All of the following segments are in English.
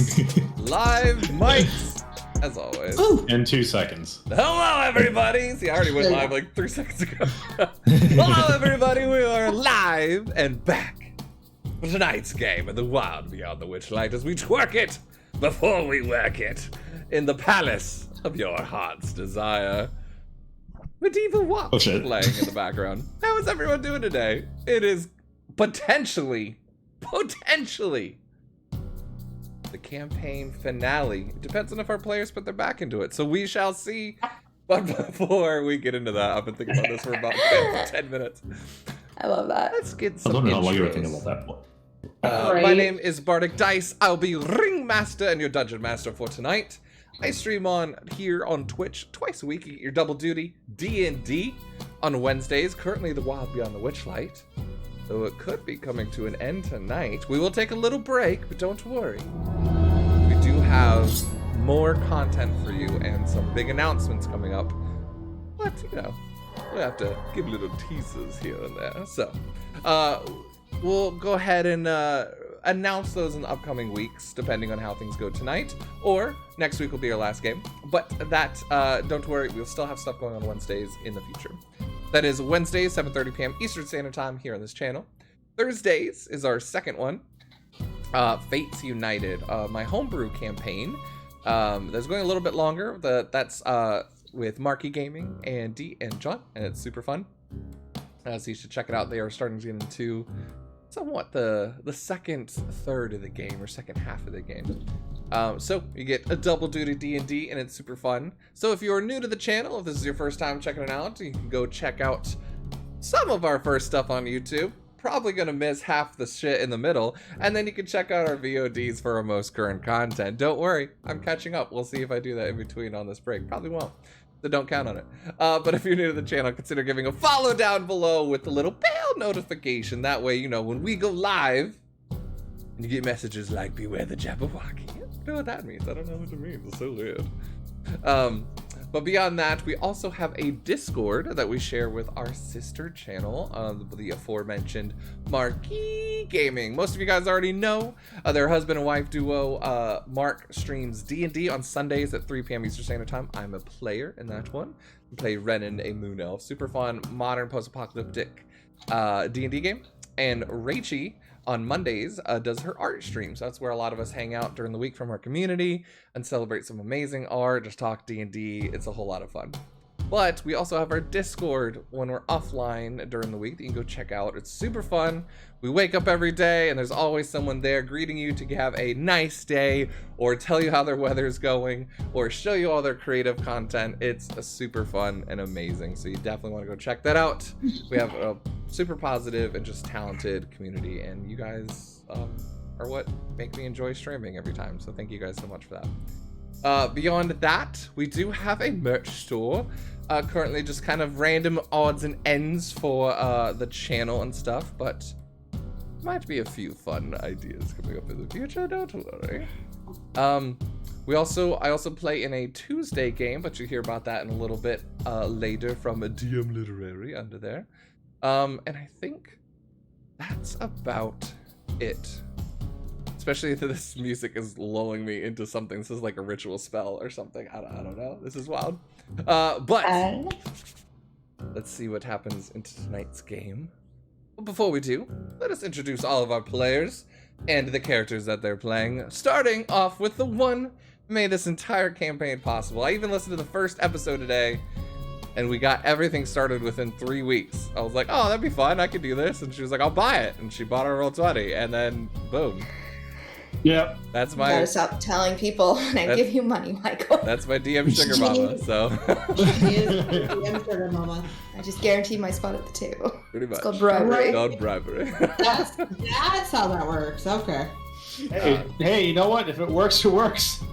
Live mics, as always. In 2 seconds. Hello, everybody. See, I already went live like 3 seconds ago. Hello, everybody. We are live and back for tonight's game of the Wild Beyond the Wighlight as we twerk it before we work it in the palace of your heart's desire. Medieval Watch playing in the background. How is everyone doing today? It is potentially the campaign finale. It depends on if our players put their back into it, so we shall see. But before we get into that, I've been thinking about this for about 10 minutes. I love that. Let's get some I don't know intros. why you were thinking about that. My name is Bardic Dice. I'll be Ringmaster and your Dungeon Master for tonight. I stream on here on Twitch twice a week. You get your double duty DnD on Wednesdays. Currently the Wild Beyond the Wighlight, though it could be coming to an end tonight. We will take a little break, but don't worry. We do have more content for you and some big announcements coming up. But, you know, we'll have to give little teasers here and there. So, we'll go ahead and announce those in the upcoming weeks, depending on how things go tonight. Or next week will be our last game. But that, don't worry, we'll still have stuff going on Wednesdays in the future. That is Wednesdays, 7:30 p.m. Eastern Standard Time here on this channel. Thursdays is our second one. Fates United, my homebrew campaign. That's going a little bit longer. That's with Marky Gaming and D and John, and it's super fun. So you should check it out. They are starting to get into somewhat the second third of the game, or second half of the game. So you get a double duty D&D, and it's super fun. So if you're new to the channel, if this is your first time checking it out, you can go check out some of our first stuff on YouTube. Probably gonna miss half the shit in the middle, and then you can check out our VODs for our most current content. Don't worry, I'm catching up. We'll see if I do that in between on this break. Probably won't, so don't count on it. But if you're new to the channel, consider giving a follow down below with the little bell notification. That way, you know when we go live, and you get messages like "Beware the Jabberwocky." I don't know what that means. I don't know what it means. It's so weird. But beyond that, we also have a Discord that we share with our sister channel, the aforementioned Marky Gaming. Most of you guys already know their husband and wife duo. Mark streams D&D on Sundays at 3 p.m. Eastern Standard Time. I'm a player in that one. I play Renan, a moon elf. Super fun, modern, post-apocalyptic D&D game. And Rachie on Mondays does her art stream. So that's where a lot of us hang out during the week from our community and celebrate some amazing art, just talk D&D. It's a whole lot of fun. But we also have our Discord when we're offline during the week that you can go check out. It's super fun. We wake up every day and there's always someone there greeting you to have a nice day, or tell you how their weather's going, or show you all their creative content. It's a super fun and amazing. So you definitely want to go check that out. We have a super positive and just talented community, and you guys are what make me enjoy streaming every time. So thank you guys so much for that. Beyond that, we do have a merch store. Currently just kind of random odds and ends for the channel and stuff, but might be a few fun ideas coming up in the future, don't worry. I also play in a Tuesday game, but you'll hear about that in a little bit later from a DM Literary under there. And I think that's about it. Especially if this music is lulling me into something. This is like a ritual spell or something. I don't know. This is wild. But let's see what happens into tonight's game. But before we do, let us introduce all of our players and the characters that they're playing. Starting off with the one who made this entire campaign possible. I even listened to the first episode today, and we got everything started within 3 weeks. I was like, oh, that'd be fun. I could do this. And she was like, I'll buy it. And she bought our Roll20, and then boom. Yep. That's my. You gotta stop telling people when I give you money, Michael. That's my DM sugar mama. So. DM sugar mama. I just guarantee my spot at the table. Pretty much. It's called bribery. It's called bribery. That's how that works. Okay. Hey, you know what? If it works, it works.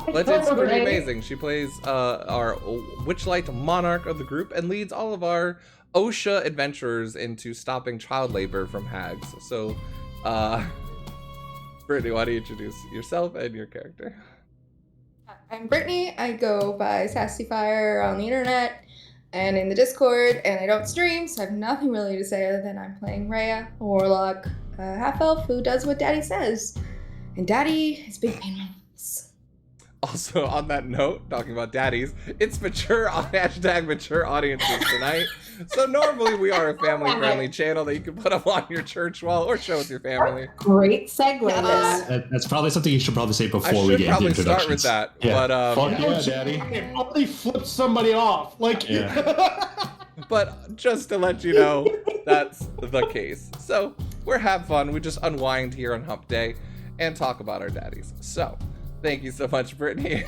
But it's pretty amazing. She plays our Witchlight monarch of the group and leads all of our OSHA adventurers into stopping child labor from hags. So, Brittany, why don't you introduce yourself and your character? I'm Brittany. I go by Sassy Fire on the internet and in the Discord, and I don't stream, so I have nothing really to say other than I'm playing Rhea, a warlock, a half-elf who does what Daddy says. And Daddy is big pain. Also, on that note, talking about daddies, it's mature audiences tonight. So normally we are a family-friendly channel that you can put up on your church wall or show with your family. Great segue. That's probably something you should probably say I before we should get into probably start introductions. with that, Yeah. but Fuck yeah, daddy. I already flipped somebody off. Like, but just to let you know, that's the case. So we're have fun. We just unwind here on Hump Day and talk about our daddies. So thank you so much, Brittany.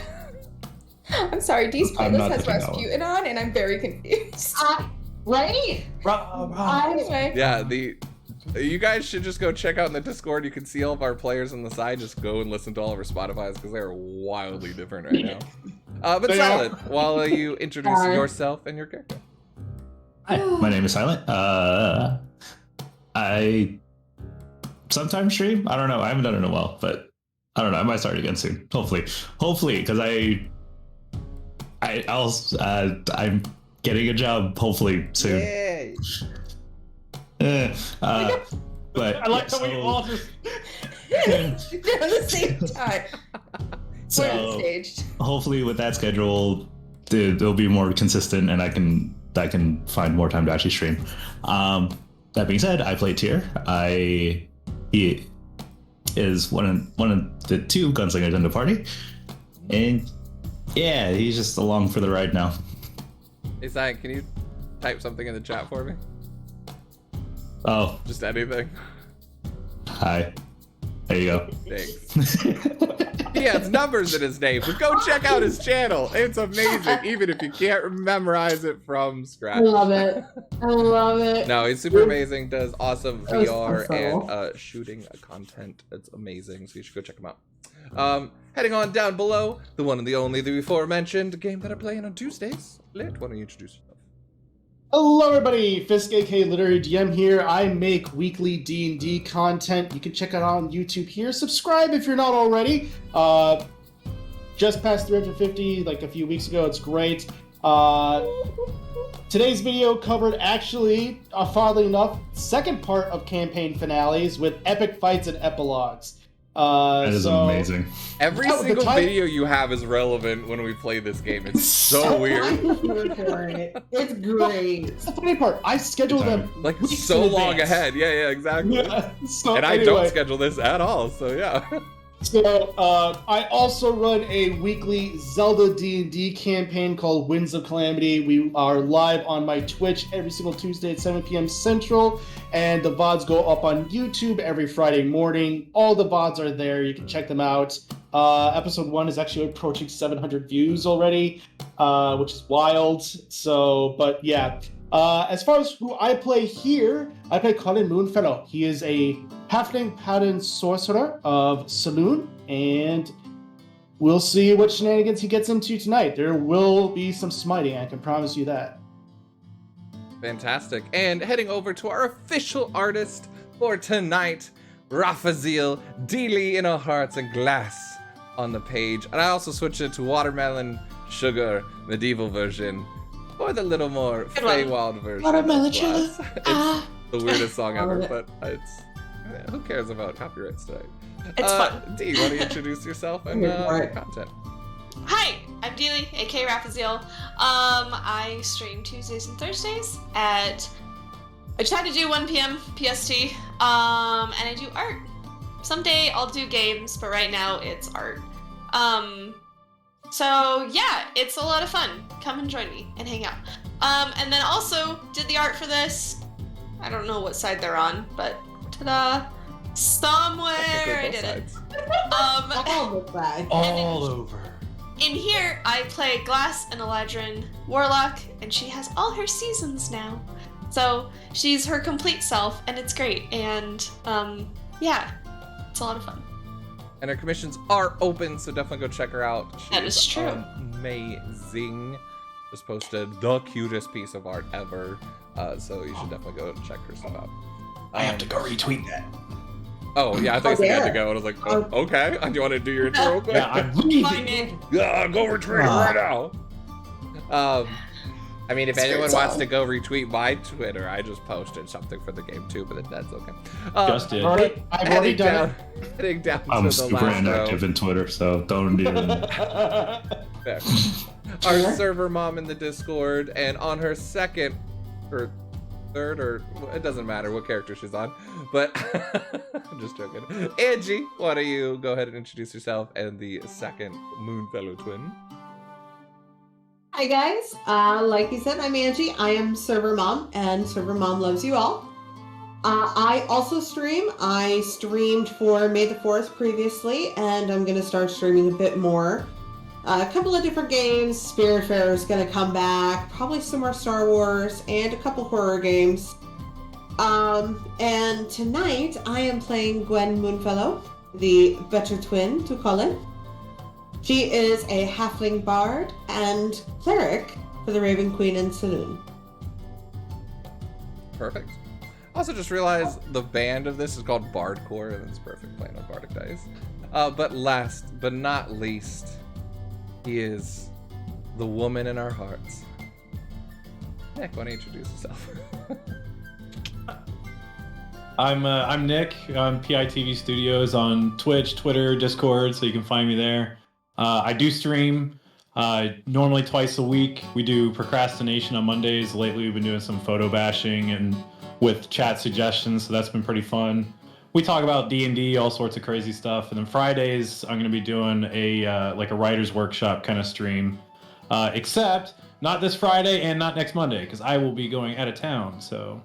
I'm sorry, Dee's I'm playlist not has picking that one. Rasputin on, and I'm very confused. Right? Anyway. Yeah, you guys should just go check out in the Discord. You can see all of our players on the side. Just go and listen to all of our Spotify's because they're wildly different right now. But They Silent, while you introduce yourself and your character. Hi, my name is Silent. I sometimes stream. I don't know. I haven't done it in a while, but I don't know. I might start again soon. Hopefully, because I'm getting a job. Hopefully soon. Yay! But I like how we all just. They're on the same time. We're so staged. hopefully with that schedule, it'll be more consistent, and I can find more time to actually stream. That being said, I play Tyr. He is one of the two gunslingers in the party, and yeah, he's just along for the ride now. Hey, Silent, can you type something in the chat for me? Oh, Just anything. hi. There you go. Thanks. He has numbers in his name, but go check out his channel. It's amazing, even if you can't memorize it from I scratch. love it. I love it. No, he's super amazing. Does awesome That was VR awesome. and shooting content. It's amazing. So you should go check him out. Heading on down below, the one and the only, the aforementioned game that I'm playing on Tuesdays. Lit, why don't you introduce yourself? Hello, everybody. Fisk, aka Literary DM here. I make weekly D&D content. You can check it out on YouTube here. Subscribe if you're not already. Just passed 350 like a few weeks ago. It's great. Today's video covered actually, oddly enough, second part of campaign finales with epic fights and epilogues. That is amazing. Every Oh, the single type- video you have is relevant when we play this game. It's so weird. It's great. That's the funny part. I schedule them Like weeks so in long advance. ahead. Yeah, exactly. Yeah, so And I anyway. don't schedule this at all, so yeah. So, I also run a weekly Zelda D&D campaign called Winds of Calamity. We are live on my Twitch every single Tuesday at 7 p.m. Central, and the VODs go up on YouTube every Friday morning. All the VODs are there. You can check them out. Episode 1 is actually approaching 700 views already, which is wild. So, but yeah. As far as who I play here, I play Colin Moonfellow. He is a halfling paladin sorcerer of Saloon, and we'll see what shenanigans he gets into tonight. There will be some smiting, I can promise you that. Fantastic. And heading over to our official artist for tonight, Raphazeel, Dealy in our hearts and glass on the page. And I also switched it to Watermelon Sugar medieval version, or the little more Feywild version. Watermelon of Sugar. Glass. It's the weirdest song ever, Love it. but who cares about copyrights today? It's fun. Dee, why don't you introduce yourself and Right. your content? Hi, I'm Dealy, aka Raphazeel. I stream Tuesdays and Thursdays at. I just had to do 1 p.m. PST. And I do art. Someday I'll do games, but right now it's art. So yeah, it's a lot of fun. Come and join me and hang out. And then also did the art for this. I don't know what side they're on, but ta-da! Somewhere I did it. All the side. All over. In here, I play Glass and Eladrin Warlock, and she has all her seasons now. So she's her complete self, and it's great. And yeah, it's a lot of fun. And her commissions are open, so definitely go check her out. She That is true. Amazing. Just posted the cutest piece of art ever. So you should definitely go check her stuff out. I have to go retweet that. Oh, yeah, I thought you said you had to there. go. And I was like, oh, okay. Do you want to do your intro real quick? Yeah, I'm Find it. Yeah, go retweet it right now. I mean, if Skirt anyone song. wants to go retweet my Twitter, I just posted something for the game too, but that's okay. Just did. I've already done it. Heading down I'm to the super last inactive in Twitter, so don't even. Fair. Our server mom in the Discord, and on her second or third, or it doesn't matter what character she's on, but I'm just joking. Angie, why don't you go ahead and introduce yourself and the second Moonfellow twin? Hi guys, like you said, I'm Angie. I am Server Mom, and Server Mom loves you all. I also stream. I streamed for May the 4th previously, and I'm going to start streaming a bit more. A couple of different games. Spiritfarer is going to come back, probably some more Star Wars, and a couple horror games. And tonight I am playing Gwen Moonfellow, the better twin to call it. She is a halfling bard and cleric for the Raven Queen and Saloon. Perfect. Also just realized the band of this is called Bardcore, and it's perfect playing on Bardic dice. But last but not least, he is the woman in our hearts. Nick, why don't you introduce yourself? I'm Nick. I'm PITV Studios on Twitch, Twitter, Discord, so you can find me there. I do stream normally twice a week. We do procrastination on Mondays. Lately, we've been doing some photo bashing and with chat suggestions, so that's been pretty fun. We talk about D&D, all sorts of crazy stuff, and then Fridays I'm going to be doing a like a writer's workshop kind of stream, except not this Friday and not next Monday because I will be going out of town. So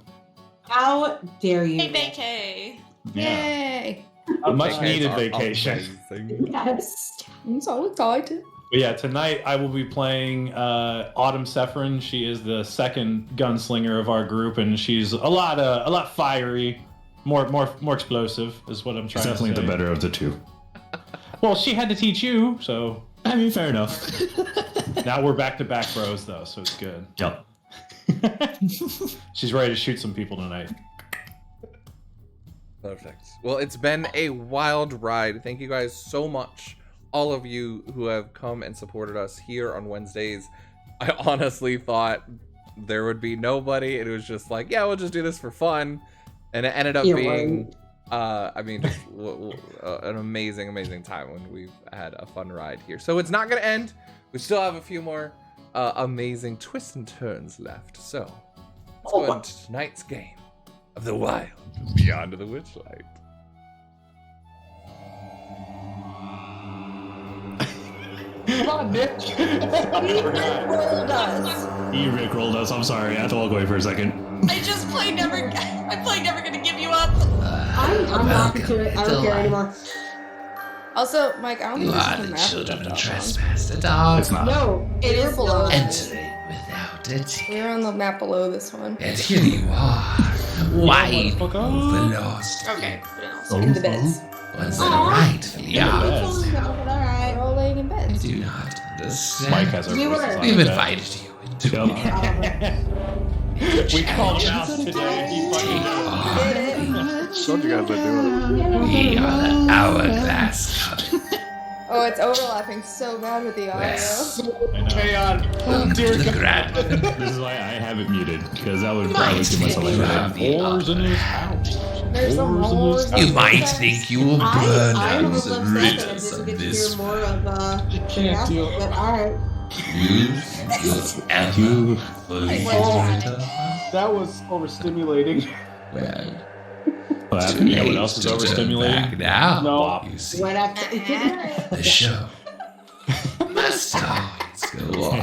How dare you? Hey, vacay. Yay! a much Vacays needed are vacation. amazing. Yes. I'm so excited. But yeah, tonight I will be playing Autumn Sephrin. She is the second gunslinger of our group, and she's a lot fiery, more explosive is what I'm trying to say. Definitely the better of the two. Well, she had to teach you, so I mean, fair enough. now we're back to back bros though, so it's good. Yep. She's ready to shoot some people tonight. Perfect. Well, it's been a wild ride. Thank you guys so much. All of you who have come and supported us here on Wednesdays. I honestly thought there would be nobody. It was just like, yeah, we'll just do this for fun. And it ended up being, I mean, just an amazing time when we've had a fun ride here. So it's not going to end. We still have a few more amazing twists and turns left. So let's go into tonight's game of the Wild Beyond the Witchlight. Come on, Nick. He rickrolled us. I'm sorry. I have to walk away for a second. I'm playing Never Gonna Give You Up. I'm not into it. I don't care anymore. Also, Mike, I don't think You this are is the the map children we of jumped off on. trespass. The dog It's not. No, it We're is below not. entering without a ticket. We're on the map below this one. And here you are, wide Fuck off. overlost. Okay. In the beds. Ones that are rightfully Yeah, ours. it's all right. We're all laying in I beds. do not understand. Mike has our You voices were- on We've that. invited you into Yep. We called him out today. He fucking Told you guys I'd do it. We are the hourglass cup. Oh, it's overlapping so bad with the audio. Yes. Chaos. Welcome Dear to the God. grand. This is why I have it muted, because that would probably give myself You a have the Whores in honor. his house. There's some Whores in whores his in You this might house. think you will burn I'm a down little the upset that I riddles didn't of get to this hear more of Can't deal. but alright. You ever fully That was overstimulating. well. What Too happened? You know what late else is to turn overstimulating? back now. No. You see, What after the show must always go on.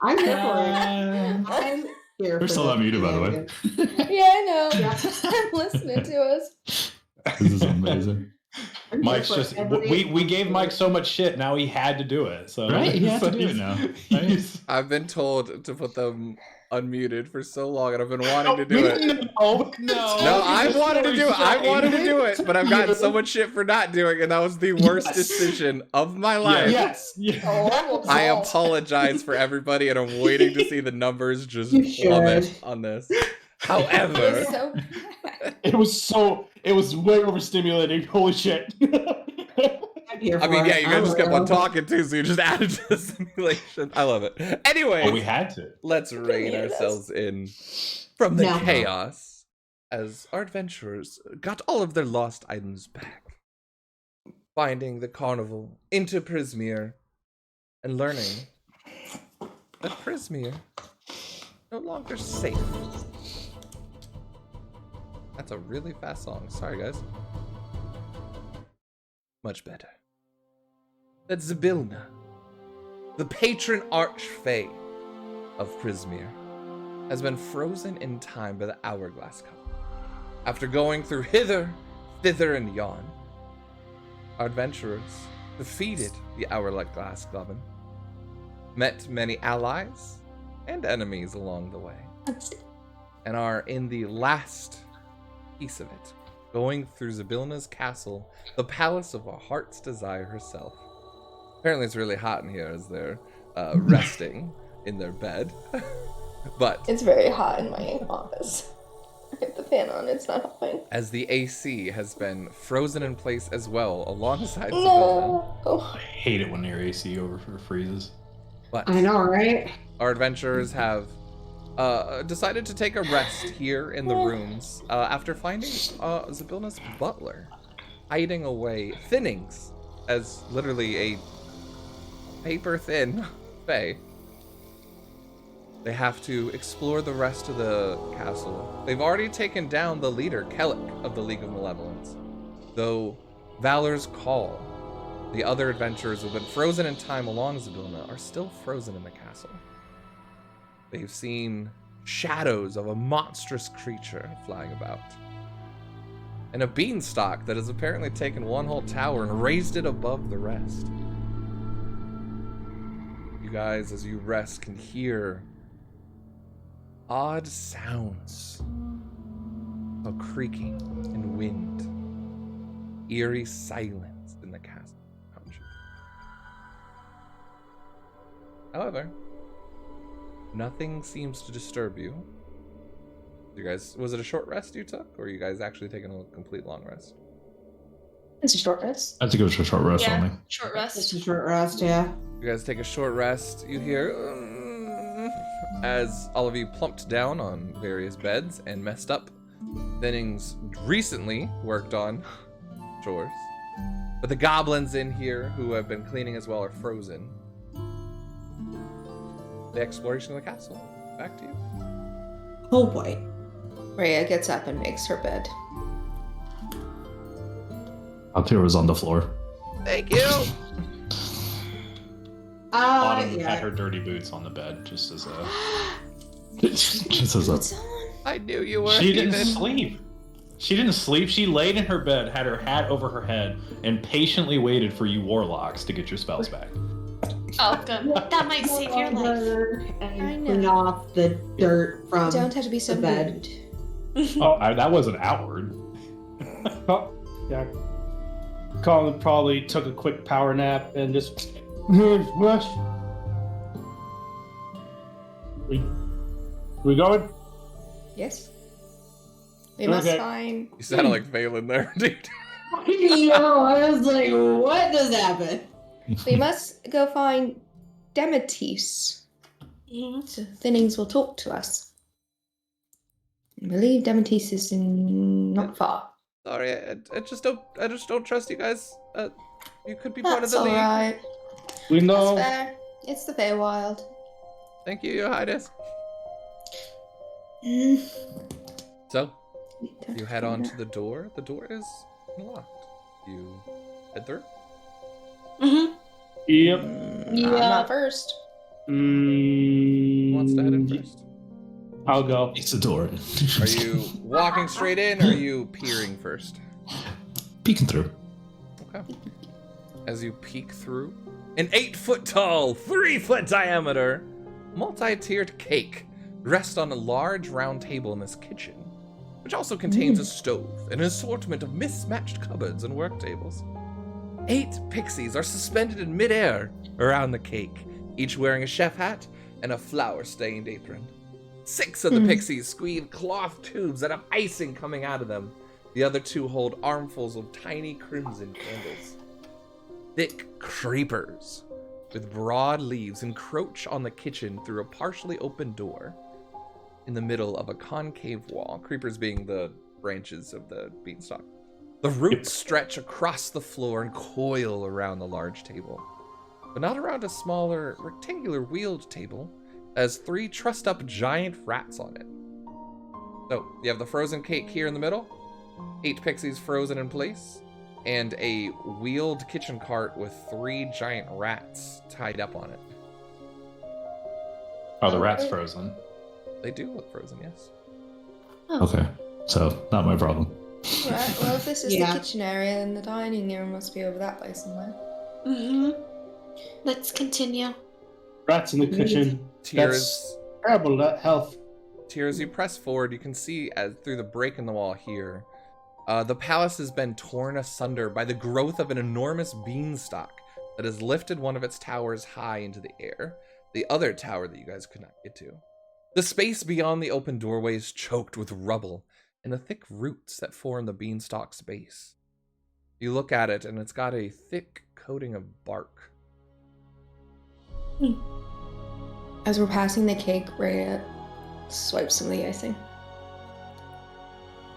I'm here for it. I'm here We're for still it. unmuted, by the way. Yeah, I know. Yeah. I'm listening to us. This is amazing. I'm here Mike's for just every- we gave Mike so much shit. Now he had to do it. So Right? He has to do it he's- now. he's- I've been told to put them unmuted for so long, and I've been wanting to do it. No. No, I wanted to do it. I wanted to do it, but I've gotten so much shit for not doing it, and that was the worst Yes. decision of my life. Yes. Oh, I apologize for everybody, and I'm waiting to see the numbers just You should. plummet on this. However, It's so It was way overstimulating. Holy shit. I'd here for I mean, yeah, it. you guys just kept on I'm talking too, so you just added to the simulation. I love it. Anyway, Oh, we had to. let's rein hear this. ourselves in from the No. chaos as our adventurers got all of their lost items back, finding the carnival into Prismere and learning that Prismere no longer safe. That's a really fast song. Sorry, guys. Much better. That Zybilna, the patron archfey of Prismere, has been frozen in time by the Hourglass Cup. After going through hither, thither, and yon, our adventurers defeated the Hourglass Goblin, met many allies and enemies along the way, and are in the last piece of it, going through Zybilna's castle, the palace of our heart's desire herself. Apparently it's really hot in here as they're resting in their bed. But It's very hot in my office. I have the fan on, it's not helping. as the AC has been frozen in place as well alongside Zybilna, No. I hate it when your AC freezes. but I know, right? our adventurers have decided to take a rest here in the rooms after finding Zybilna's butler hiding away thinnings as literally a paper thin fae. They have to explore the rest of the castle. They've already taken down the leader, Kellic, of the League of Malevolence, though Valor's Call, the other adventurers who have been frozen in time along Zybilna, are still frozen in the castle. They've seen shadows of a monstrous creature flying about, and a beanstalk that has apparently taken one whole tower and raised it above the rest. You guys, as you rest, can hear odd sounds of creaking and wind, eerie silence in the castle. However, nothing seems to disturb you. You guys, was it a short rest you took, or are you guys actually taking a complete long rest? It's a short rest. I think it was a short rest Yeah, only. short It's rest. a short rest, yeah. You guys take a short rest. You hear as all of you plumped down on various beds and messed up. Thinnings recently worked on chores, but the goblins in here who have been cleaning as well are frozen. The exploration of the castle. Back to you. Oh boy. Rhea gets up and makes her bed. Altair was on the floor. Thank you. Autumn Yeah. had her dirty boots on the bed, just as a. Just as a, What's on? I knew you were. She didn't even. sleep. She didn't sleep. She laid in her bed, had her hat over her head, and patiently waited for you warlocks to get your spells back. Oh, good. That might save your life. I And know. clean off the dirt from Don't have to be so the bed. rude. Oh, that wasn't outward. Oh, yeah. Colin probably took a quick power nap and just. What? We going? Yes. We must Okay. find. You sounded like Valen there, dude. Yo, I was like, what just happened? We must go find Demetis. So Thinnings will talk to us. I believe Demetis is not far. Sorry, I just don't trust you guys. You could be part of That's the league. alright. We That's know. fair. It's the Feywild. Thank you, Your Highness. Mm. So, Don't you head find on her. to the door. The door is unlocked. You head through. Mm-hmm. Yep. I'm Yeah. not first. Who wants to head in first? I'll go. it's the door. Are you walking straight in, or are you peering first? peeking through? Okay. As you peek through, an 8-foot tall, 3-foot diameter, multi-tiered cake rests on a large round table in this kitchen, which also contains a stove and an assortment of mismatched cupboards and work tables. 8 pixies are suspended in midair around the cake, each wearing a chef hat and a flour-stained apron. 6 of the pixies squeeze cloth tubes that have icing coming out of them. The other 2 hold armfuls of tiny crimson candles. thick creepers with broad leaves encroach on the kitchen through a partially open door in the middle of a concave wall, creepers being the branches of the beanstalk. The roots stretch across the floor and coil around the large table, but not around a smaller rectangular wheeled table, as 3 trussed up giant rats on it. So you have the frozen cake here in the middle, 8 pixies frozen in place, and a wheeled kitchen cart with 3 giant rats tied up on it. Oh, the rat's frozen. They do look frozen, yes. Okay, so not my problem. Right, well, if this is Yeah. the kitchen area, then the dining room must be over that way somewhere. Mm-hmm. Let's continue. Rats in the kitchen. Tears, Terrible health. Tears, you press forward, you can see as through the break in the wall here, the palace has been torn asunder by the growth of an enormous beanstalk that has lifted one of its towers high into the air, the other tower that you guys could not get to. The space beyond the open doorway is choked with rubble and the thick roots that form the beanstalk's base. You look at it and it's got a thick coating of bark. As we're passing the cake, Rhea swipes some of the icing.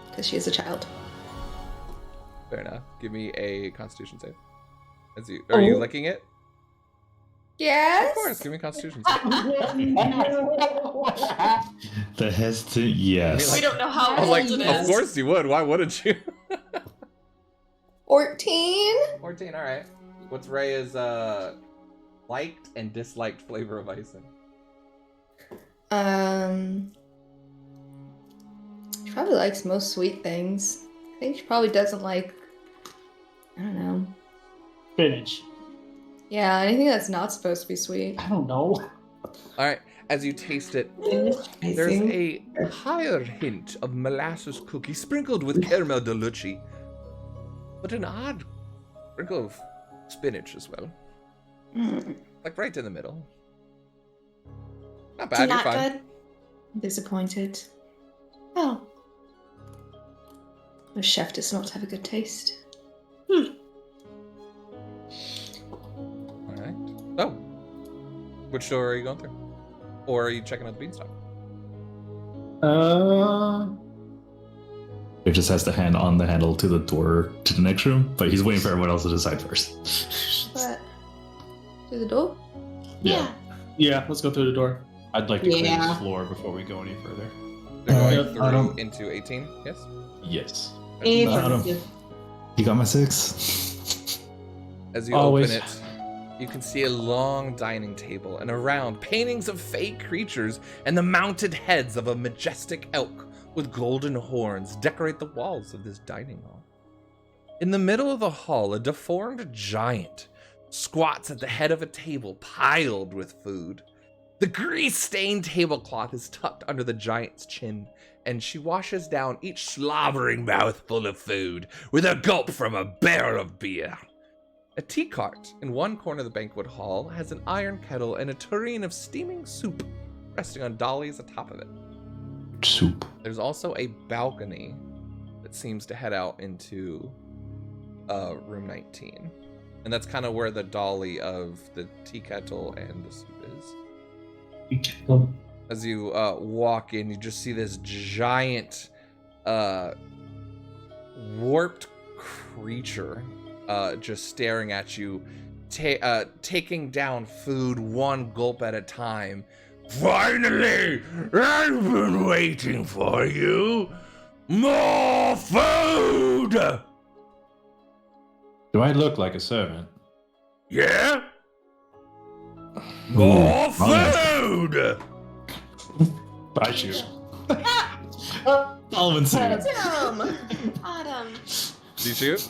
Because she is a child. Fair enough. Give me a Constitution save. Are you licking it? Yes? Of course, give me a Constitution save. The hesitant, yes. We don't know how I was old like, it of is. course you would. Why wouldn't you? 14? 14, alright. What's Rhea's liked and disliked flavor of icing? She probably likes most sweet things. I think she probably doesn't like, I don't know. Spinach. Yeah, anything that's not supposed to be sweet. I don't know. Alright, as you taste it, there's a higher hint of molasses cookie sprinkled with caramel deluxe, but an odd sprinkle of spinach as well. Like right in the middle. Not bad, Not you're fine. good. I'm disappointed. Oh. The chef does not have a good taste. Alright. So, which door are you going through? Or are you checking out the beanstalk? He just has the hand on the handle to the door to the next room, but he's waiting for everyone else to decide first. But through the door? Yeah. Yeah, let's go through the door. I'd like to clear Yeah. the floor before we go any further. You're I going don't- through into 18, yes? Yes. Affirmative. He got my 6. As you Always. open it, you can see a long dining table, and around paintings of fake creatures and the mounted heads of a majestic elk with golden horns decorate the walls of this dining hall. In the middle of the hall, a deformed giant squats at the head of a table piled with food. The grease-stained tablecloth is tucked under the giant's chin, and she washes down each slobbering mouthful of food with a gulp from a barrel of beer. A tea cart in one corner of the banquet hall has an iron kettle and a tureen of steaming soup resting on dollies atop of it. Soup. There's also a balcony that seems to head out into room 19. And that's kind of where the dolly of the tea kettle and the soup is. As you walk in, you just see this giant warped creature just staring at you, taking down food one gulp at a time. Finally! I've been waiting for you! More food! Do I look like a servant? Yeah? More wrong food! I shoot. Solomon suit. Autumn. Do you shoot?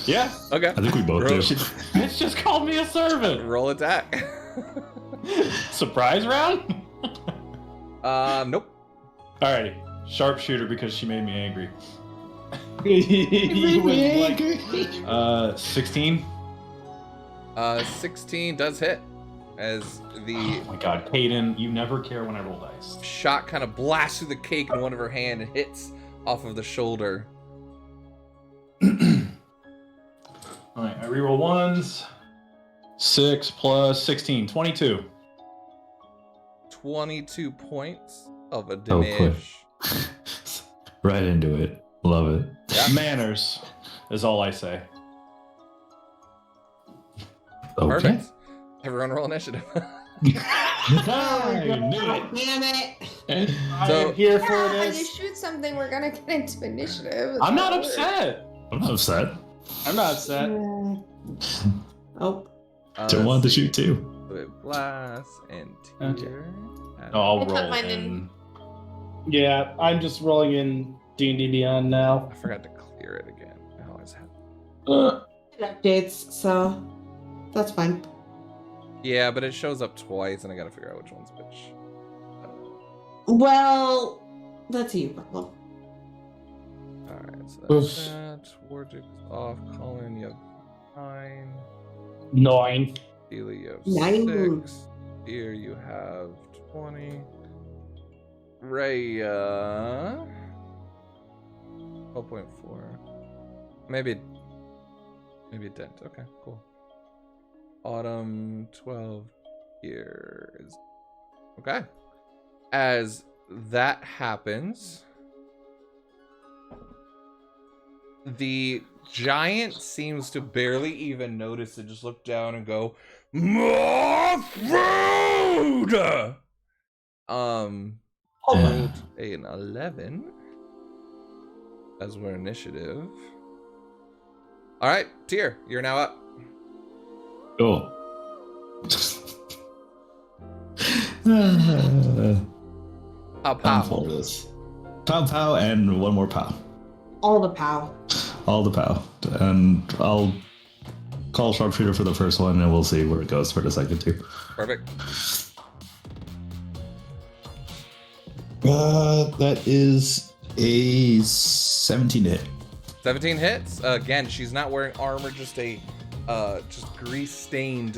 Yeah. Okay. I think we both Roll- do. It's just called me a servant. Roll attack. Surprise round? Nope. Alrighty. Sharpshooter because she made me angry. He was like, 16. 16 does hit. As the Oh my god, Kaden, you never care when I roll dice. shot kind of blasts through the cake in one of her hand and hits off of the shoulder. All right, I reroll ones. 6 plus 16, 22. 22 points of a Oh, quick. damage. Right into it. Love it. Yeah. Manners is all I say. Okay. Perfect. Everyone roll initiative. I knew it. Damn it. I So- am here for Yeah, you this. shoot something, we're gonna get into initiative. I'm not upset. I'm not upset. I'm not upset. Oh. Don't want to shoot too. Blast and Okay. tier. Oh, I'll I put roll mine in. Yeah, I'm just rolling in D&D Beyond now. I forgot to clear it again. I always have. It updates, so that's fine. Yeah, but it shows up twice, and I gotta figure out which one's which. Well, that's a you problem. Alright, so Oof. that's that. Wardick's off. Colin, you have 9. 9. Delia, you have 9. 6. Here you have 20. Raya. 12.4. Maybe a dent. Okay, cool. Autumn 12 years. Okay. As that happens, the giant seems to barely even notice it. Just look down and go, "More food!" Rolled an 11 as we're initiative. All right, Tyr, you're now up. Cool. Pow pow. this. Pow pow and one more pow. All the pow. All the pow. And I'll call sharpshooter for the first one and we'll see where it goes for the second two. Perfect. That is a 17 to hit. 17 hits. Again, she's not wearing armor, just a just grease-stained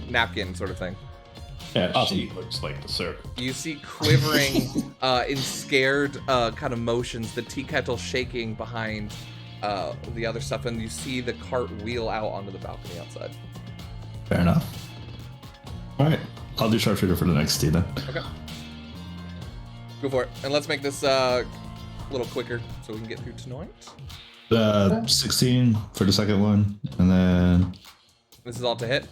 napkin sort of thing. Yeah, She looks like the circle. You see quivering in scared kind of motions, the tea kettle shaking behind the other stuff, and you see the cart wheel out onto the balcony outside. fair enough. All right, I'll do sharpshooter for the next two then. Okay. Go for it. And let's make this a little quicker so we can get through tonight. 16 for the second one, and then This is all to hit.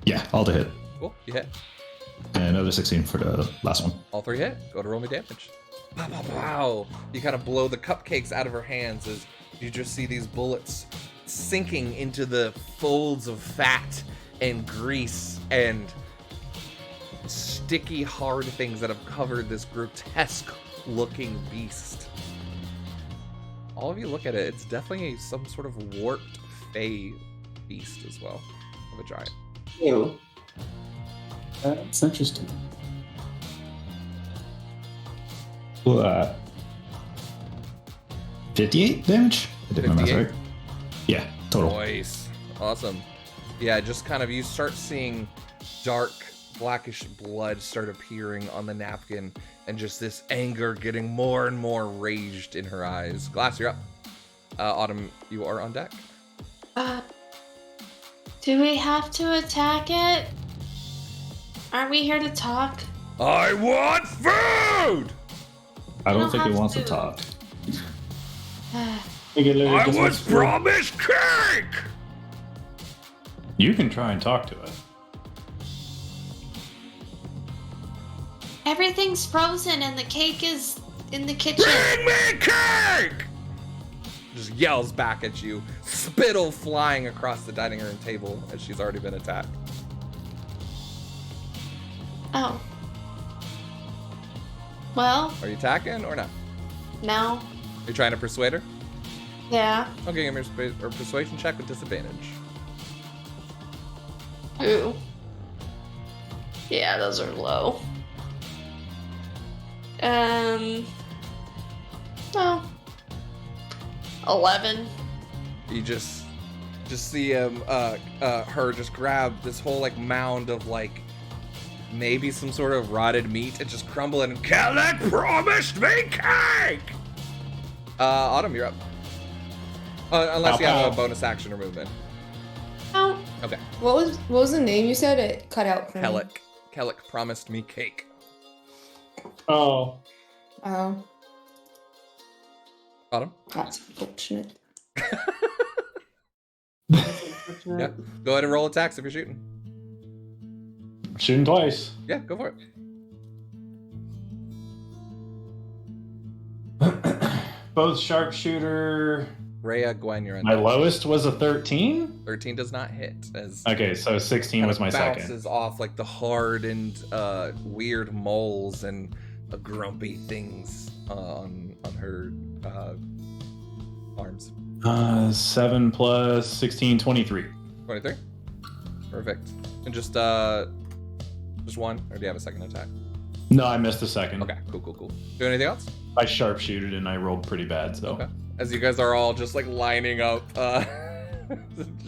yeah, all to hit, Cool. You hit. and another 16 for the last one. All 3 hit. Go to roll me damage. Pow, pow, pow. You kind of blow the cupcakes out of her hands as you just see these bullets sinking into the folds of fat and grease and sticky, hard things that have covered this grotesque looking beast. All of you look at it, it's definitely some sort of warped fey beast as well, of a giant. Ew. That's interesting. 58 damage? I did my math 58? right. Yeah, total. Nice. Awesome. Yeah, just kind of you start seeing dark blackish blood start appearing on the napkin and just this anger getting more and more raged in her eyes. Glass, you're up. Autumn, you are on deck. Do we have to attack it? Aren't we here to talk? I want food! I don't don't think it have wants to to. talk. We can literally I just was whisper. promised cake! You can try and talk to it. Everything's frozen and the cake is in the kitchen. Bring me cake! Just yells back at you, spittle flying across the dining room table as she's already been attacked. Oh. Well, Are you attacking or not? no. You're trying to persuade her? Yeah. Okay, give me a persuasion check with disadvantage. Ooh. Yeah, those are low. Oh. 11. You just see her just grab this whole like mound of like maybe some sort of rotted meat and just crumble it and Kellic promised me cake! Autumn, you're up. Unless you have a Pow. bonus action or movement. Oh. Okay. What was the name you said? It cut out for me. Kellic. Kellic promised me cake. Oh. Oh, Autumn? that's unfortunate. Yeah. Go ahead and roll attacks if you're shooting. Shooting twice. Yeah, go for it. Both sharpshooter. Rhea, Gwen, you're in. My lowest was a 13. 13 does not hit as Okay, so 16 was my second. bounces off like the hardened, weird moles and grumpy things on her arms. 7 plus 16, 23. 23. Perfect. And just one, or do you have a second attack? No, I missed the second. Okay, cool. Do anything else? I sharpshooted and I rolled pretty bad, so. Okay. As you guys are all just like lining up,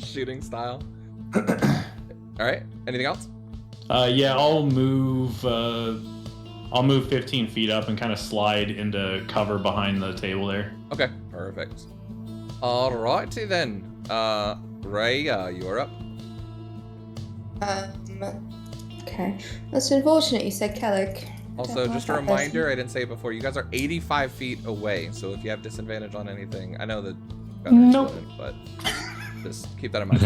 shooting style. All right. Anything else? Yeah, I'll move 15 feet up and kind of slide into cover behind the table there. Okay. Perfect. All righty then. Ray, you're up. Okay. That's unfortunate you said Kellic. Also, just a reminder, I didn't say it before, you guys are 85 feet away, so if you have disadvantage on anything, I know that Nope. but just keep that in mind.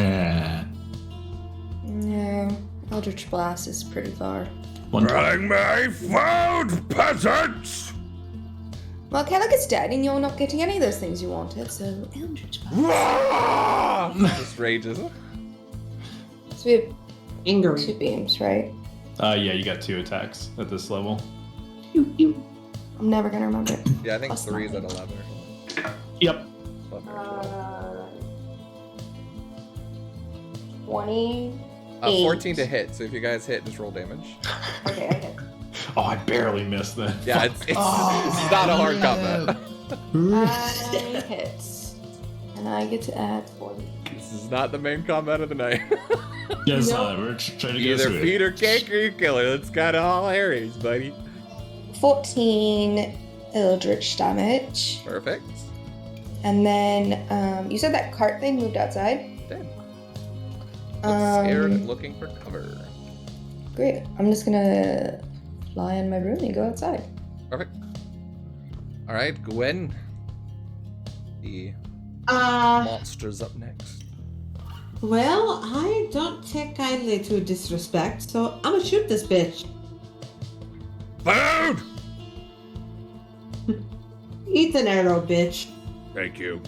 No. Eldritch Blast is pretty far. Bring me food, peasants! Well, Kellic is dead and you're not getting any of those things you wanted, so Eldritch Blast. Just rages. So we have Angry. 2 beams, right? Yeah, you got 2 attacks at this level. I'm never gonna remember it. Yeah, I think Plus 3's at 9. 11 or something. Yep. 20. 14 to hit, so if you guys hit, just roll damage. Okay, I hit. Oh, I barely missed that. Yeah, it's not a hard combat. I hit. And I get to add 40. This is not the main combat of the night. Yeah, it's not. We're trying to get Either through feed it. or cake or you kill her. That's kind of all Harry's, buddy. 14 Eldritch damage. Perfect. And then, you said that cart thing moved outside? Dead. Looks scared and looking for cover. Great. I'm just gonna fly in my room and go outside. Perfect. All right, Gwen. The monster's up next. Well, I don't take kindly to disrespect, so I'm gonna shoot this bitch. Food! Eat an arrow, bitch. Thank you.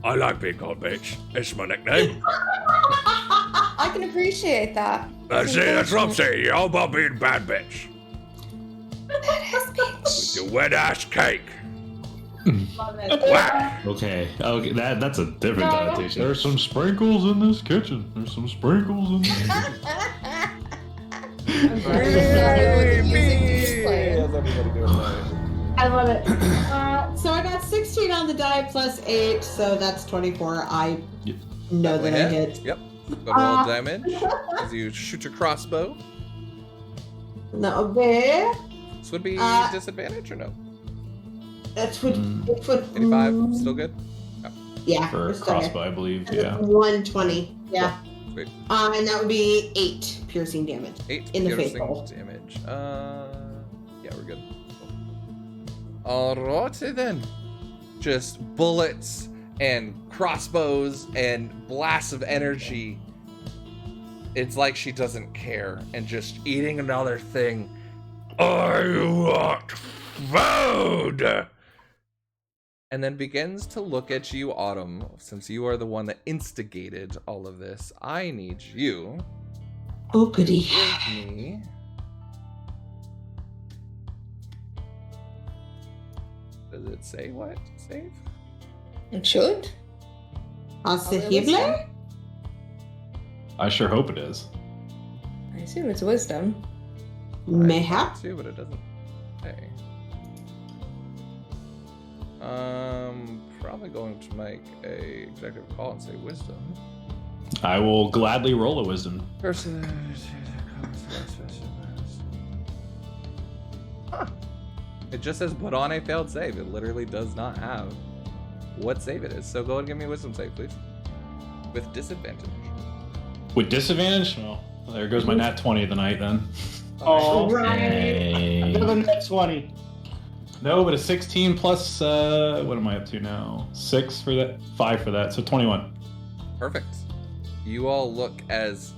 I like being called bitch. It's my nickname. I can appreciate that. That's it, that's what I'm saying. You're all about being bad bitch. Badass bitch. With your wet ass cake. Love it. Whack! Okay, that's a different connotation. There's some sprinkles in this kitchen. There's some sprinkles in this kitchen. I love it. So I got 16 on the die plus 8, so that's 24. I know that I hit. Yep. Go roll damage as you shoot your crossbow. No, there. This would be disadvantage or no? That's what. It would. 85, still good? Yeah. For we're a still good. crossbow, I believe. Yeah. 120. Yeah. Sweet. And that would be 8 piercing damage. 8 In the piercing faithful. damage. Yeah, we're good. Alrighty then. Just bullets and crossbows and blasts of energy. It's like she doesn't care and just eating another thing. I want food! And then begins to look at you, Autumn. Since you are the one that instigated all of this, I need you Oh, goody. to give me... Does it say what? Save? It should. Possible? I sure hope it is. I assume it's wisdom. Mayhap. Too, but it doesn't say. Probably going to make a executive call and say wisdom. I will gladly roll a wisdom. Huh. It just says put on a failed save. It literally does not have what save it is. So go ahead and give me a wisdom save, please. With disadvantage. With disadvantage? Well, there goes my nat 20 of the night then. Oh, Right. another net 20. No, but a 16 plus, what am I up to now? 6 for that, 5 for that, so 21. Perfect. You all look as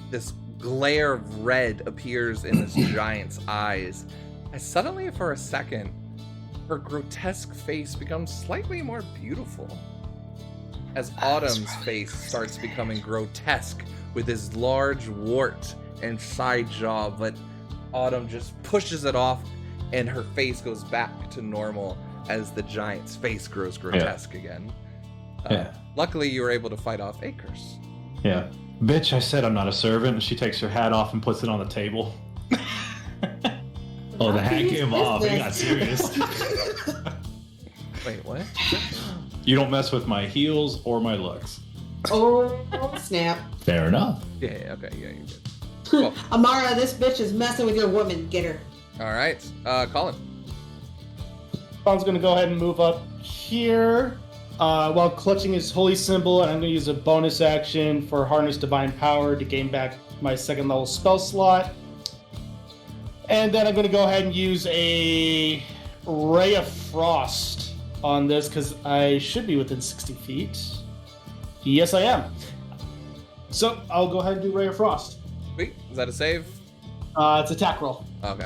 this glare of red appears in this giant's eyes. As suddenly, for a second, her grotesque face becomes slightly more beautiful. As Autumn's face starts becoming grotesque with this large wart and side jaw, but Autumn just pushes it off and her face goes back to normal as the giant's face grows grotesque again. Luckily, you were able to fight off a curse. Yeah. Bitch, I said I'm not a servant. And she takes her hat off and puts it on the table. Oh, the hat came off. It got serious. Wait, what? You don't mess with my heels or my looks. Oh, snap. Fair enough. Yeah, okay, yeah, you're good. Cool. Amara, this bitch is messing with your woman. Get her. All right, Colin. Colin's going to go ahead and move up here while clutching his holy symbol, and I'm going to use a bonus action for Harness Divine Power to gain back my 2nd level spell slot. And then I'm going to go ahead and use a Ray of Frost on this because I should be within 60 feet. Yes, I am. So I'll go ahead and do Ray of Frost. Sweet. Is that a save? It's attack roll. Okay.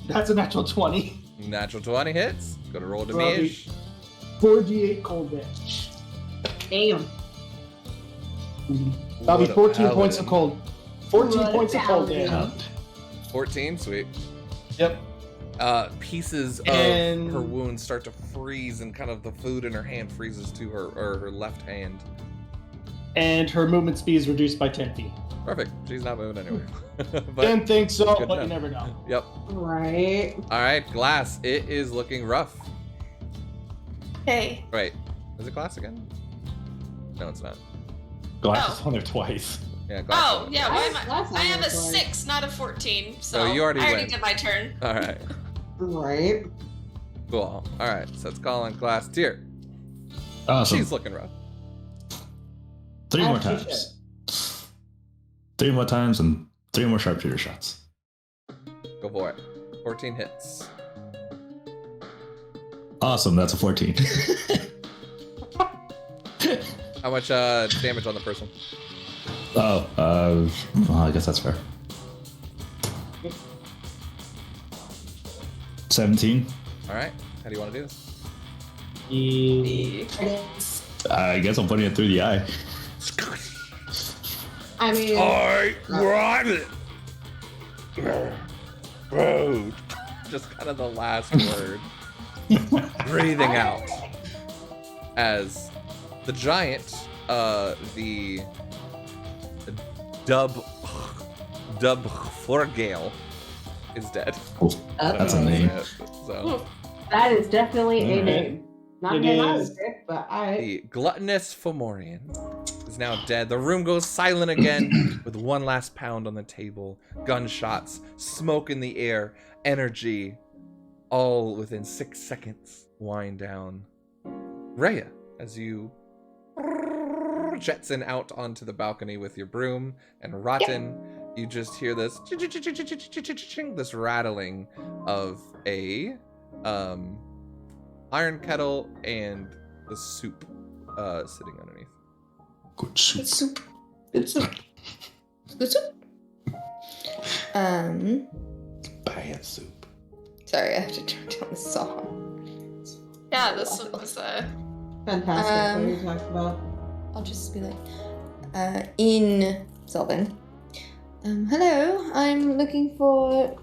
That's a natural 20. Natural 20 hits. Go to roll So that'll be damage. 4d8 cold damage. Damn. That'll be What a 14 points paladin. of cold. 14 What a points of cold paladin. damage. 14, sweet. Yep. Pieces of And- her wounds start to freeze, and kind of the food in her hand freezes to her left hand. And her movement speed is reduced by 10 feet. Perfect. She's not moving anywhere. But, Didn't think so, good but enough. you never know. Yep. Right. All right, Glass. It is looking rough. Hey. Wait, is it Glass again? No, it's not. Glass is on there twice. Yeah, Glass. Oh, yeah, why am I? That's I have a not right. 6, not a 14. So Oh, you already I already went. did my turn. All right. Right. Cool. All right, so it's Colin, Glass, Tier. Awesome. She's looking rough. 3 more As she times. 3 more times and 3 more sharpshooter shots. Go for it. 14 hits. Awesome. That's a 14. How much damage on the first one? Well, I guess that's fair. 17. All right. How do you want to do this? I guess I'm putting it through the eye. I mean, I want it. Bro. Just kind of the last word. Breathing out. As the giant, the Dub Forgale is dead. That's a name. So that is definitely a Alright. name. Not It name I is. would pick, but I. the gluttonous Fomorian is now dead. The room goes silent again with one last pound on the table, gunshots, smoke in the air, energy, all within 6 seconds wind down. Rhea, as you jetson out onto the balcony with your broom, and Rotten, you just hear this this rattling of a iron kettle and the soup sitting underneath. Good soup. Good soup. Good soup. Good soup. Bad soup. Sorry, I have to turn down the song. Yeah, this one was Fantastic. What are you talking about? I'll just be like, in Sylvan. Hello, I'm looking for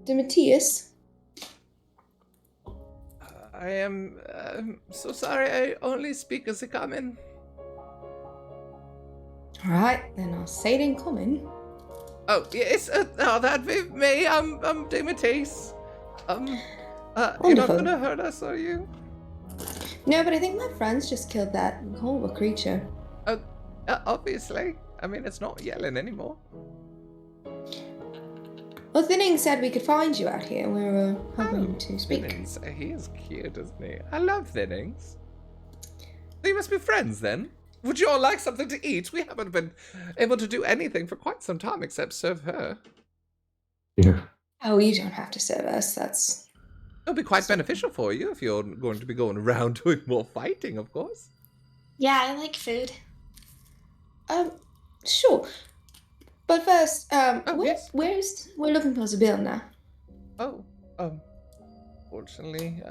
Demetrius. I am so sorry. I only speak as a common. Alright, then I'll say it in common. Oh yes. That may Demetrius. You're not Wonderful. gonna hurt us, are you? No, but I think my friends just killed that horrible creature. Obviously. I mean, it's not yelling anymore. Well, Thinning said we could find you out here. We were hoping to speak. Thinnings, he is cute, isn't he? I love Thinnings. You must be friends then. Would you all like something to eat? We haven't been able to do anything for quite some time except serve her. Here. Oh, you don't have to serve us. That's... It'll be quite beneficial for you if you're going to be going around doing more fighting, of course. Yeah, I like food. Sure. But first, yes. we're looking for Zabilna. Oh, fortunately,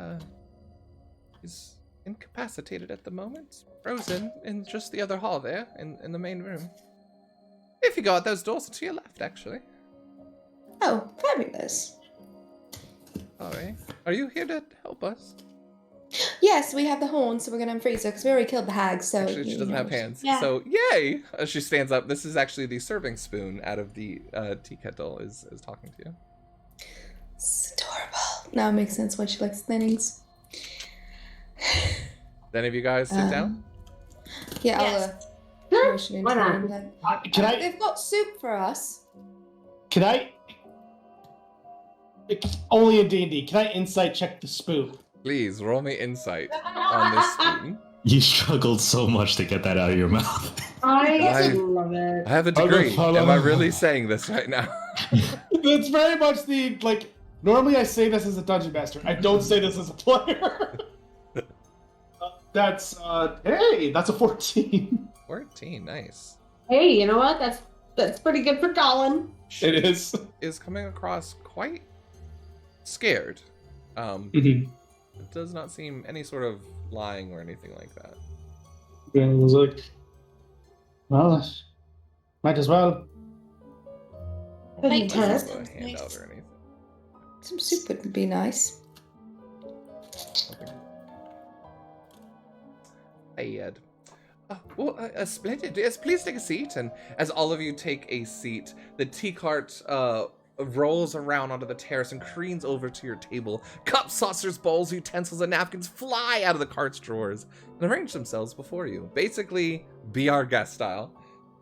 he's incapacitated at the moment. Frozen in just the other hall there, in the main room. If you go out those doors to your left, actually. Oh, fabulous. Alright. Are you here to help us? Yes, we have the horn, so we're gonna unfreeze her, because we already killed the hag, so... Actually, she doesn't have hands. Yeah. So, yay! As she stands up, this is actually the serving spoon out of the tea kettle is talking to you. It's adorable. Now it makes sense why she likes Thinnings. Any of you guys sit down? Yeah, Yes. I'll motion into Why not? them then. Can I? They've got soup for us. Can I? It's only in D&D. Can I insight check the spoon? Please, roll me insight on this spoon. You struggled so much to get that out of your mouth. I I- love it. I have a degree. Am I really saying this right now? It's very much the like. Normally, I say this as a dungeon master. I don't say this as a player. That's that's a 14. 14, nice. Hey, you know what? That's pretty good for Colin. It is. Is coming across quite scared. Mm-hmm. It does not seem any sort of lying or anything like that. And it was like, well, might as well. Like, Doesn't that's have a nice. handout or anything. Some soup would be nice. Hey, Ed. Splendid. Yes, please take a seat. And as all of you take a seat, the tea cart rolls around onto the terrace and careens over to your table. Cups, saucers, bowls, utensils, and napkins fly out of the cart's drawers and arrange themselves before you. Basically, be our guest style.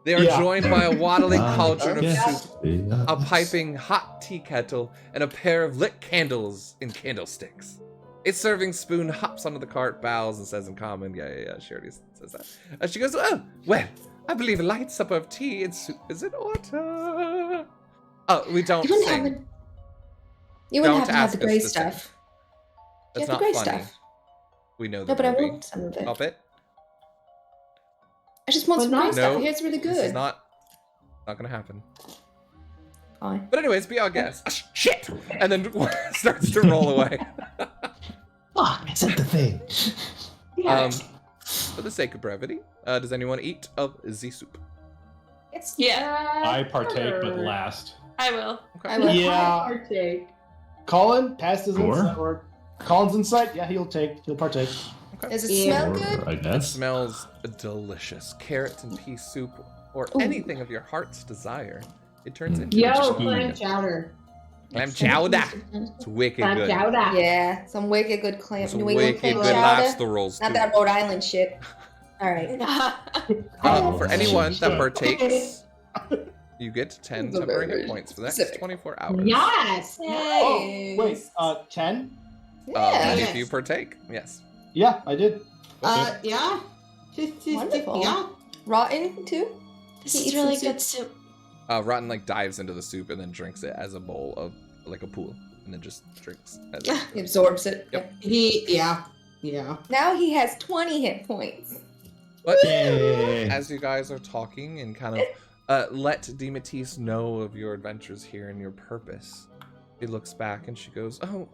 They are joined by a waddling cauldron of soup, a piping hot tea kettle, and a pair of lit candles in candlesticks. A serving spoon hops onto the cart, bows, and says in common, yeah, she already says that. She goes, oh, well, I believe a light supper of tea and soup is in order. Oh, we don't You wouldn't sing. have, you wouldn't Don't have to have ask the us grey to sing. stuff. That's You have not the grey funny. stuff. We know No, the but I movie. want some of it. Stop it. I just want But some not- grey stuff. No, I hear it's really good. This is not gonna happen. Fine. But anyways, be our guest. Shit! And then starts to roll away. Fuck, I said the thing. For the sake of brevity, does anyone eat of the soup? It's Yeah, I partake, but last. I will. I will. Yeah. Partake. Colin passed his Sure. insight, or Colin's insight. Yeah, he'll partake. Does it Yeah. smell good? I It guess. smells delicious. Carrot and pea soup, or Ooh. anything of your heart's desire. It turns into Yo, a spoon. clam chowder. Clam chowder. It's wicked Clam good. chowder. Yeah, some wicked good clam. It's New England wicked clam good lobster chowder. rolls Not too. that Rhode Island shit. All right. For anyone that Shut up. partakes, you get 10 It's a temporary very hit points for the next specific. 24 hours. Yes. Oh, wait, 10? Yeah. If you partake, yes. Yeah, I did. Yeah. Just Wonderful. yeah. Rotten too. This He is eats really some good soup. Rotten dives into the soup and then drinks it as a bowl of like a pool, and then just drinks. As He absorbs it. Yep. Yeah. Now he has 20 hit points. But Yay. as you guys are talking and kind of let DeMatisse know of your adventures here and your purpose, she looks back and she goes, "Oh,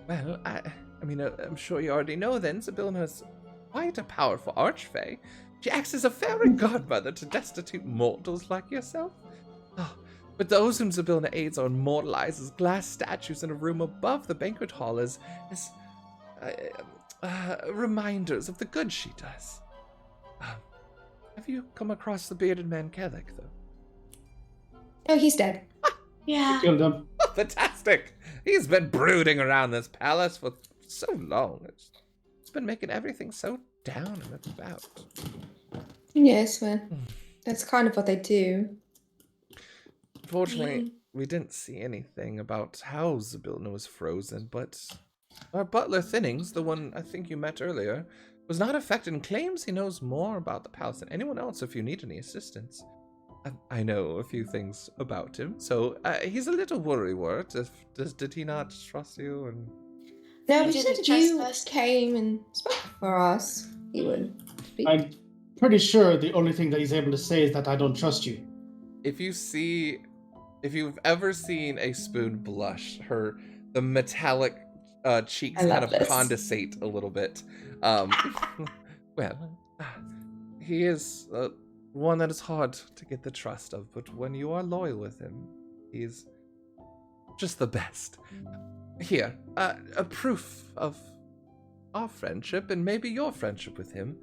well, I mean, I'm sure you already know then, Zabilna's quite a powerful archfey. She acts as a fairy godmother to destitute mortals like yourself. Oh, but those whom Zabilna aids are immortalized as glass statues in a room above the banquet hall as reminders of the good she does. Have you come across the bearded man Kellic, though? Oh, he's dead. Yeah. Killed him. Oh, fantastic! He's been brooding around this palace for so long. It's been making everything so down and about. Yes, well, that's kind of what they do. Unfortunately, we didn't see anything about how Zybilna was frozen, but our butler Thinnings, the one I think you met earlier, was not affected and claims he knows more about the palace than anyone else if you need any assistance. I know a few things about him, so he's a little worrywart. Did he not trust you? And No, You but didn't said trust you us. came and spoke for us. He would speak. I'm pretty sure the only thing that he's able to say is that I don't trust you. if you've ever seen a spoon blush, the metallic cheeks I kind love of this. condensate a little bit. Well, he is one that is hard to get the trust of, but when you are loyal with him, he's just the best. Here, a proof of our friendship and maybe your friendship with him.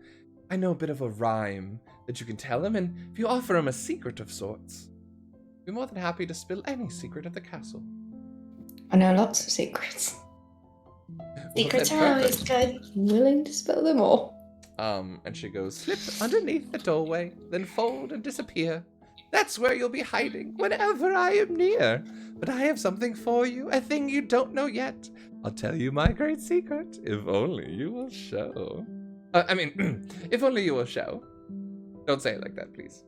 I know a bit of a rhyme that you can tell him, and if you offer him a secret of sorts, I'd be more than happy to spill any secret of the castle. I know lots of secrets. Secrets then are always perfect. good. I'm willing to spill them all. And she goes, slip underneath the doorway, then fold and disappear. That's where you'll be hiding whenever I am near. But I have something for you, a thing you don't know yet. I'll tell you my great secret, if only you will show. If only you will show. Don't say it like that, please.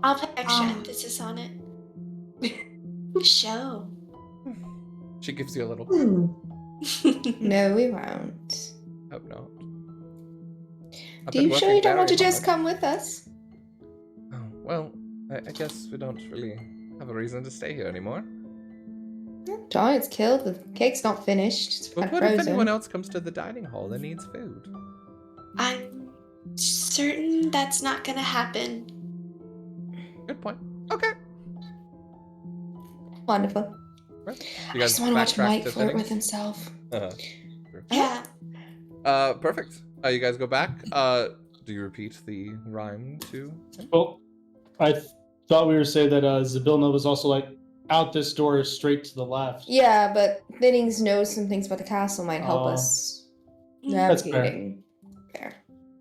I'll put extra emphasis on it. Show. She gives you a little, No, we won't. hope not. I've Do been you sure working you don't want to very just hard. come with us? Oh, well, I guess we don't really have a reason to stay here anymore. Giant's killed. The cake's not finished. It's But kind what of if frozen. anyone else comes to the dining hall and needs food? I'm certain that's not gonna happen. Good point. Okay. Wonderful. Right. I You guys just want to watch backtrack Mike to flirt Thinnings? with himself. Yeah. Perfect. You guys go back. Do you repeat the rhyme to him? Well, I thought we were saying that Zybilna was also like out this door straight to the left. Yeah, but Thinnings knows some things about the castle might help Oh. us That's fair. navigating there.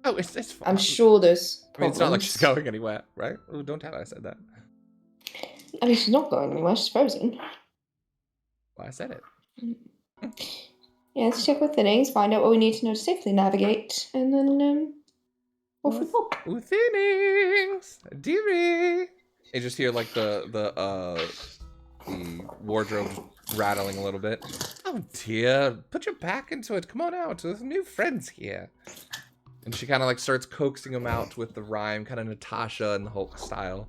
Oh, it's fine. I'm sure there's I mean, it's not like she's problems. going anywhere, right? Oh, don't tell her I said that. I mean, she's not going anywhere. She's frozen. Well, I said it. Yeah, let's check with Thinnings, find out what we need to know to safely navigate, and then off we go. Ooh, Thinnings! Dearie! You just hear like the wardrobe rattling a little bit. Oh dear, put your back into it. Come on out. There's new friends here. And she kind of like starts coaxing him out with the rhyme, kind of Natasha and the Hulk style.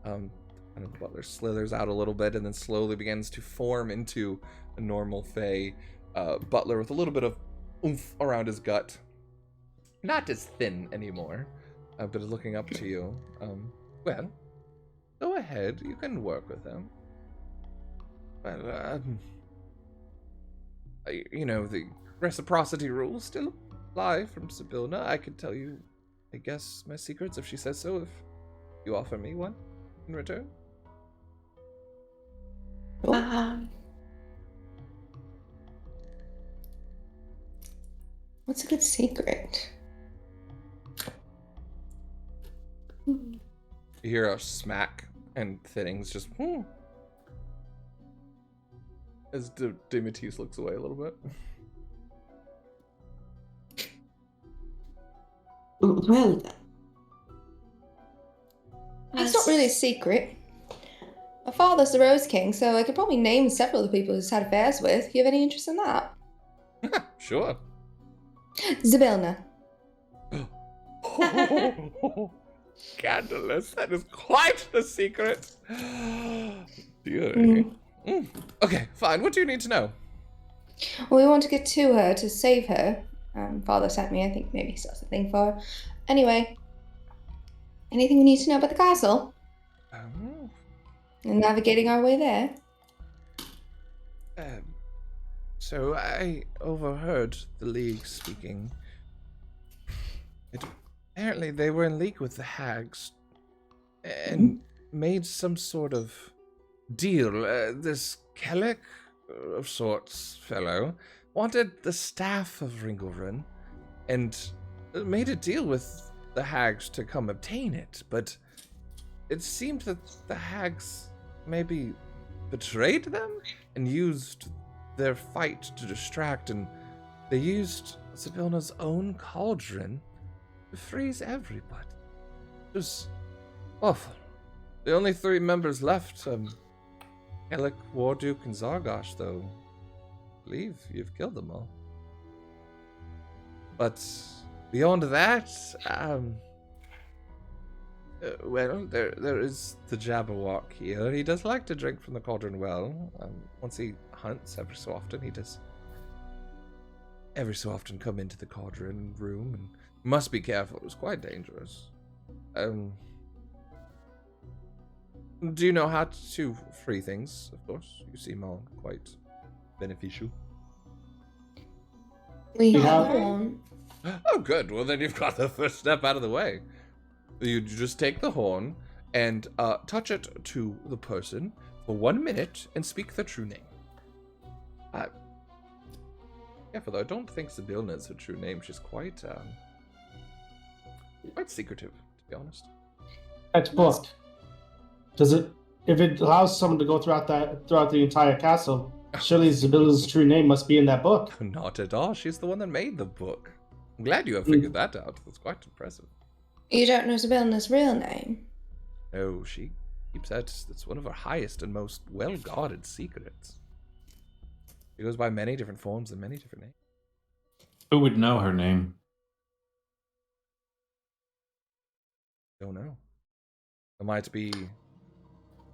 And the butler slithers out a little bit and then slowly begins to form into a normal Fae butler with a little bit of oomph around his gut. Not as thin anymore, but is looking up to you. Well, go ahead. You can work with him. Well, you know, the reciprocity rules still apply from Zybilna. I could tell you, I guess, my secrets if she says so, if you offer me one in return. What's a good secret? You hear a smack, and Thinnings just, as Demetis looks away a little bit. Well, It's not really a secret. My father's the Rose King, so I could probably name several of the people he's had affairs with. You have any interest in that? Sure. Zybilna. Scandalous. That is quite the secret. Dear. Okay, fine. What do you need to know? Well, we want to get to her to save her. Father sent me. I think maybe he still has a thing for her. Anyway, anything we need to know about the castle? And navigating our way there? So I overheard the League speaking. Apparently they were in league with the hags and made some sort of deal. This Kellic of sorts fellow wanted the staff of Ringelrun and made a deal with the hags to come obtain it, but it seemed that the hags maybe betrayed them and used their fight to distract, and they used Sibilna's own cauldron to freeze everybody. It was awful. The only 3 members left, Alec, Warduke, and Zargosh, though. I believe you've killed them all. But beyond that, well, there is the Jabberwock here. He does like to drink from the cauldron well. Once he hunts, every so often, he does every so often come into the cauldron room, and must be careful. It was quite dangerous. Do you know how to free things? Of course, you seem all quite beneficial. We have have one. Oh, good. Well, then you've got the first step out of the way. You just take the horn and touch it to the person for 1 minute and speak the true name. Careful though, I don't think Sibilna is her true name. She's quite secretive, to be honest. That's booked. Does it? If it allows someone to go throughout the entire castle, surely Sibilna's true name must be in that book. Not at all. She's the one that made the book. I'm glad you have figured that out. That's quite impressive. You don't know Sibilna's real name? No, she keeps that. It's one of her highest and most well-guarded secrets. She goes by many different forms and many different names. Who would know her name? Don't know. It might be.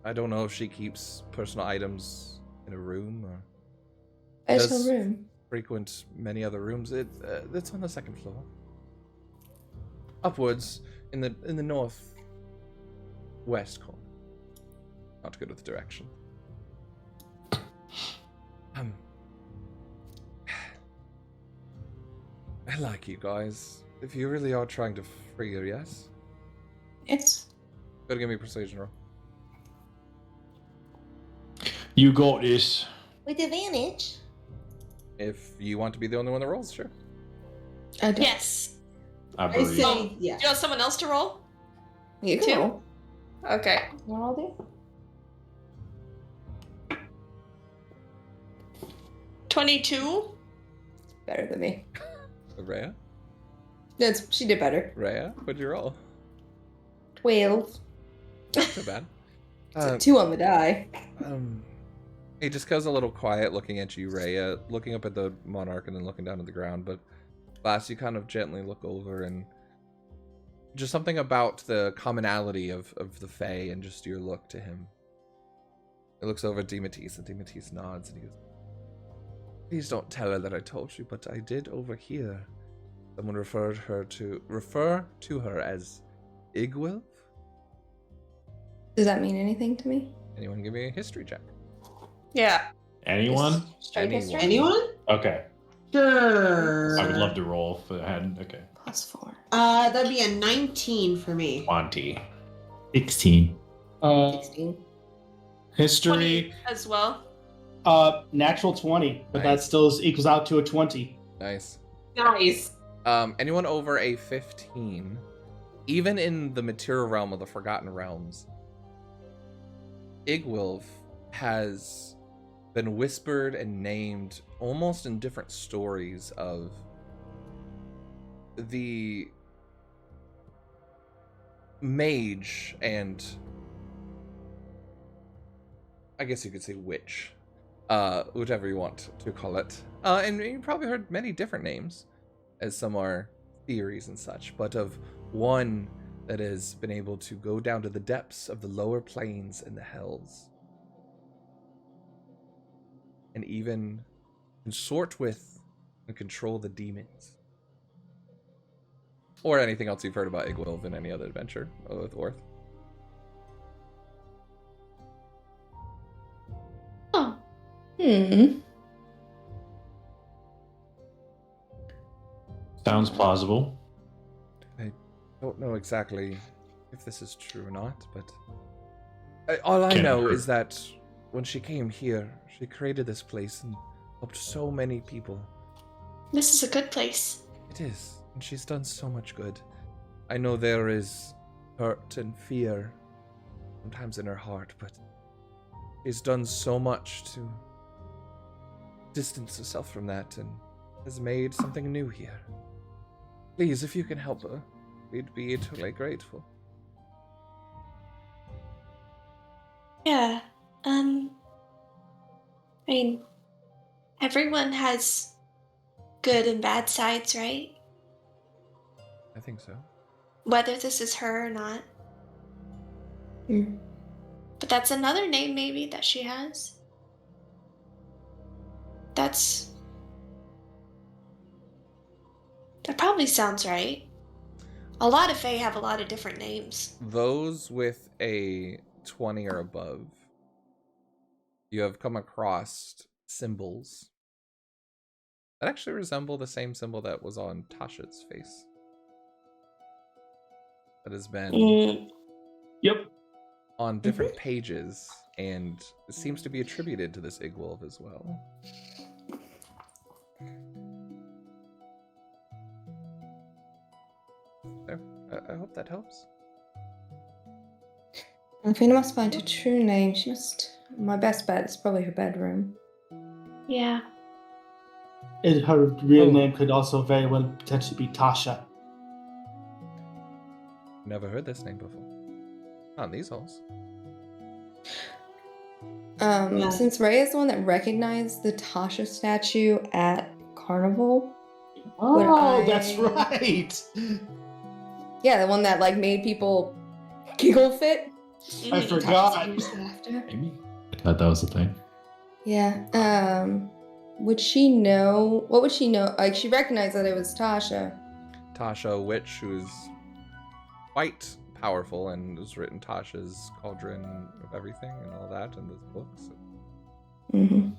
I don't know if she keeps personal items in a room or Where's does her room? frequent many other rooms. It's on the 2nd floor. Upwards in the northwest corner. Not good with direction. I like you guys. If you really are trying to free her, yes? It's Gotta give me a persuasion roll. You got this. With advantage. If you want to be the only one that rolls, sure. I don't. Yes. I I believe. say yeah. Do you want someone else to roll? You can Two. roll. Okay. What I'll do? 22. Better than me. Rhea? She did better. Rhea? What'd you roll? 12. Not so bad. So 2 on the die. He just goes a little quiet looking at you, Rhea, looking up at the monarch and then looking down at the ground, but last you kind of gently look over and just something about the commonality of the Fae and just your look to him. He looks over at Demetis and Demetis nods and he goes, "Please don't tell her that I told you, but I did overhear someone refer to her as Igwilf." Does that mean anything to me? Anyone give me a history check? Yeah. Anyone? Straight history? Anyone? Okay. Sure. I would love to roll if I had. Okay. +4. That'd be a 19 for me. 20. 16. 16. History, 20 as well. natural 20, but Nice. that still equals out to a 20. Nice. Nice. Anyone over a 15, even in the material realm of the Forgotten Realms, Igwilf has been whispered and named almost in different stories of the mage and I guess you could say witch, whichever you want to call it. And you probably heard many different names, as some are theories and such, but of one that has been able to go down to the depths of the lower planes and the hells, and even consort with and control the demons. Or anything else you've heard about Igwilf in any other adventure with Orth. Oh. Sounds plausible. I don't know exactly if this is true or not, but all I Can know hurt. is that when she came here, she created this place and helped so many people. This is a good place. It is, and she's done so much good. I know there is hurt and fear sometimes in her heart, but She's done so much to distance herself from that and has made something new here. Please, if you can help her, we'd be eternally grateful. Yeah. I mean, everyone has good and bad sides, right? I think so. Whether this is her or not. Mm. But that's another name maybe that she has. That probably sounds right. A lot of Fae have a lot of different names. Those with a 20 or above, you have come across symbols that actually resemble the same symbol that was on Tasha's face. That has been Yep. on different pages, and it seems to be attributed to this Igwolf as well. So, I hope that helps. Alfina must find her true name. She must. My best bet is probably her bedroom. Yeah. Her real name could also very well potentially be Tasha. Never heard this name before. Not in these halls. Yeah. Since Ray is the one that recognized the Tasha statue at Carnival. Oh, that's right. Yeah, the one that like made people giggle fit. I forgot. Maybe. I thought that was the thing. Yeah. Would she know? What would she know? Like, she recognized that it was Tasha. Tasha, a witch who's quite powerful and has written Tasha's Cauldron of Everything and all that in those books. Mm-hmm.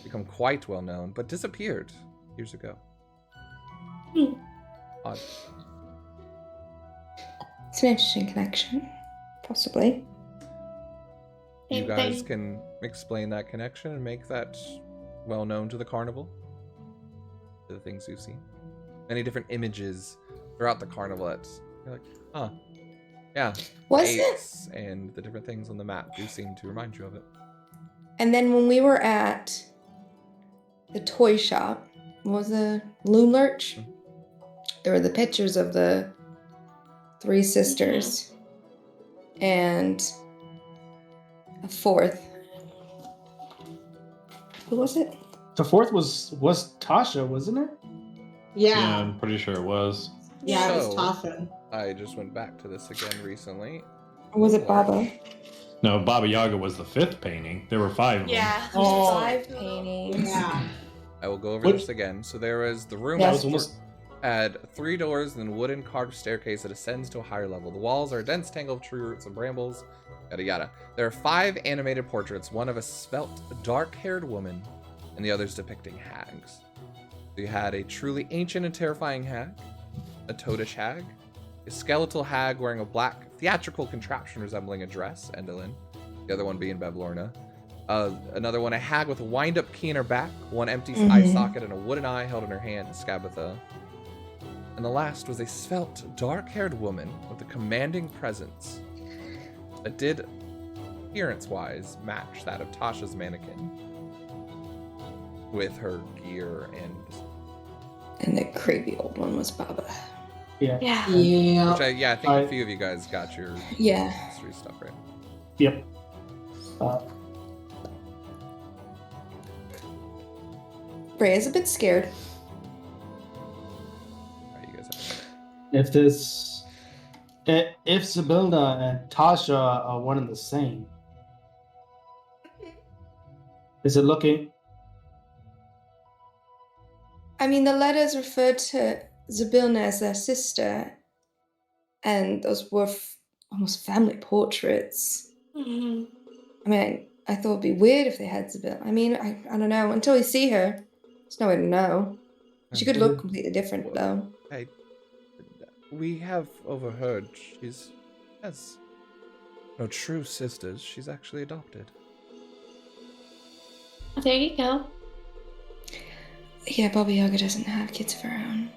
Become quite well known, but disappeared years ago. Odd. It's an interesting connection. Possibly. You guys can explain that connection and make that well known to the carnival. To the things you've seen. Many different images throughout the carnival that you're like, huh. Yeah. Was the it? apes and the different things on the map do seem to remind you of it. And then when we were at the toy shop, what was the Loon Lurch? There were the pictures of the three sisters and a fourth. Who was it? The fourth was Tasha, wasn't it? Yeah. I'm pretty sure it was. Yeah, it was So- Tasha. I just went back to this again recently. Or was it Baba? No, Baba Yaga was the fifth painting. There were 5 of them. Yeah. Oh. 5 paintings. Yeah. I will go over What- this again. So there is the room Yeah. That was almost. had 3 doors and a wooden carved staircase that ascends to a higher level. The walls are a dense tangle of tree roots and brambles, yada yada. There are 5 animated portraits, one of a svelte, dark-haired woman, and the others depicting hags. So you had a truly ancient and terrifying hag, a toadish hag, a skeletal hag wearing a black theatrical contraption resembling a dress, Endolin, the other one being Bevlorna. Another one, a hag with a wind-up key in her back, one empty eye socket and a wooden eye held in her hand, Skabatha. And the last was a svelte, dark-haired woman with a commanding presence that did, appearance-wise, match that of Tasha's mannequin. With her gear And the creepy old one was Baba. Yeah. Yeah. Yeah. which I think a few of you guys got your Yeah. history stuff right. Yep. Rhea's a bit scared. Alright, you guys have If Sibilda and Tasha are one and the same, is it looking? I mean, the letters referred to Zabilna as their sister, and those were almost family portraits. Hmm. I mean, I thought it'd be weird if they had Zabilna. I mean, I don't know. Until we see her, there's no way to know. She could look completely different, though. Hey, we have overheard she's has no true sisters. She's actually adopted. Well, there you go. Yeah, Baba Yaga doesn't have kids of her own.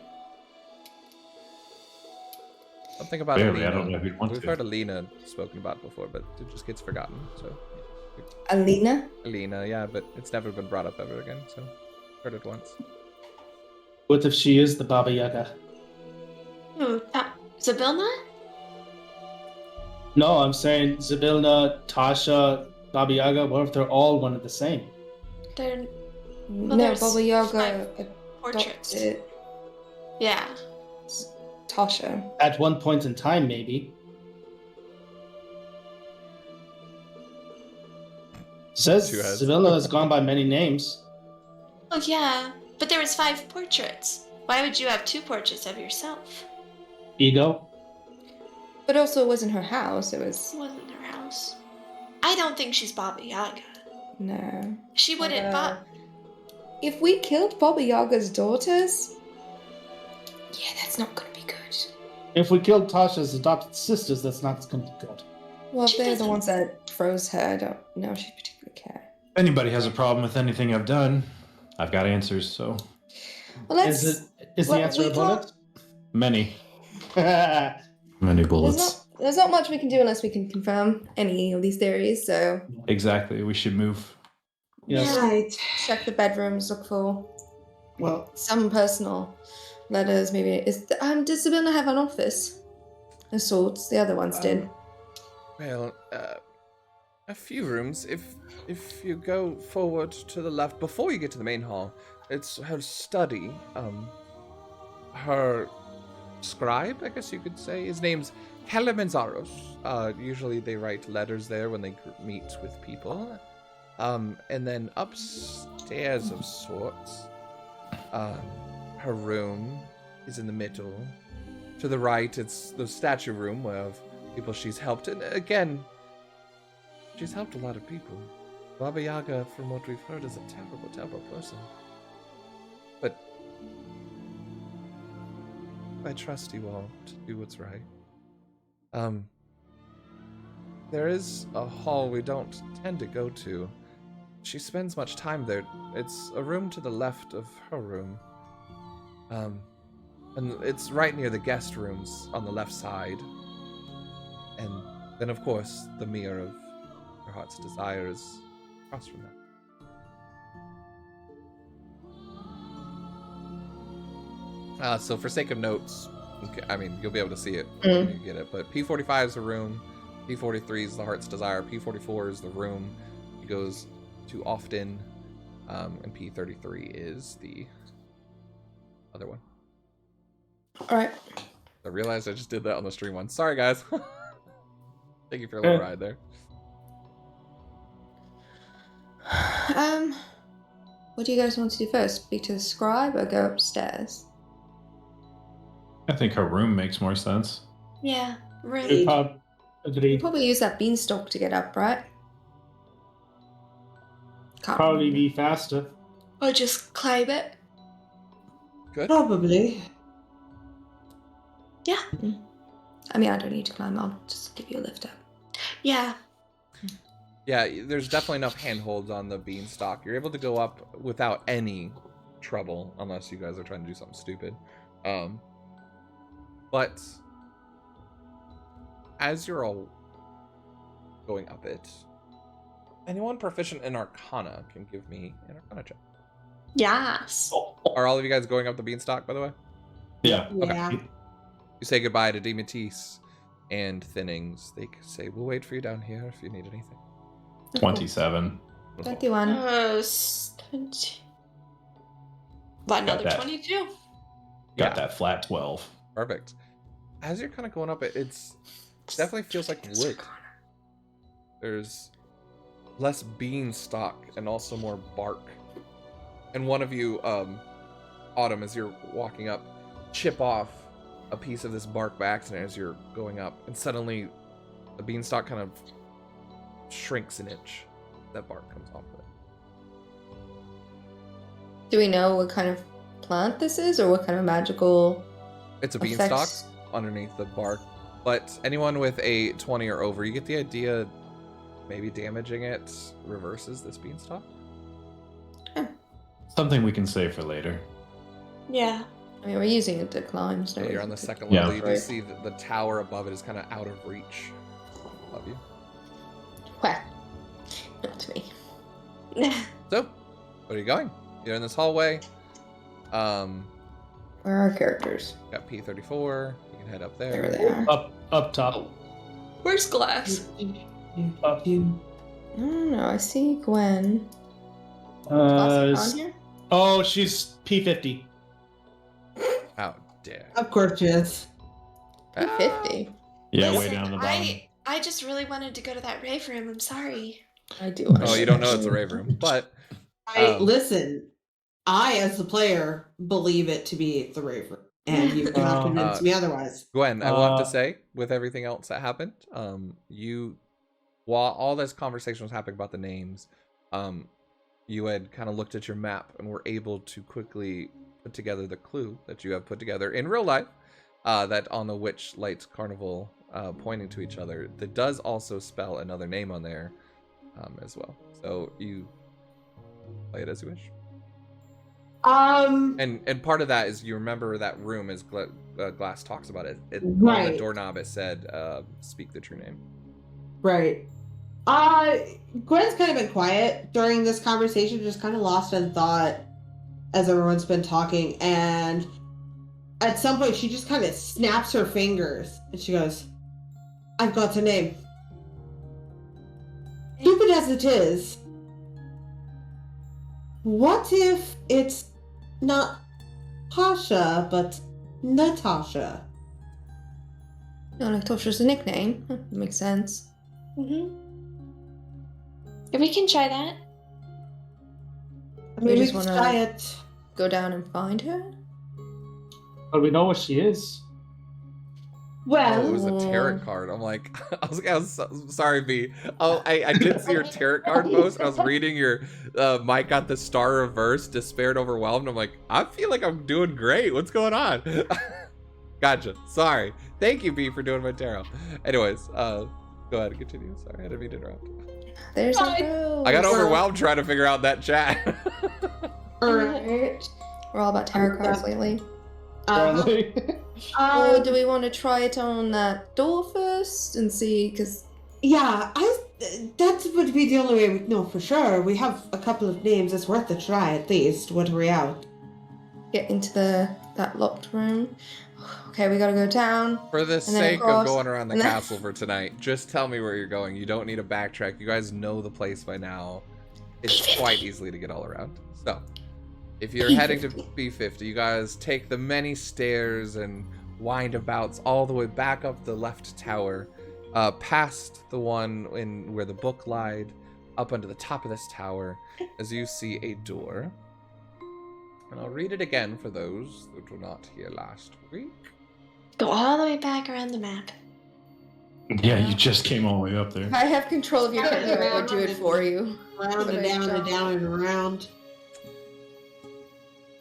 Something about Barely, Alina. I don't know if you'd want We've to. heard Alina spoken about before, but it just gets forgotten. So Alina? Alina, yeah, but it's never been brought up ever again, so heard it once. What if she is the Baba Yaga? Zabilna? No, I'm saying Zybilna, Tasha, Baba Yaga. What if they're all one and the same? They're No, there's Baba Yaga portraits. adopted Yeah. Tasha. At one point in time, maybe. Says Two heads. Zybilna has gone by many names. Oh yeah, but there was 5 portraits. Why would you have 2 portraits of yourself? Ego. But also, it wasn't her house. It was It wasn't her house. I don't think she's Baba Yaga. no. She wouldn't. If we killed Baba Yaga's daughters, yeah, that's not gonna be good. If we killed Tasha's adopted sisters, that's not going to be good. Well, if She they're the doesn't- ones that froze her, I don't know if she particularly care. If anybody has a problem with anything I've done, I've got answers, so Well, let's. Is the well, answer we a bullet? many. Yes. Many There's bullets. not much we can do unless we can confirm any of these theories. So Exactly, we should move. Right. check the bedrooms, look for Well, some personal letters. Maybe does Sabina have an office? Of sorts. The other ones did. Well, a few rooms. If you go forward to the left before you get to the main hall, it's her study. Her scribe, I guess you could say. His name's Kelemenzaros. Usually they write letters there when they meet with people. And then upstairs of sorts, her room is in the middle. To the right, it's the statue room where people she's helped. And again, she's helped a lot of people. Baba Yaga, from what we've heard, is a terrible, terrible person. But I trust you all to do what's right. There is a hall we don't tend to go to. She spends much time there. It's a room to the left of her room. And it's right near the guest rooms on the left side. And then, of course, the mirror of her heart's desire is across from that. So for sake of notes, okay, I mean, you'll be able to see it when you get it, but P45 is the room, P43 is the heart's desire, P44 is the room he goes to often, and P33 is the other one. All right. I realized I just did that on the stream once. Sorry, guys. Thank you for a little ride there. What do you guys want to do first? Speak to the scribe or go upstairs? I think her room makes more sense. Yeah, room. We'll Agreed. probably use that beanstalk to get up, right? Can't Probably remember. be faster. Or just climb it. Good. Probably. Yeah. I mean, I don't need to climb. I'll just give you a lift up. Yeah. Yeah, there's definitely enough handholds on the beanstalk. You're able to go up without any trouble, unless you guys are trying to do something stupid. But as you're all going up it, anyone proficient in Arcana can give me an Arcana check. Yes. Are all of you guys going up the beanstalk, by the way? Yeah. Yeah. You say goodbye to Demetis and Thinnings. They say, we'll wait for you down here if you need anything. 27. 21. 20. What, another that. 22? Got Yeah. that flat 12. Perfect. As you're kind of going up it, it definitely feels like wood. There's less beanstalk and also more bark. And one of you, Autumn, as you're walking up, chip off a piece of this bark by accident as you're going up, and suddenly the beanstalk kind of shrinks an inch. That bark comes off of it. Do we know what kind of plant this is, or what kind of magical? It's a effects? beanstalk underneath the bark, but anyone with a 20 or over, you get the idea maybe damaging it reverses this beanstalk. Something we can save for later. Yeah. I mean, we're using it to climb. So Yeah, you're on the second Yeah. level. You do Right. see that the tower above it is kind of out of reach of you. Well, So, where are you going? You're in this hallway. Where are our characters? Got P34. You can head up there. There they are. Up top. Where's Glass? Up. I don't know. I see Gwen. Uh, on here? Oh, she's P50. How dare. Of course she is. 50. Yeah, way Listen, down the bottom. I just really wanted to go to that rave room. I'm sorry. I do. Oh, you don't know it's a rave room, but Listen, I, as the player, believe it to be the rave room. And you cannot convince me otherwise. Gwen, I want to say, with everything else that happened, while all this conversation was happening about the names, you had kind of looked at your map and were able to quickly put together the clue that you have put together in real life, that on the Witchlight Carnival, pointing to each other, that does also spell another name on there, as well. So you play it as you wish. And part of that is you remember that room as Glass talks about it. On the doorknob it said, "Speak the true name." Right. Gwen's kind of been quiet during this conversation, just kind of lost in thought as everyone's been talking, and at some point she just kind of snaps her fingers and she goes, "I've got a name. Stupid as it is, what if it's not Tasha, but Natasha?" No, Natasha's a nickname. Makes sense. We can try that. We just could wanna try it. go down and find her. But we know what she is. Well, Oh, it was a tarot card. I'm like, I was sorry, B. Oh, I did see your tarot card post. I was reading your Mike got the star reverse, despaired, overwhelmed. I'm like, I feel like I'm doing great. What's going on? Gotcha. Sorry. Thank you, B, for doing my tarot. Anyways, go ahead and continue. Sorry, I didn't mean to interrupt. There's a rose. I got overwhelmed trying to figure out that chat. Alright. We're all about tarot cards lately. Apparently. Do we want to try it on that door first and see? Because yeah, that would be the only way we know for sure. We have a couple of names. It's worth a try at least. What are we out? get into that locked room. Okay, we gotta go down. For the and then sake of across, going around the and then- castle for tonight, just tell me where you're going. You don't need to backtrack. You guys know the place by now. It's quite easily to get all around. So, if you're heading to B50, you guys take the many stairs and windabouts all the way back up the left tower, past the one where the book lied, up onto the top of this tower, as you see a door. And I'll read it again for those that were not here last week. Go all the way back around the map. Yeah, you just came all the way up there. If I have control of your character, I would do it for you. Round and down and down and around.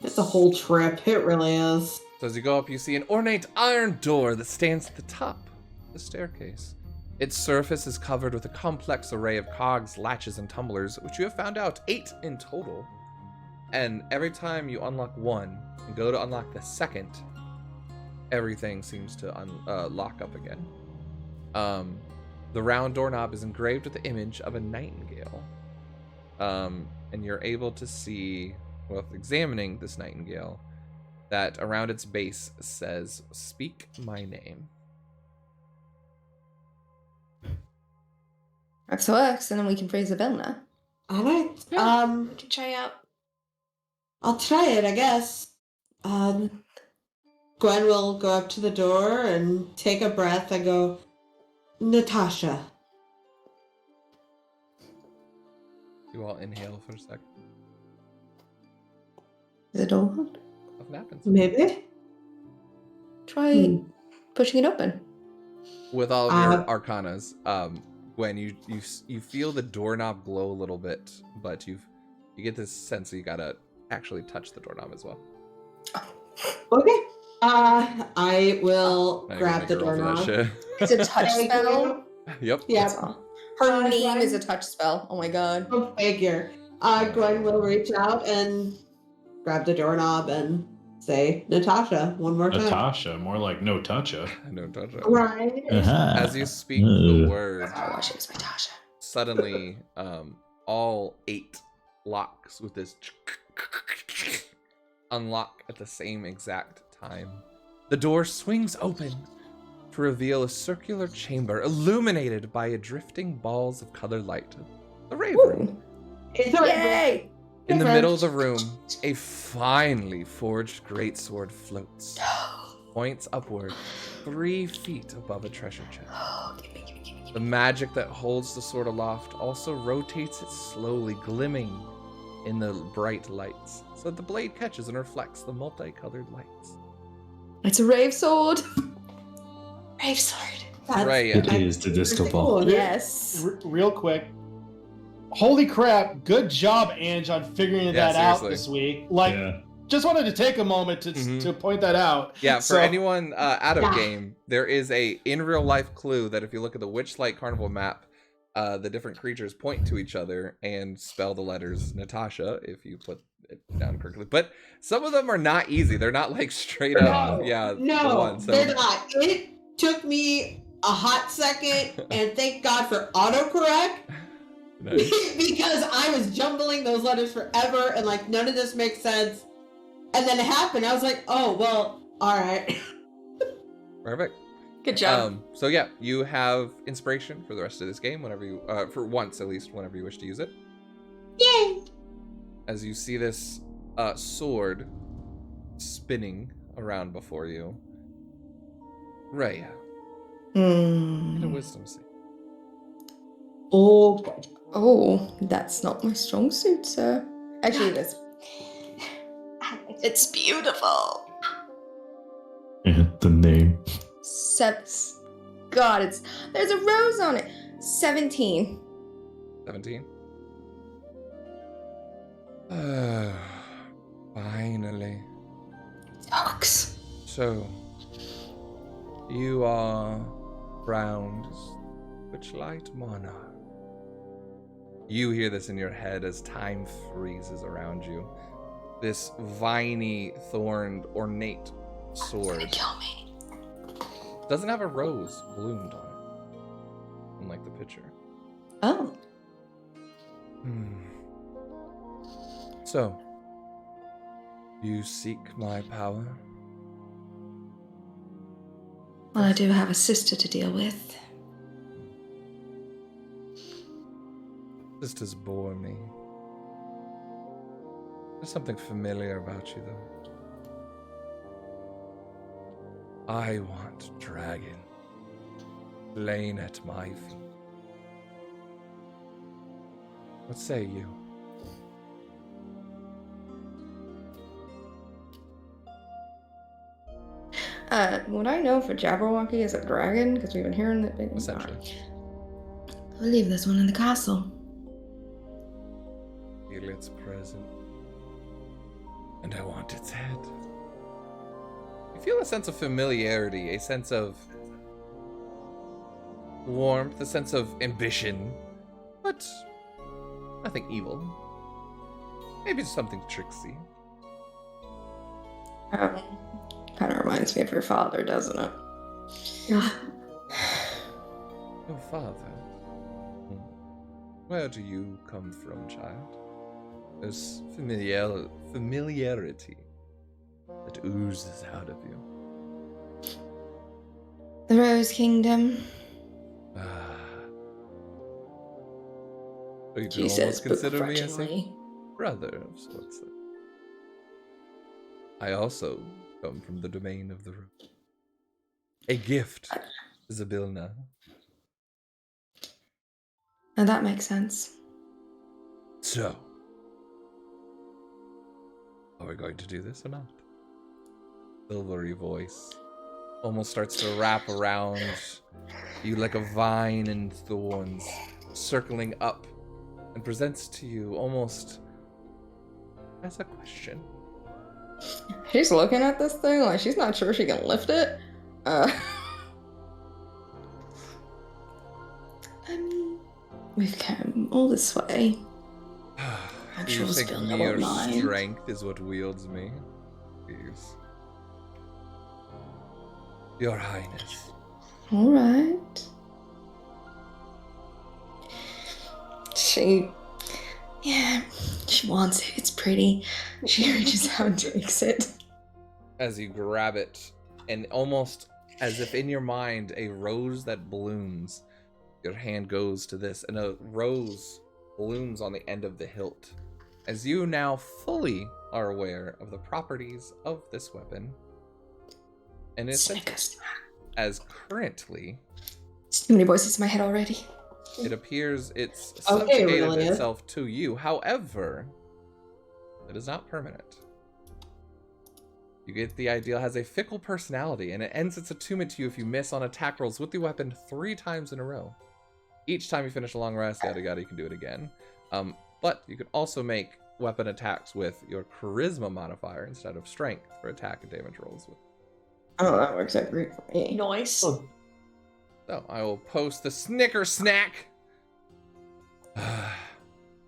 It's a whole trip. It really is. So as you go up, you see an ornate iron door that stands at the top of the staircase. Its surface is covered with a complex array of cogs, latches, and tumblers, which you have found out 8 in total. And every time you unlock one and go to unlock the second, everything seems to lock up again. The round doorknob is engraved with the image of a nightingale. And you're able to see, while examining this nightingale, that around its base says, "Speak my name." That works, and then we can praise the bell now. Alright. We can try out. I'll try it, I guess. Gwen will go up to the door and take a breath and go, "Natasha." You all inhale for a second. Is the door open? Nothing happens. Maybe? Try pushing it open. With all of your arcanas, Gwen, you feel the doorknob glow a little bit, but you get this sense that you gotta actually touch the doorknob as well. Okay. I will Now you're grab gonna the make a roll for that doorknob. shit. It's a touch spell. Yep. Yeah. Her name is a touch spell. Oh my god. Go figure. Gwen will reach out and grab the doorknob and say Natasha one more time. Natasha, more like no toucha. No touch it. Right. As you speak the word, Oh, she was my Tasha. suddenly all 8 locks with this unlock at the same exact time. The door swings open to reveal a circular chamber illuminated by a drifting balls of colored light. The rave room. It's a Yay! In the middle of the room, a finely forged greatsword floats, points upward, 3 feet above a treasure chest. The magic that holds the sword aloft also rotates it slowly, glimming in the bright lights, so that the blade catches and reflects the multicolored lights. It's a rave sword. Rave sword. Right. It is the disco ball. Cool. Yes. Real quick. Holy crap, good job, Ange, on figuring that out seriously. this week. Like, Yeah. just wanted to take a moment to point that out. Yeah, for So- anyone out of Yeah. game, there is a in real life clue that if you look at the Witchlight Carnival map, the different creatures point to each other and spell the letters Natasha if you put it down correctly. But some of them are not easy. They're not like straight up. Yeah, the No, one. So they're not. It took me a hot second, and thank God for autocorrect. nice. Because I was jumbling those letters forever and like none of this makes sense. And then it happened. I was like, oh well, alright. Perfect. Good job. So yeah, you have inspiration for the rest of this game whenever you for once at least whenever you wish to use it. Yay! As you see this sword spinning around before you. Raya, get a wisdom save. Oh, Oh, that's not my strong suit, sir. Actually, it is. It's beautiful. The name. God, there's a rose on it. 17. 17. Finally. Dogs. So, you are crowned Witchlight Monarch. You hear this in your head as time freezes around you. This viney, thorned, ornate sword Kill me. doesn't have a rose bloomed on it, unlike the picture. Oh. So, you seek my power? Well, I do have a sister to deal with. Sisters bore me. There's something familiar about you, though. I want dragon slain at my feet. What say you? Would I know if a Jabberwocky is a dragon? Because we've been hearing that. Essentially. I'll leave this one in the castle. Feel its presence. And I want its head. You feel a sense of familiarity, a sense of warmth, a sense of ambition, but nothing evil. Maybe just something tricksy. Kind of reminds me of your father, doesn't it? Your father? Where do you come from, child? There's familiarity that oozes out of you. The Rose Kingdom. So you She could says almost consider me as a begrudgingly. brother of sorts. Then. I also come from the domain of the room. A gift, Zabilna. Now that makes sense. So, are we going to do this or not? Silvery voice almost starts to wrap around you like a vine and thorns, circling up, and presents to you almost as a question. She's looking at this thing like she's not sure she can lift it. We've come all this way. I'm Do sure you think Spill mere won't mind. strength is what wields me? Please. Your Highness. All right. She Yeah, she wants it. It's pretty. She reaches out and takes it. As you grab it, and almost as if in your mind, a rose that blooms, your hand goes to this, and a rose blooms on the end of the hilt. As you now fully are aware of the properties of this weapon, and it's as currently... Too many voices in my head already. It appears it's Okay, subjugated really? itself to you. However, it is not permanent. You get the idea. It has a fickle personality, and it ends its attunement to you if you miss on attack rolls with the weapon 3 times in a row. Each time you finish a long rest, yada yada, you can do it again. But you can also make weapon attacks with your charisma modifier instead of strength for attack and damage rolls. Oh, that works out great for me. Nice. Oh. So I will post the Snicker Snack.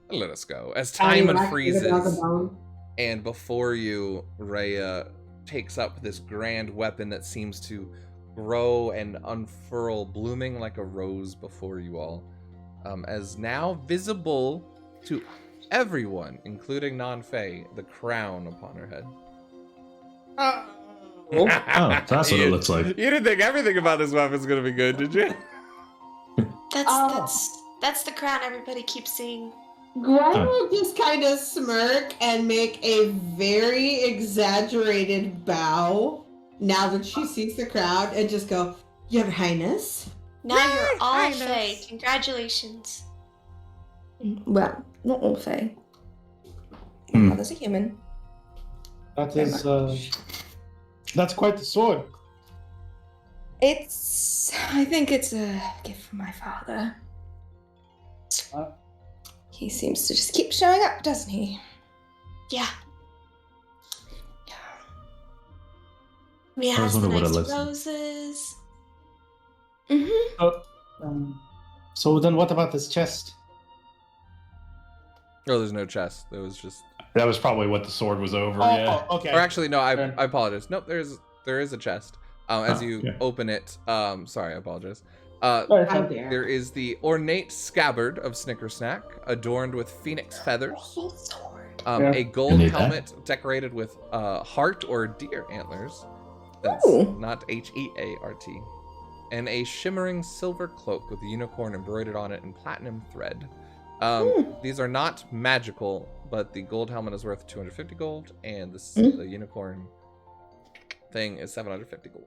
Let us go. As time unfreezes, and before you, Rhea takes up this grand weapon that seems to grow and unfurl, blooming like a rose before you all. As now visible to everyone, including non-Fae, the crown upon her head. Oh, that's what it looks like. You didn't think everything about this weapon's gonna be good, did you? That's the crown everybody keeps seeing. Gwen will just kind of smirk and make a very exaggerated bow now that she sees the crowd and just go, Your Highness. Now you're all Fae. Congratulations. Well, not all Fae. Hmm. My mother's a human. That is, that's quite the sword. I think it's a gift from my father. He seems to just keep showing up, doesn't he? Yeah. We I have was some wondering what it nice looks like. roses. Mm-hmm. So then what about this chest? Oh, there's no chest. There was just... That was probably what the sword was over. Yeah. Oh, okay. Or actually, no, I Then- apologize. Nope, there is a chest. As you yeah. open it, sorry, I apologize. How dare. There is the ornate scabbard of Snicker Snack, adorned with phoenix feathers. Yeah. A gold You need that. helmet decorated with heart or deer antlers. That's Ooh. not Heart. And a shimmering silver cloak with a unicorn embroidered on it in platinum thread. These are not magical, but the gold helmet is worth 250 gold, and the unicorn thing is 750 gold.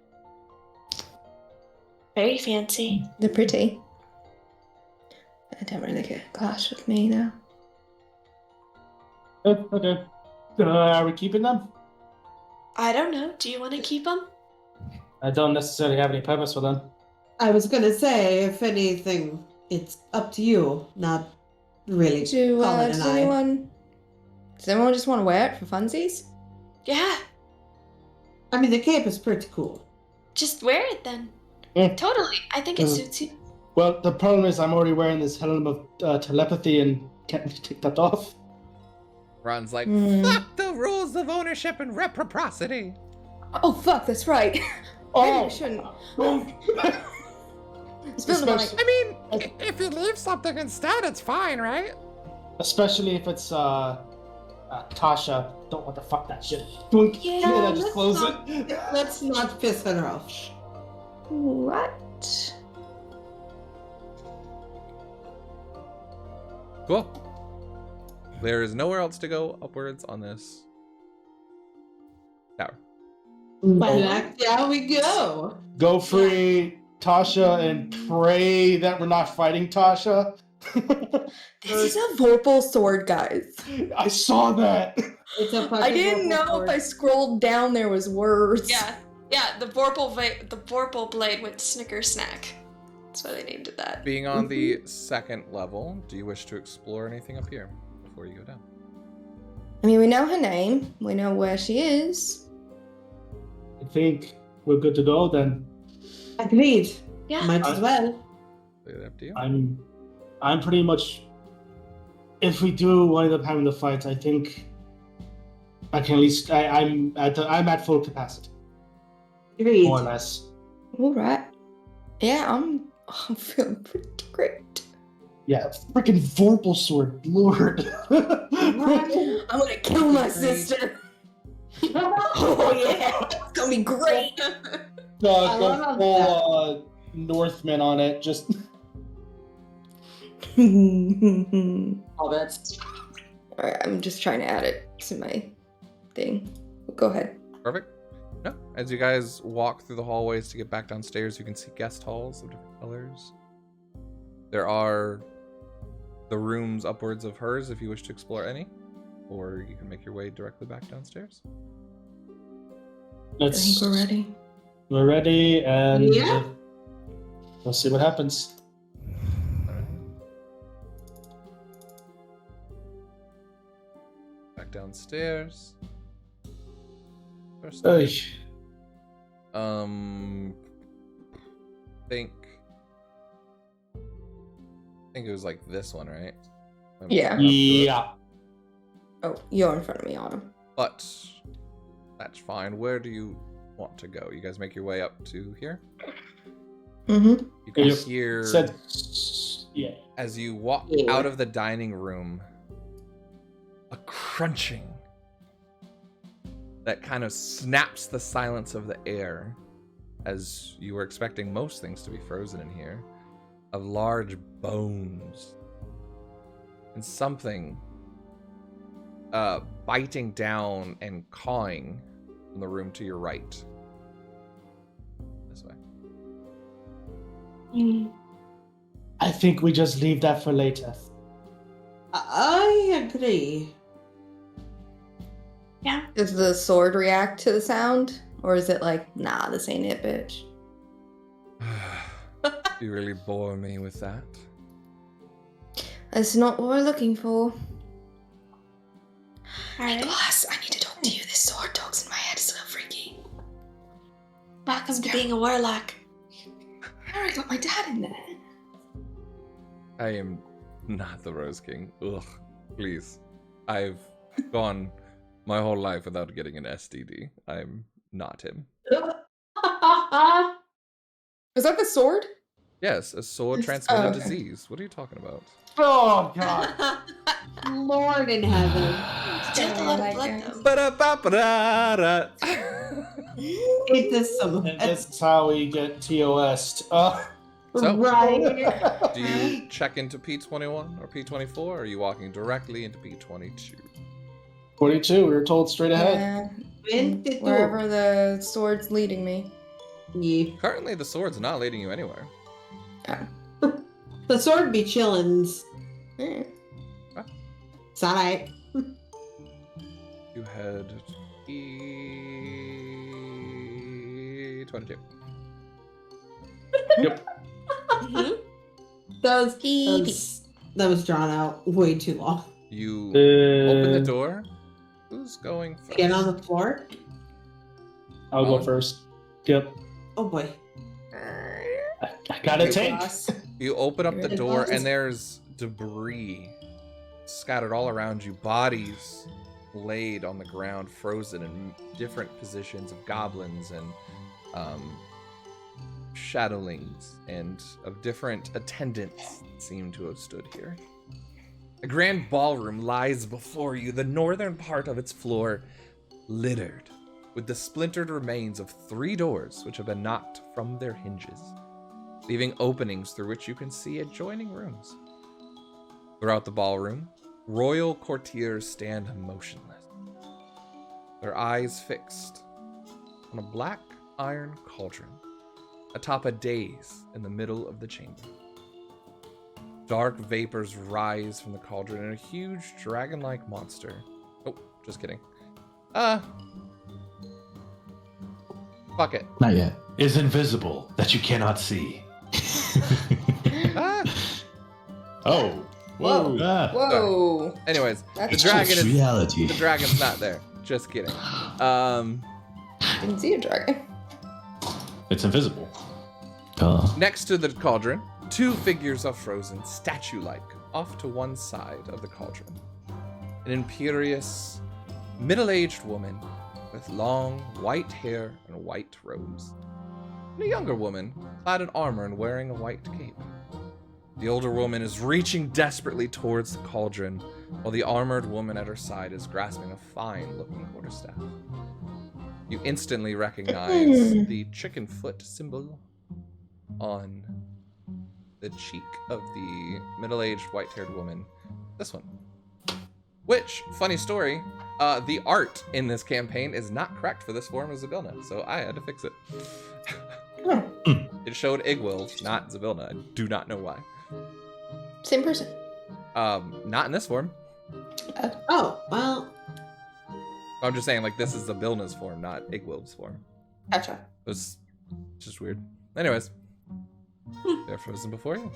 Very fancy. They're pretty. I don't really get clash with me though. Okay. Are we keeping them? I don't know. Do you want to keep them? I don't necessarily have any purpose for them. I was gonna say, if anything, it's up to you, not really Does Colin and I. does anyone just want to wear it for funsies? Yeah. I mean, the cape is pretty cool. Just wear it then. Mm. Totally. I think it suits you. Well, the problem is I'm already wearing this helm of telepathy and can't really take that off. Ron's like, Hmm. fuck the rules of ownership and reciprocity. Oh fuck, that's right. Maybe we shouldn't. It's been like, I mean, if you leave something instead, it's fine, right? Especially if it's Tasha. Don't want to fuck that shit. Boink. Yeah, and I just let's close not- it. Let's not piss her off. what? Cool. There is nowhere else to go upwards on this tower. Back down we go. Go free Tasha and pray that we're not fighting Tasha. This is a Vorpal sword, guys. I saw that. It's a fucking I didn't know sword. if I scrolled down there was words. Yeah, the Vorpal blade with Snicker Snack. That's why they named it that. Being on the second level, do you wish to explore anything up here before you go down? I mean, we know her name. We know where she is. I think we're good to go then. Agreed. Yeah. Might as well. Leave it up to you. I'm pretty much. If we do wind up having the fight, I think I can at least. I'm at full capacity, Agreed. more or less. All right. Yeah, I'm feeling pretty great. Yeah, freaking Vorpal sword, Lord. I'm gonna kill my sister. Oh yeah, it's gonna be great. I Go love full Northman on it. Just Oh, that's Alright, I'm just trying to add it to my thing. Go ahead. Perfect. No. As you guys walk through the hallways to get back downstairs, you can see guest halls of different colors. There are the rooms upwards of hers if you wish to explore any, or you can make your way directly back downstairs. I think we're ready. We're ready, and Yeah. we'll see what happens. Alright. Back downstairs. First Oy. think it was like this one, right? Yeah. Yeah. Oh, you're in front of me, Autumn. But that's fine. Where do you want to go? You guys make your way up to here. Mm-hmm. You can Yep. hear Said, yeah. as you walk Yeah. out of the dining room a crunching that kind of snaps the silence of the air, as you were expecting most things to be frozen in here, of large bones and something biting down and cawing in the room to your right. This way. I think we just leave that for later. I agree. Yeah. Does the sword react to the sound? Or is it like, nah, this ain't it, bitch? You really bore me with that. That's not what we're looking for. Alright. Glass, I need to talk to you. This sword talks in my head. It's so freaky. Welcome to being a warlock. I already got my dad in there. I am not the Rose King. Ugh, please. I've gone my whole life without getting an STD. I'm not him. Is that the sword? Yes, a sword It's- transmitted oh, okay. disease. What are you talking about? Oh, God. Lord in heaven. Still a lot of like blood it. though. Ba-da-ba-ba-da-da. It is some. And this is how we get TOS'd. So- Right. Do you check into P21 or P24, or are you walking directly into P22? 42, we were told straight ahead. Into Wherever the sword's leading me. Yeah. Currently, the sword's not leading you anywhere. The sword be chillins. Eh. It's alright. You head to P22. Mhm. That was drawn out way too long. You open the Uh, door. Who's going first? Get on the floor. I'll go first. Yep. Oh boy. I got a tank. Glass. You open up the Really door, close. and there's debris scattered all around you. Bodies laid on the ground, frozen in different positions of goblins and shadowlings, and of different attendants that seem to have stood here. A grand ballroom lies before you, the northern part of its floor littered with the splintered remains of 3 doors which have been knocked from their hinges, leaving openings through which you can see adjoining rooms. Throughout the ballroom, royal courtiers stand motionless, their eyes fixed on a black iron cauldron atop a dais in the middle of the chamber. Dark vapors rise from the cauldron, and a huge dragon-like monster. Oh, just kidding. Fuck it. Not yet. Is invisible that you cannot see. Ah! Oh. Whoa. Ah, Whoa. Anyways, the That's dragon it's is reality. the dragon's not there. Just kidding. Didn't see a dragon. It's invisible. Next to the cauldron, 2 figures are frozen, statue-like, off to one side of the cauldron. An imperious, middle-aged woman with long, white hair and white robes. And a younger woman, clad in armor and wearing a white cape. The older woman is reaching desperately towards the cauldron, while the armored woman at her side is grasping a fine-looking quarterstaff. You instantly recognize the chicken foot symbol on the cheek of the middle-aged, white-haired woman. This one. Which, funny story, the art in this campaign is not correct for this form of Zybilna, so I had to fix it. It showed Igwil, not Zybilna. I do not know why. Same person. Not in this form. Oh, well. I'm just saying, like, this is Zybilna's form, not Igwil's form. Gotcha. It was just weird. Anyways, they're frozen before you.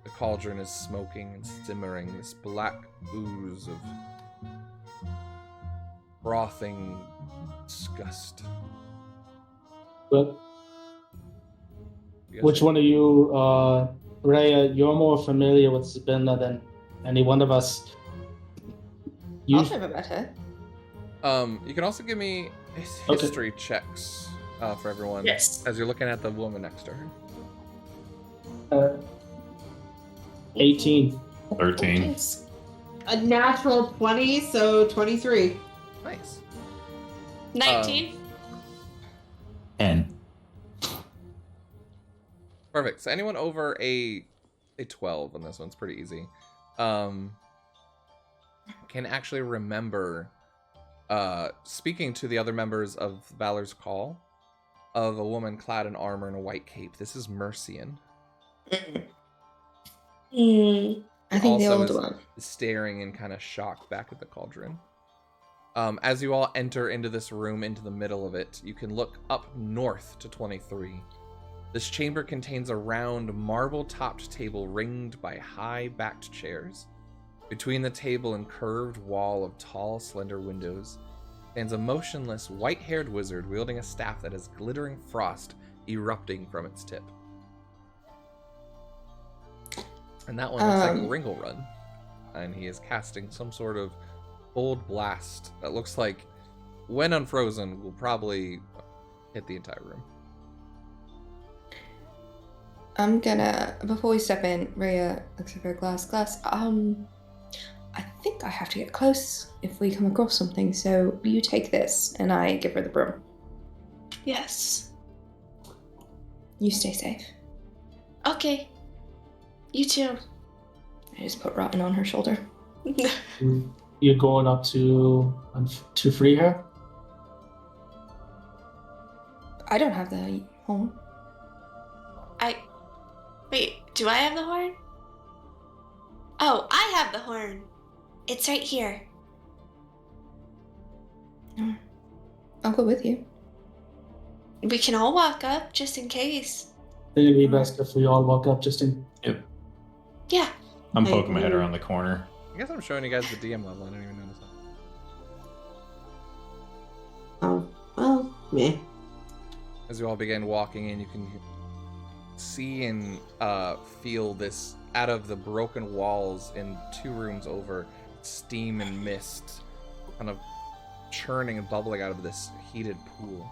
The cauldron is smoking and simmering, this black ooze of frothing disgust. But You guys which one of you, Rhea, you're more familiar with Zybilna than any one of us. I've never met her. You can also give me history checks for everyone. Yes. As you're looking at the woman next to her. 18. 13. A natural 20, so 23. Nice. 19. And Perfect. So anyone over a 12 on this one's pretty easy. Can actually remember speaking to the other members of Valor's Call of a woman clad in armor and a white cape. This is Mercian. I think the Also older is one. staring in kind of shock back at the cauldron. As you all enter into this room, into the middle of it, you can look up north to 23. This chamber contains a round, marble-topped table ringed by high-backed chairs. Between the table and curved wall of tall, slender windows stands a motionless, white-haired wizard wielding a staff that has glittering frost erupting from its tip. And that one looks like Ringle Run. And he is casting some sort of bold blast that looks like, when unfrozen, will probably hit the entire room. I'm gonna, before we step in, Rhea looks at her glass. I think I have to get close if we come across something, so you take this, and I give her the broom. Yes. You stay safe. Okay. You too. I just put Rotten on her shoulder. You're going up to free her? I don't have the horn. Wait, do I have the horn? Oh, I have the horn. It's right here. I'll go with you. We can all walk up just in case. I think it'd be best if we all walk up just in. Yep. Yeah. I'm poking my head around the corner. I guess I'm showing you guys the DM level. I didn't even notice that. Oh, well, meh. As you all begin walking in, you can see and feel this out of the broken walls in 2 rooms over, steam and mist kind of churning and bubbling out of this heated pool.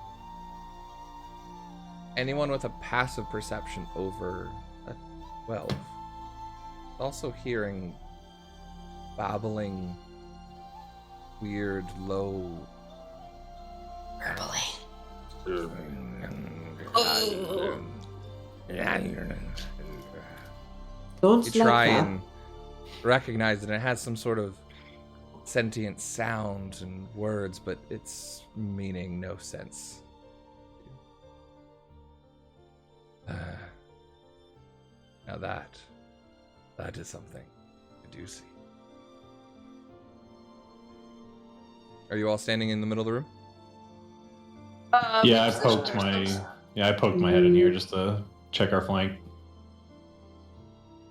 Anyone with a passive perception over a 12 also hearing babbling, weird, low Don't you slap try that. and recognize it. It has some sort of sentient sound and words, but it's meaning no sense. Now that is something I do see. Are you all standing in the middle of the room? Yeah, I poked my head in here just to check our flank.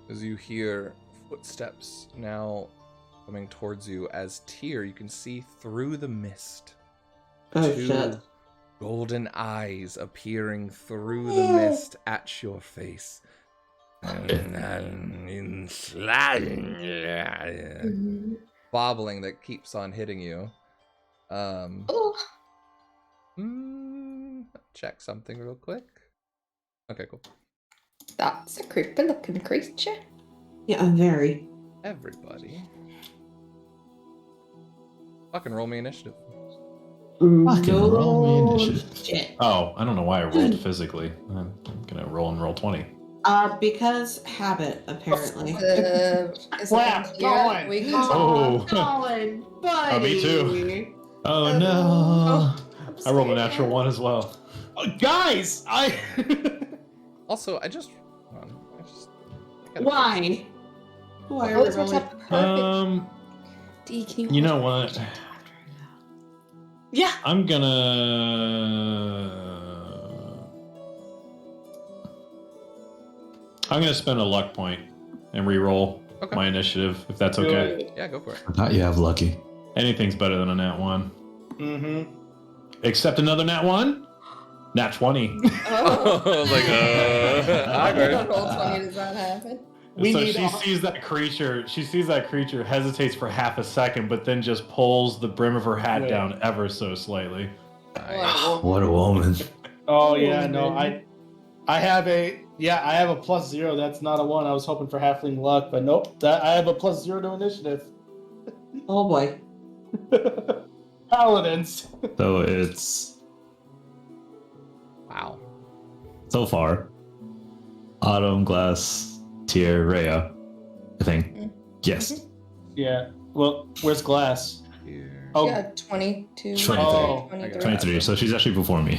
As you hear footsteps now coming towards you, as Tyr, you can see through the mist. Oh, 2 shit. golden eyes appearing through the mist at your face. Bobbling that keeps on hitting you. Check something real quick. Okay, cool. That's a creepy looking creature. Yeah, very. Everybody. Fucking roll me initiative. Fucking roll me initiative. Shit. Oh, I don't know why I rolled physically. I'm gonna roll 20. Because habit, apparently. Is Clap, it Colin. we can Oh. Colin, buddy. Oh, me too. Oh no! I rolled a natural 1 as well. Guys, I. Also, I just. hold on, I gotta- Why? Why are we Those are rolling? perfect. D, can You know hold what? Yeah. I'm gonna spend a luck point and re-roll Okay. my initiative, if that's okay. it? Yeah, go for it. I thought you have lucky. Anything's better than a nat 1. Mm-hmm. Except another nat 1? Nat 20. Oh. I was like, I awkward. don't roll 20, does that happen? We So need she sees that creature, hesitates for half a second, but then just pulls the brim of her hat Wait. down ever so slightly. Nice. What a woman. Oh yeah, no, I have a +0. That's not a 1. I was hoping for halfling luck, but nope. I have a +0 to initiative. Oh boy. Paladins. So it's Wow. so far Autumn, Glass, Tier, Rhea, I think. Yes. Yeah. Well, where's Glass? Here. Oh, Yeah, 22. 23. Oh. 23. 23. So she's actually before me.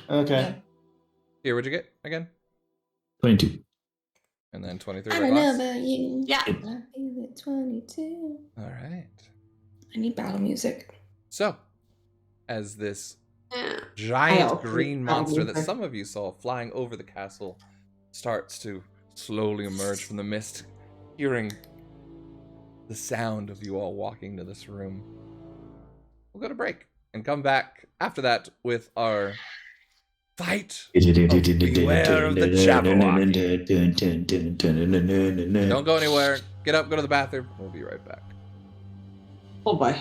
okay. Here, what'd you get again? 22. And then 23 I by don't know glass. about you. Yeah. I feel it 22. All right. I need battle music. So, as this Yeah. giant I'll green keep monster that that some of you saw flying over the castle starts to slowly emerge from the mist, hearing the sound of you all walking to this room. We'll go to break and come back after that with our fight. Beware of the Jabberwocky. Don't go anywhere. Get up, go to the bathroom. We'll be right back. Oh boy.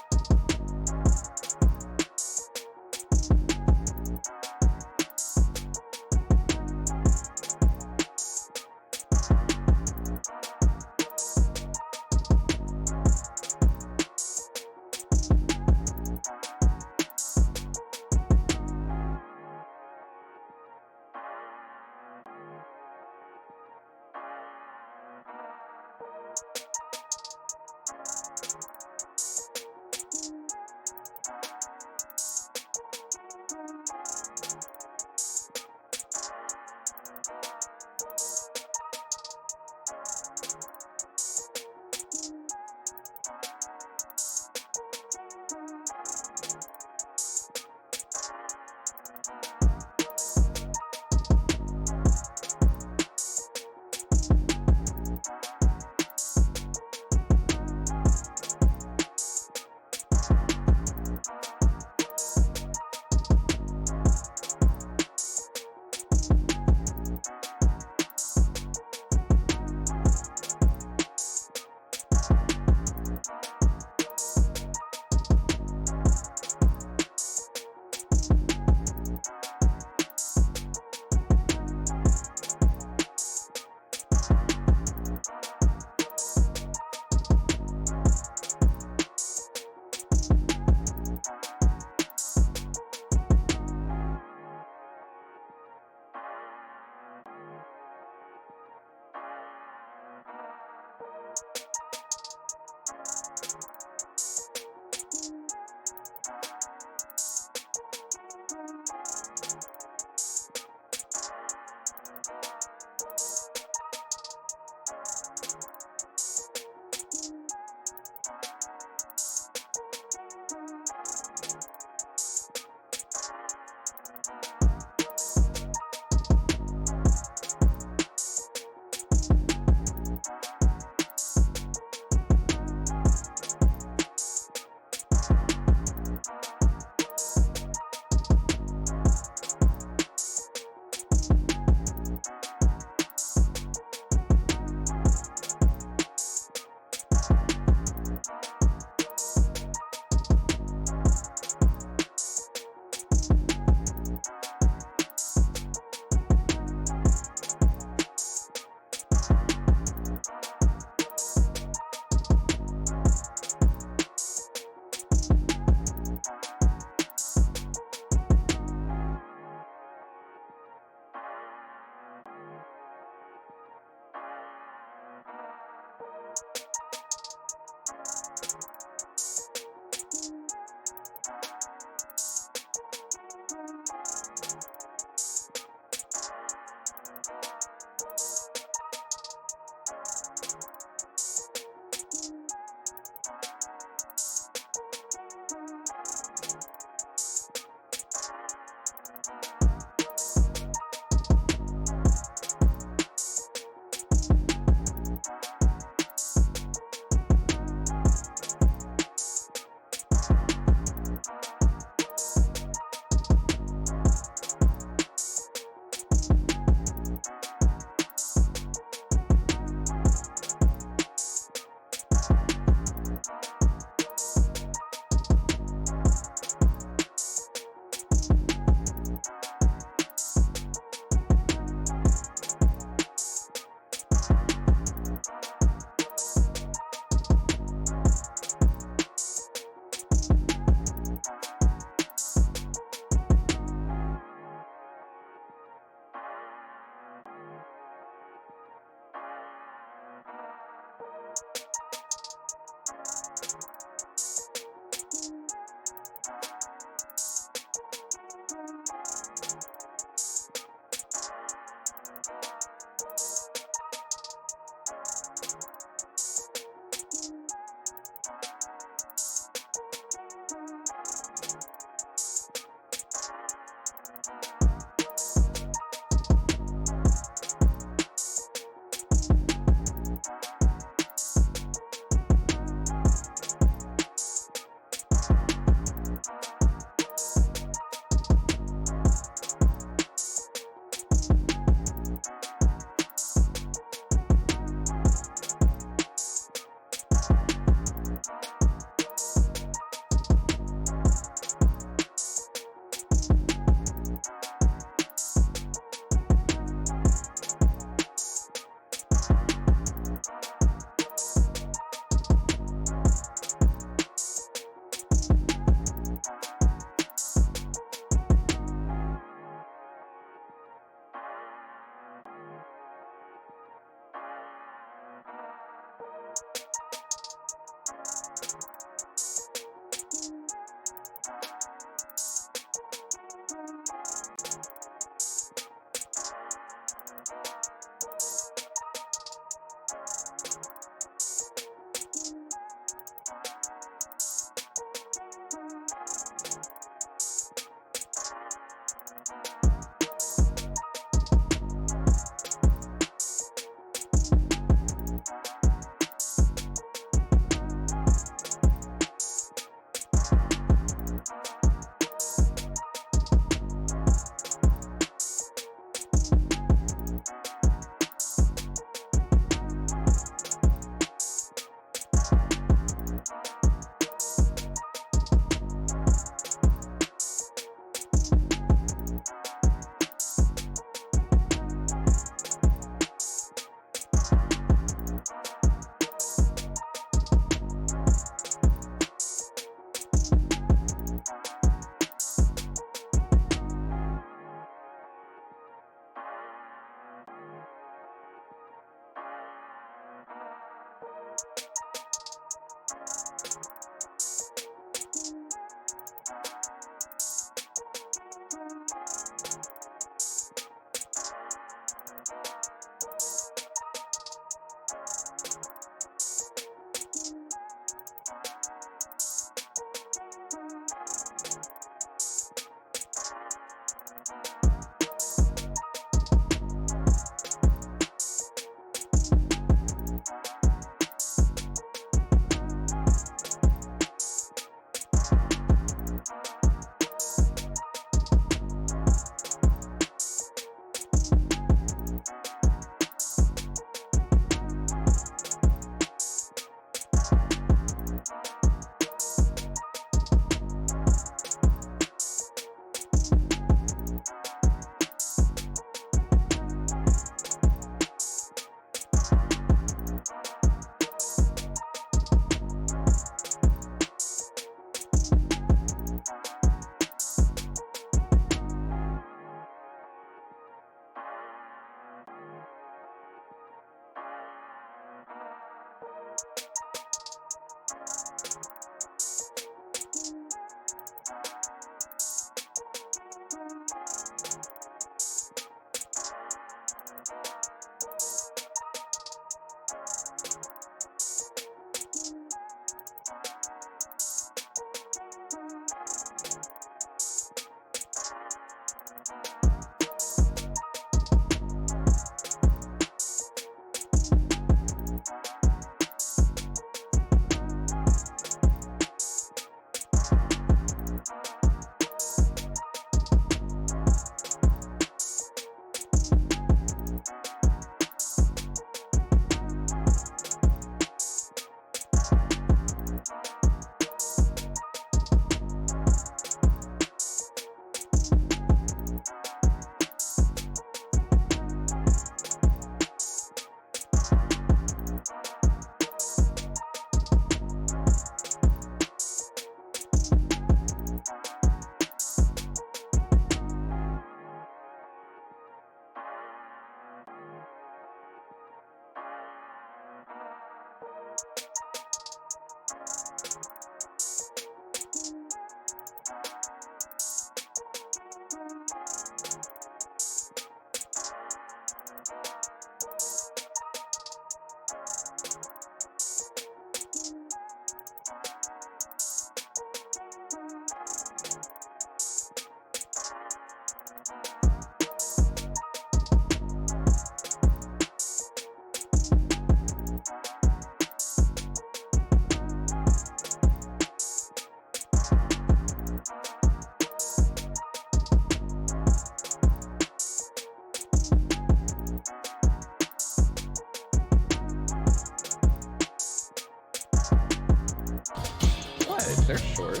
What? They're shorts.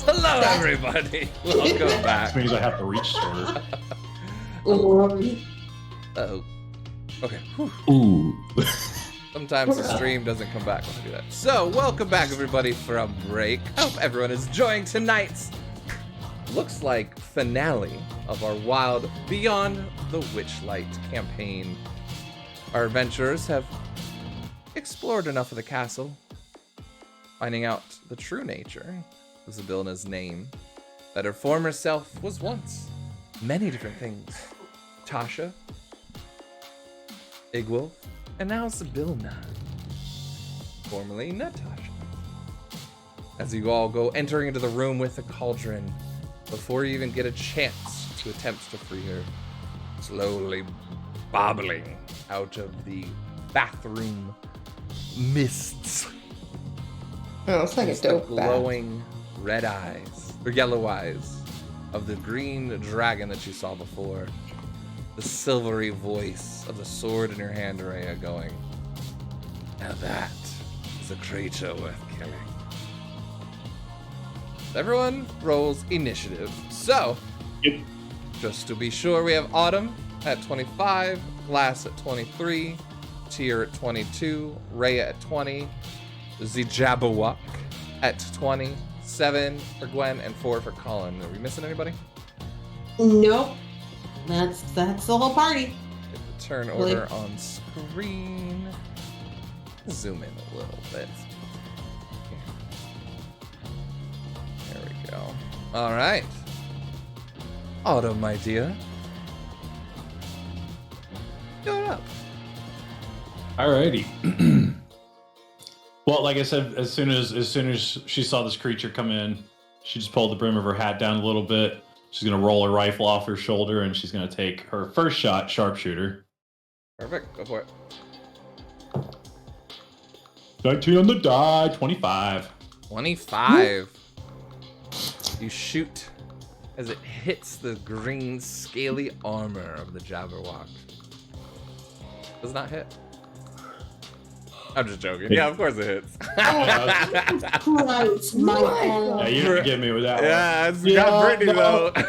Hello, everybody. Welcome back. Which means I have to reach shorter. Uh-oh. Okay. Whew. Ooh. Sometimes the stream doesn't come back when I do that. So, welcome back, everybody, from break. Hope everyone is enjoying tonight's, looks like, finale of our Wild Beyond the Witchlight campaign. Our adventurers have explored enough of the castle, finding out the true nature of Zybilna's name, that her former self was once many different things. Tasha, Igwolf, and now Zybilna, formerly Natasha. As you all go entering into the room with the cauldron, before you even get a chance to attempt to free her, slowly bobbling out of the bathroom mists. Oh, it's like a is the dope bath. glowing red eyes, or yellow eyes, of the green dragon that you saw before. The silvery voice of the sword in your hand, Rhea, going, "Now that is a creature worth killing." Everyone rolls initiative. So, Yep. just to be sure, we have Autumn at 25, Glass at 23, Tyr at 22, Rhea at 20, Zijabawak at 20, 7 for Gwen, and 4 for Colin. Are we missing anybody? Nope. That's the whole party. Get the turn order on screen. Zoom in a little bit. There we go. All right. Autumn, my dear. You're up. Alrighty. Well, like I said, as soon as she saw this creature come in, she just pulled the brim of her hat down a little bit. She's gonna roll her rifle off her shoulder, and she's gonna take her first shot, sharpshooter. Perfect. Go for it. 19 on the die, 25. 25. You shoot as it hits the green, scaly armor of the Jabberwock. Does not hit. I'm just joking. Yeah, of course it hits. Christ, my Yeah, you didn't get me with that Yeah, it's Yeah, got Brittany no. though. I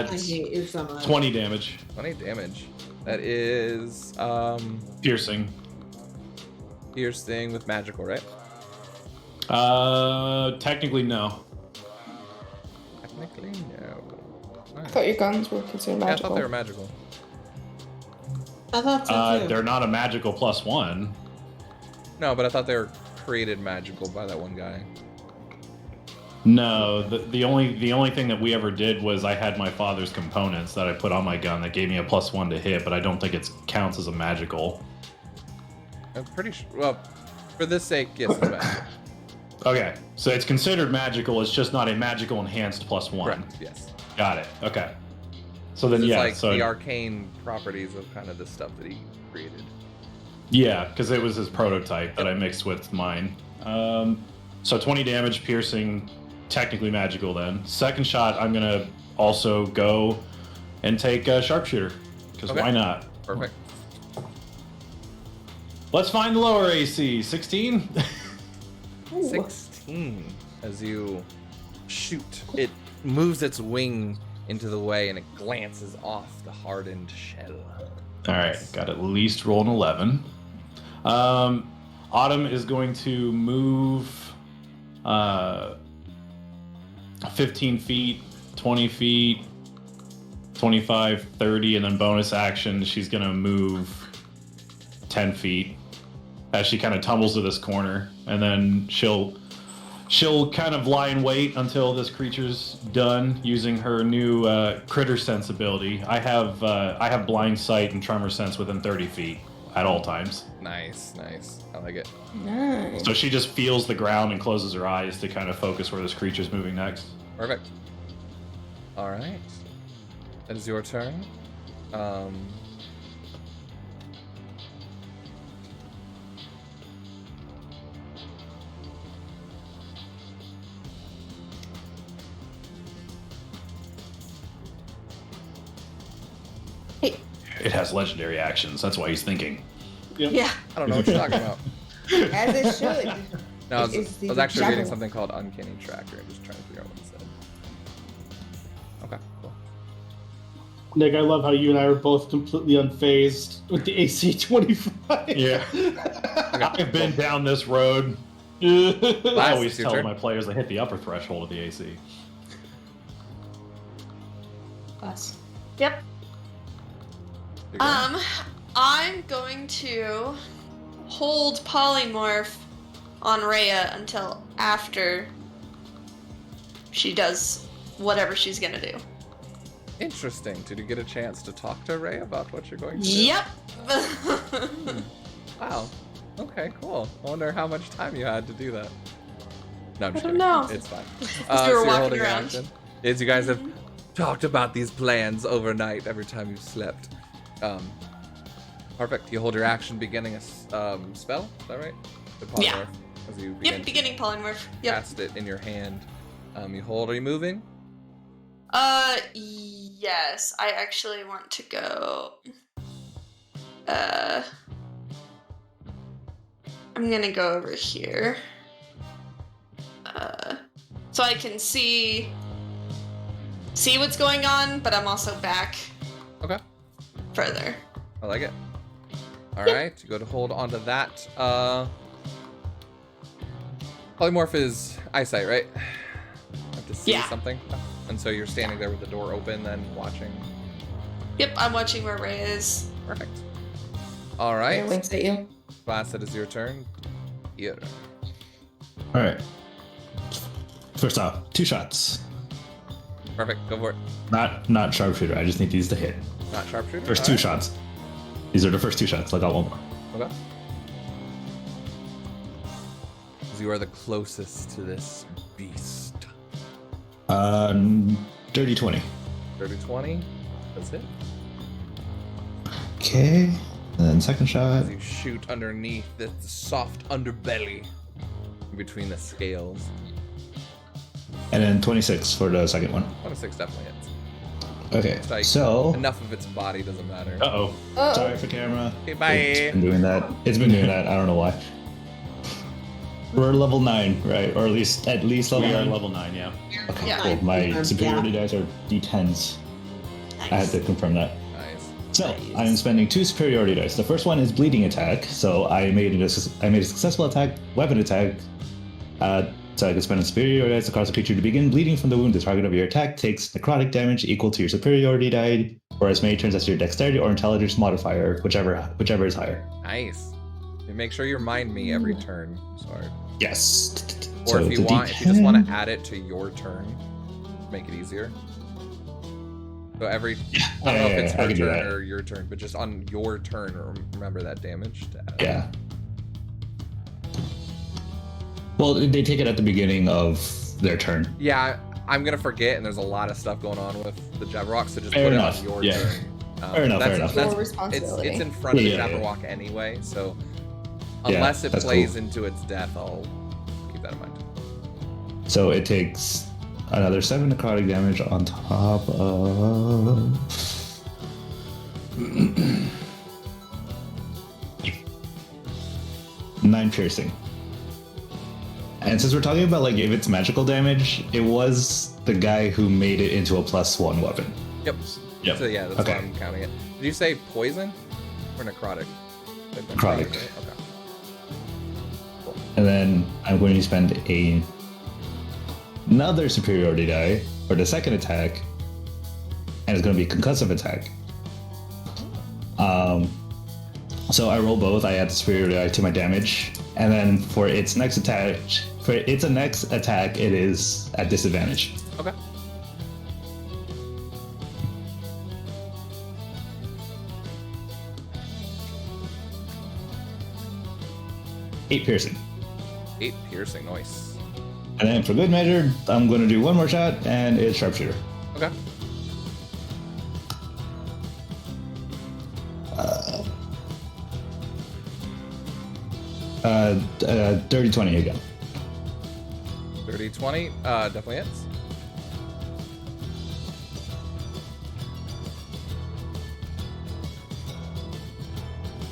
hate you so much. 20 damage. 20 damage. That is Piercing. piercing with magical, right? Technically, no. Technically, no. I thought your guns were considered Yeah, I magical. thought they were magical. I thought so too. They're not a magical +1. No, but I thought they were created magical by that one guy. No, the only thing that we ever did was I had my father's components that I put on my gun that gave me a +1 to hit, but I don't think it counts as a magical. I'm pretty sure. Well, for this sake, yes, it's magical. Okay, so it's considered magical. It's just not a magical enhanced +1. Correct. Yes. Got it. Okay. So then, It's yeah. like So the arcane properties of kind of the stuff that he created. yeah, because it was his prototype that I mixed with mine. So 20 damage, piercing, technically magical. Then second shot, I'm gonna also go and take a sharpshooter because Okay. why not? Perfect. Let's find the lower AC. 16. 16 as you shoot. It moves its wing into the way and it glances off the hardened shell. All right, got at least roll an 11. Autumn is going to move 15 feet, 20 feet, 25, 30, and then bonus action, she's going to move 10 feet as she kind of tumbles to this corner, and then she'll kind of lie in wait until this creature's done using her new critter sense ability. I have blind sight and tremor sense within 30 feet at all times. Nice. I like it. Nice. So she just feels the ground and closes her eyes to kind of focus where this creature's moving next. Perfect. All right. That is your turn. It has legendary actions. That's why he's thinking. Yeah. I don't know what you're talking about. As it should. No, I It's was the actually reading javelin. something called Uncanny Tracker and just trying to figure out what it said. Okay, cool. Nick, I love how you and I are both completely unfazed with the AC 25. Yeah. I've been down this road. I Last, always it's your tell turn. my players to hit the upper threshold of the AC. Us. Yep. You're good. I'm going to hold polymorph on Rhea until after she does whatever she's gonna do. Interesting. Did you get a chance to talk to Ray about what you're going to do? Yep. Wow. Okay, cool. I wonder how much time you had to do that. No, I'm just I kidding. don't know. It's fine. we were So you're walking holding around. action. Is you guys have talked about these plans overnight every time you've slept. Perfect. You hold your action beginning a spell. Is that right? The Yeah. polymorph, as you begin Yep, to beginning polymorph. Yep. cast it in your hand. You hold. Are you moving? Yes. I actually want to go. I'm gonna go over here. So I can see what's going on, but I'm also back Okay. further. I like it. All right, you go to hold onto that. Polymorph is eyesight, right? Have to see Yeah. something. And so you're standing there with the door open, then watching. Yep, I'm watching where Ray is. Perfect. All It right, winks at you. Glass, it is your turn. Here. All right. First off, 2 shots. Perfect. Go for it. Not sharpshooter. I just need these to hit. Not sharpshooter. First all 2 right. shots. These are the first 2 shots. I got one more. Okay. 'Cause you are the closest to this beast. Dirty 20. 30-20. That's it. Okay. And then second shot. As you shoot underneath the soft underbelly between the scales. And then 26 for the second one. 26 definitely hits. Okay. It's like So, enough of its body doesn't matter. Uh-oh. Oh, sorry for camera. Okay, bye. It's been doing that. It's been doing that. I don't know why. We're level 9, right? Or at least level We are 9. level 9, yeah. Okay, Yeah. cool. My Yeah. superiority dice are D10s. I had to confirm that. Nice. So I am spending 2 superiority dice. The first one is bleeding attack. So I made a successful weapon attack. So I can spend a superiority dice to cause a creature to begin bleeding from the wound. The target of your attack takes necrotic damage equal to your superiority die, or as many turns as your dexterity or intelligence modifier, whichever is higher. Nice. You make sure you remind me every turn. Sorry. Yes. Or So if it's you a want, if you just want D10. to add it to your turn, make it easier. So every, I don't know if it's I her can do turn that. or your turn, but just on your turn, remember that damage to add. Yeah. Well, they take it at the beginning of their turn. Yeah, I'm gonna forget, and there's a lot of stuff going on with the Jabberwock, so just Fair put enough, it on your yeah. turn. Fair enough, fair enough. Your It's responsibility. in front of the Yeah, yeah, yeah. Jabberwock anyway, so Yeah, unless it that's plays cool. into its death, I'll keep that in mind. So it takes another 7 necrotic damage on top of. 9 piercing. And since we're talking about like if it's magical damage, it was the guy who made it into a +1 weapon. Yep. Yep. So yeah, that's Okay. why I'm counting it. Did you say poison or necrotic? Necrotic. Right? Okay. And then I'm going to spend another superiority die for the second attack, and it's going to be a concussive attack. So I roll both. I add superiority to my damage, and then for its next attack, it is at disadvantage. Okay. Eight piercing. 8 piercing, nice. And then for good measure, I'm going to do one more shot, and it's sharpshooter. Okay. Dirty 20 again. 30, 20, definitely hits.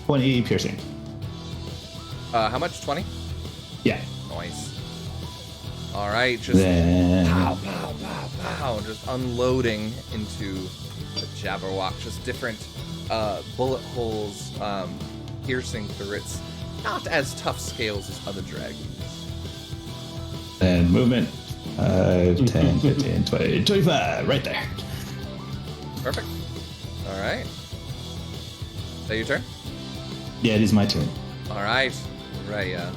Piercing. How much? 20? Yeah. Nice. All right, just Then pow, pow, pow, pow, just unloading into the Jabberwock. Just different bullet holes piercing through its not as tough scales as other dragons. and movement. 10, 15, 20, 25, right there. Perfect. All right. Is that your turn? Yeah, it is my turn. All right, Raya.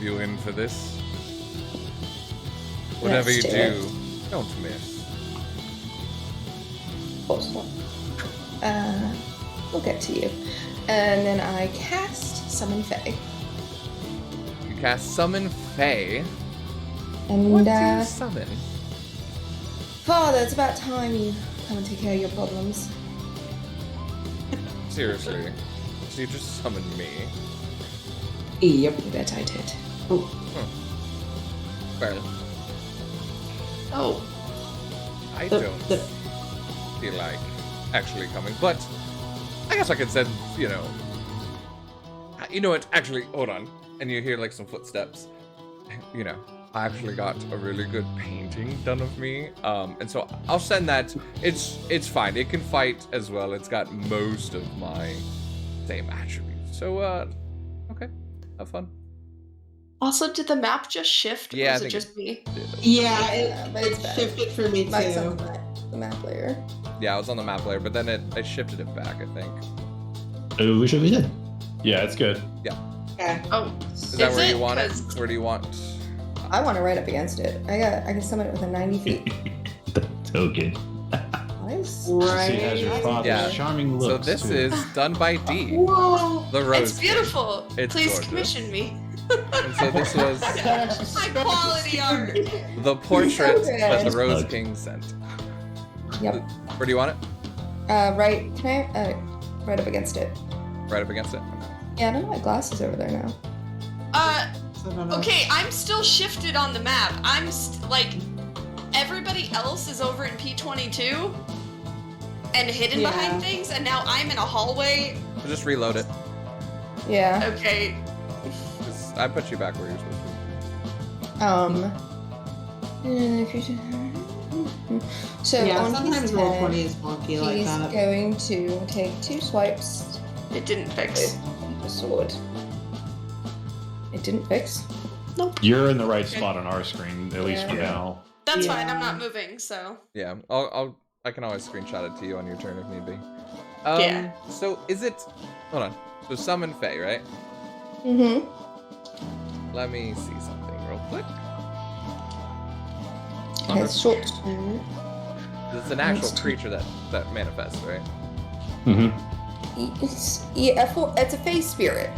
You in for this? Whatever Let's you do do, don't miss. Awesome. We'll get to you. And then I cast Summon Fae. You cast Summon Fae. And What do you summon? Father, it's about time you come and take care of your problems. Seriously. So you just summoned me. Yep. You bet I did. Fair. Oh, I The- don't the- feel like actually coming, but I guess I could send, you know what, actually, hold on. And you hear like some footsteps. You know, I actually got a really good painting done of me. And so I'll send that. It's fine. It can fight as well. It's got most of my same attributes. So, okay. Have fun. also, did the map just shift? Yeah, or I was it think just me? Yeah, but it it's bad. shifted for me Mike's too. on the map layer. Yeah, I was on the map layer, but then I shifted it back, I think. Oh, we should be good. Yeah, it's good. Okay. Oh, Is that where you want it? 'Cause- Where do you want? I want to right up against it. I can summon it within 90 feet. So good. Nice. Right. See, it has your father's Yeah. charming So looks. this too. is done by D. Whoa. The Rose it's King. beautiful. It's Please gorgeous. commission me. And so this was High quality art. the portrait So good. that the Rose Plug. King sent. Yep. Where do you want it? Right. Can I? Right up against it. Right up against it? Yeah, I don't have my glasses over there now. Okay, I'm still shifted on the map. I'm like, everybody else is over in P22 and hidden Yeah. behind things, and now I'm in a hallway. So just reload it. Yeah. Okay. I put you back where you're supposed So Yeah, on sometimes his roll head, 20 is wonky like he's that. going to take 2 swipes It didn't fix. with the sword. It didn't fix. You're in the right spot on our screen, at least for Yeah. now. That's Yeah. fine. I'm not moving, so. to. Yeah, I can always screenshot it to you on your turn if need be. Yeah. So is it? Hold on. So summon Fae, right? Mm-hmm. Let me see something real quick. It has short sword. It's an actual creature that manifests, right? Mm-hmm. It's a face spirit.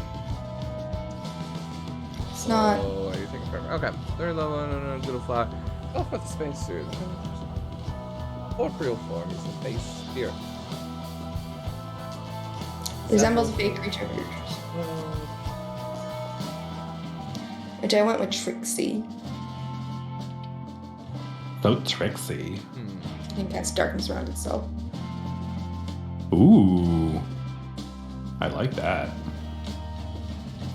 It's not. Oh, are you thinking forever? Okay. Third level, no, little fly. Go for the space suit. Corporeal form is a face spirit. Resembles a fake creature. Which I went with Trixie. So tricksy. I think that's darkness around itself. Ooh. I like that.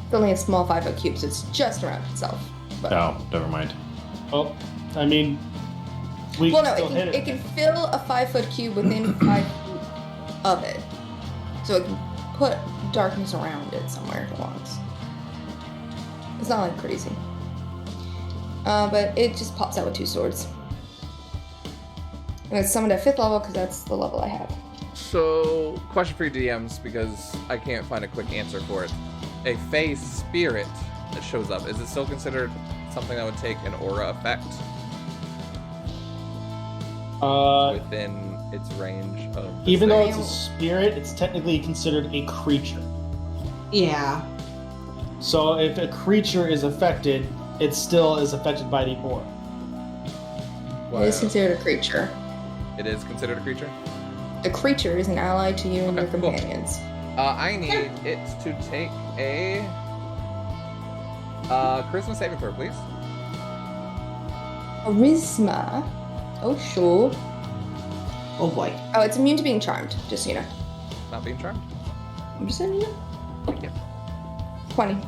It's only a small 5-foot cube, so it's just around itself. But, Oh, never mind. Well, I mean, we well, no, can still hit it can fill a 5-foot cube within 5 feet of it. So it can put darkness around it somewhere if it wants. It's not like crazy. But it just pops out with 2 swords. And it's summoned at 5th level because that's the level I have. So, question for your DMs, because I can't find a quick answer for it. A Fey spirit that shows up, is it still considered something that would take an aura effect within its range of... Even though it's a spirit, it's technically considered a creature. Yeah. So if a creature is affected, it still is affected by the aura. It is considered a creature. It is considered a creature? A creature is an ally to you and your Okay, cool. companions. I need it to take a charisma saving throw, please. Charisma. Oh, sure. Oh boy. Oh, it's immune to being charmed, just so you know. Not being charmed. I'm just letting you know. Yep. 20.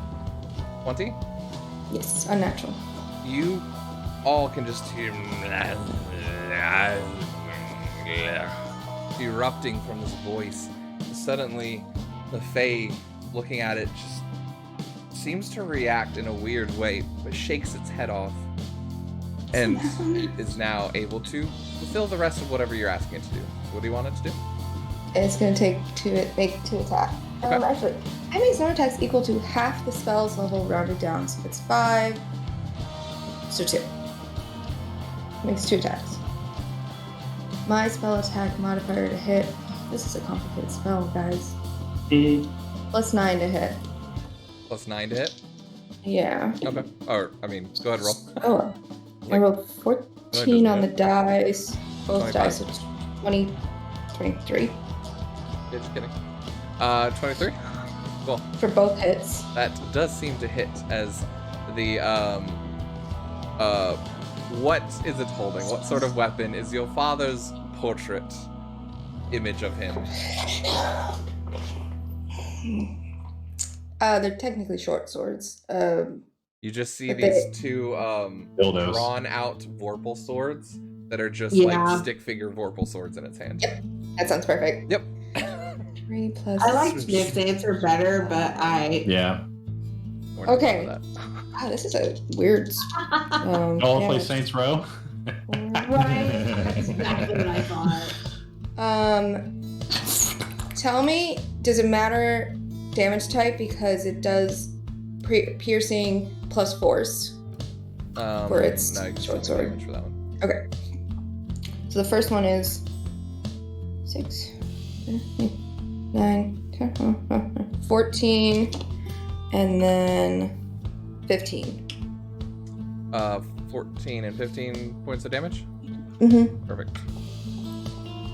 20. Yes, unnatural. You all can just hear erupting from this voice. Suddenly, the Fae, looking at it, just seems to react in a weird way, but shakes its head off and is now able to fulfill the rest of whatever you're asking it to do. What do you want it to do? It's going to make 2 attack. Okay. Actually, I make no attacks equal to half the spell's level rounded down. So if it's 5, so 2. Makes 2 attacks. My spell attack modifier to hit. This is a complicated spell, guys. Plus 9 to hit. Plus 9 to hit? Yeah. Okay. Or, I mean, go ahead and roll. Oh, I rolled 14 on the dice. Both 25. dice, it's 20, 23 Yeah, just kidding. 23? Cool. for both hits. That does seem to hit as the, what is it holding? What sort of weapon is your father's portrait image of him? They're technically short swords. You just see But these they- 2 Dildos. drawn out Vorpal swords that are just Yeah. like stick figure Vorpal swords in its hand. That sounds perfect. Yep. 3 plus. I liked Nick's answer better, but Yeah. More than Okay. that. Wow, this is a weird. All yeah. play Saints Row. right. That's exactly what I thought. Tell me, does it matter damage type because it does piercing plus force? For its no, you can short still sword. damage for that one. Okay. So the first one is 6, 9, 10, 14, and then 15. 14 and 15 points of damage. Mm-hmm. Perfect.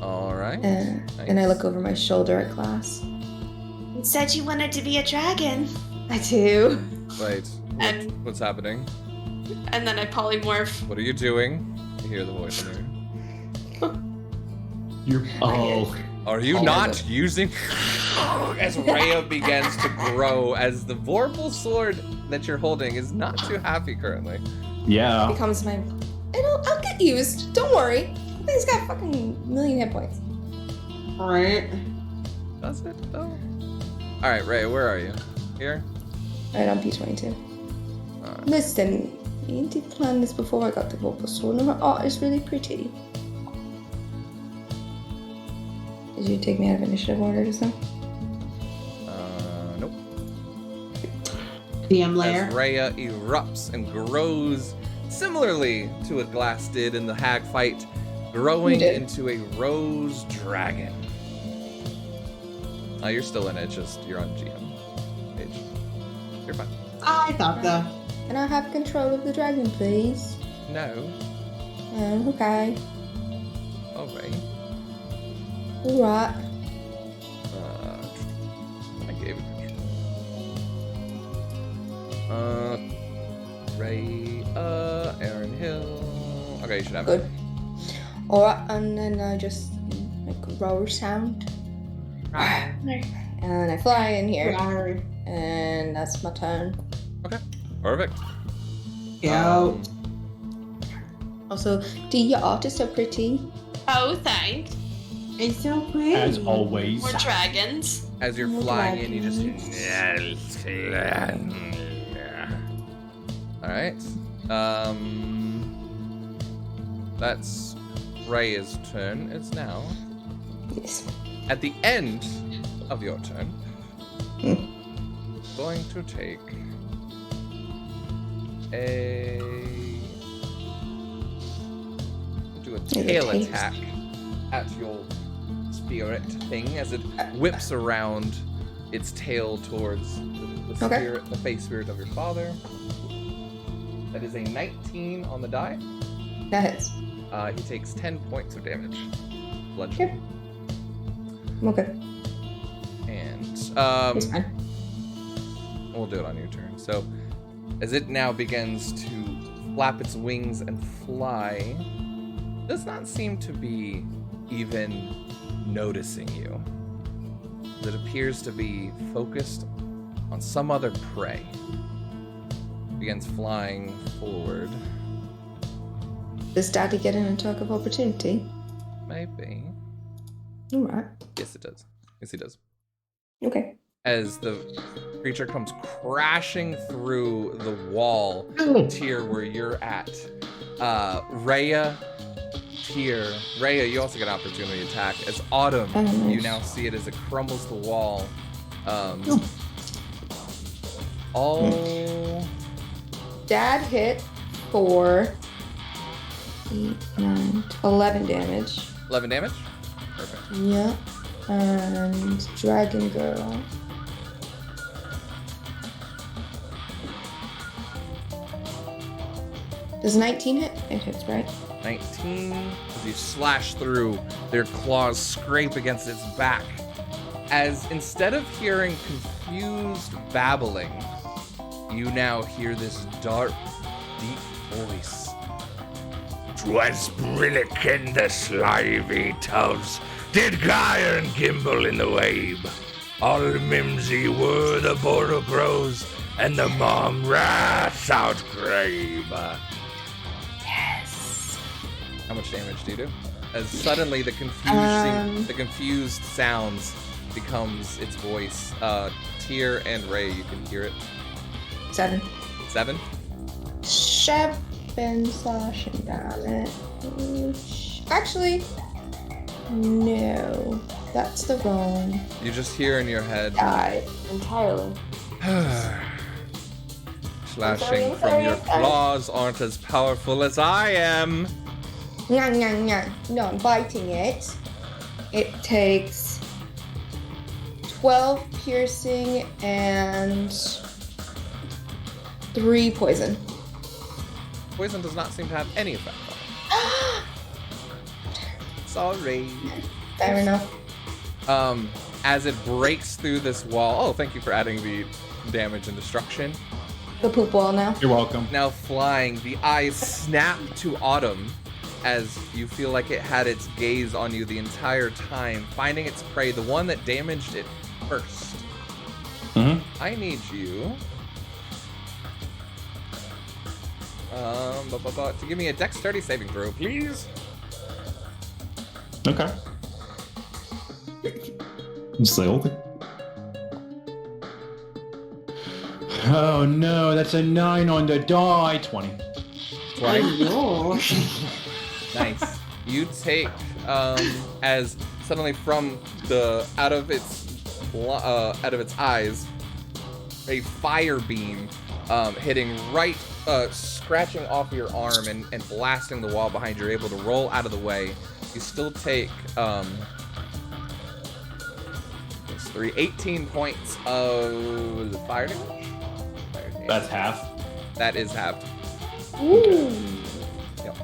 All right. And I look over my shoulder at Glass. You said you wanted to be a dragon. I do. Wait. And- What's happening? And then I polymorph. What are you doing? You hear the voice in here. Are you Oh, not using? As Rhea begins to grow, as the Vorpal sword that you're holding is not too happy currently. Yeah. Becomes my. I'll get used. Don't worry. He's got fucking million hit points. Right. Does it though? All right, Rhea, where are you? Here. Right on P22. Alright. Listen, we did plan this before I got the vocal sword, and her art is really pretty. Did you take me out of initiative order just now? Nope. DM layer. As Rhea erupts and grows similarly to what Glass did in the hag fight, growing You did. into a rose dragon. You're still in it, just you're on GM page. You're fine. I thought so. Can I have control of the dragon, please? No. Okay. Alright. Alright. I gave it control. Ray, Aaron Hill. Okay, you should have Good. Alright, and then I just make a roar sound. And I fly in here. Rawr. And that's my turn. it. Perfect. Yo. Also, D, your art is so pretty. Oh, thanks. It's so pretty. As always. More dragons. As you're Oh, flying in, you just Alright. That's Rhea's turn. It's now Yes. At the end of your turn, going to take do a tail attack at your spirit thing as it whips around its tail towards the spirit, the face spirit of your father. That is a 19 on the die. That hits. He takes 10 points of damage. Bludgeoning. Okay. And It's fine. we'll do it on your turn. So, as it now begins to flap its wings and fly, does not seem to be even noticing you. It appears to be focused on some other prey. Begins flying forward. Does Daddy get an attack of opportunity? Maybe. Alright. Yes, it does. Yes, he does. Okay. As the creature comes crashing through the wall tier where you're at. Rhea, tier. Rhea, you also get an opportunity attack. As Autumn, Nice. you now see it as it crumbles the wall. All Dad hit for 8, 9, 11 damage. 11 damage? Perfect. Yeah. And Dragon Girl. Does 19 hit? It hits, right? 19. As you slash through, their claws scrape against its back. As instead of hearing confused babbling, you now hear this dark, deep voice. 'Twas Brillick and the slivy toves did gyre and gimble in the wabe. All mimsy were the border grows, and the mom wrath out grave. Yes. How much damage do you do? As suddenly the confused sounds becomes its voice. Tyr and Ray, you can hear it. 7. 7? 7 slashing damage. Actually, no. That's the wrong You just hear in your head, die entirely. slashing I'm from sorry, your I'm sorry. claws aren't as powerful as I am. Nyang, nyang, nyang. No, I'm biting it. It takes 12 piercing and 3 poison. Poison does not seem to have any effect on it. Sorry. Fair enough. As it breaks through this wall. Oh, thank you for adding the damage and destruction. The poop wall now. You're welcome. Now flying, the eyes snap to Autumn as you feel like it had its gaze on you the entire time, finding its prey, the one that damaged it first. I need you to give me a dexterity saving throw, please. Okay. Just like, okay. Oh no, that's a 9 on the die. 20. 20. No. Nice. You take as suddenly from the out of its eyes, a fire beam hitting right, scratching off your arm and blasting the wall behind you. You're able to roll out of the way. You still take 18 points of fire damage. That's half. That is halved. Ooh. Yep.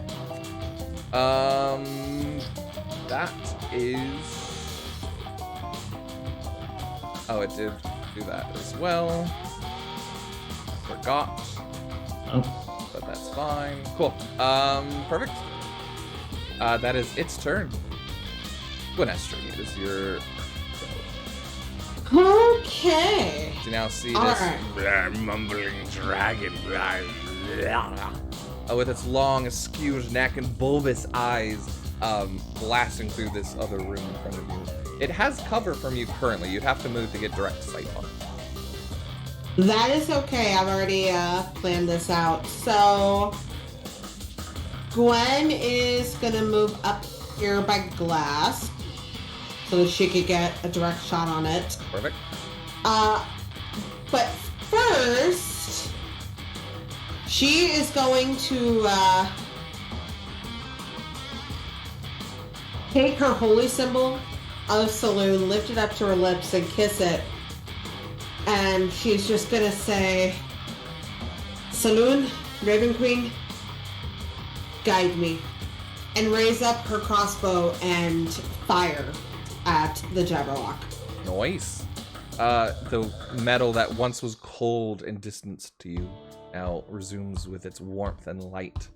That is. Oh, it did do that as well. Forgot. Oh. But that's fine. Cool. Perfect. That is its turn. Gwynestri, it is your. Okay. You now see All this right. Blah, mumbling dragon. Blah, blah. with its long, skewed neck and bulbous eyes, blasting through this other room in front of you. It has cover from you currently. You'd have to move to get direct sight on it. That is okay. I've already planned this out. So Gwen is gonna move up here by glass so that she could get a direct shot on it. Perfect. But first, she is going to take her holy symbol of Saloon, lift it up to her lips, and kiss it. And she's just gonna say, Saloon, Raven Queen, guide me. And raise up her crossbow and fire at the Jabberwock. Nice. The metal that once was cold and distant to you now resumes with its warmth and light.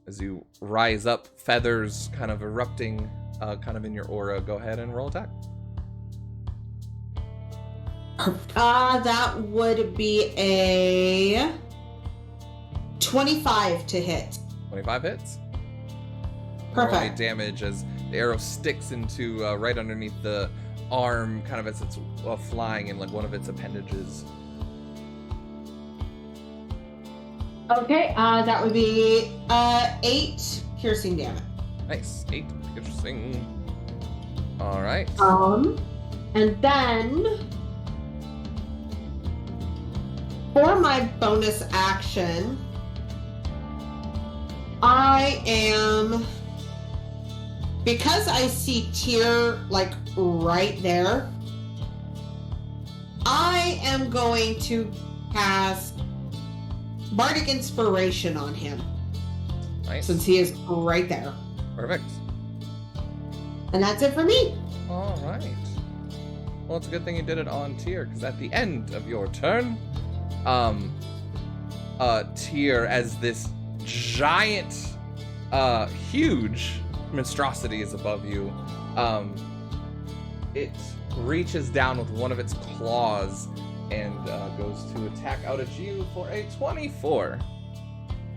As you rise up, feathers kind of erupting kind of in your aura. Go ahead and roll attack. That would be a 25 to hit. 25 hits. Perfect. Roll any damage as the arrow sticks into right underneath the arm, kind of as it's flying in like one of its appendages. Okay, that would be 8 piercing damage. Nice. 8. Interesting. All right. And then for my bonus action, I am, because I see Tyr like right there, I am going to cast Bardic Inspiration on him. Nice. Since he is right there. Perfect. And that's it for me. All right. Well, it's a good thing you did it on Tyr, because at the end of your turn, Tyr, as this giant, huge monstrosity is above you, it reaches down with one of its claws and goes to attack out at you for a 24.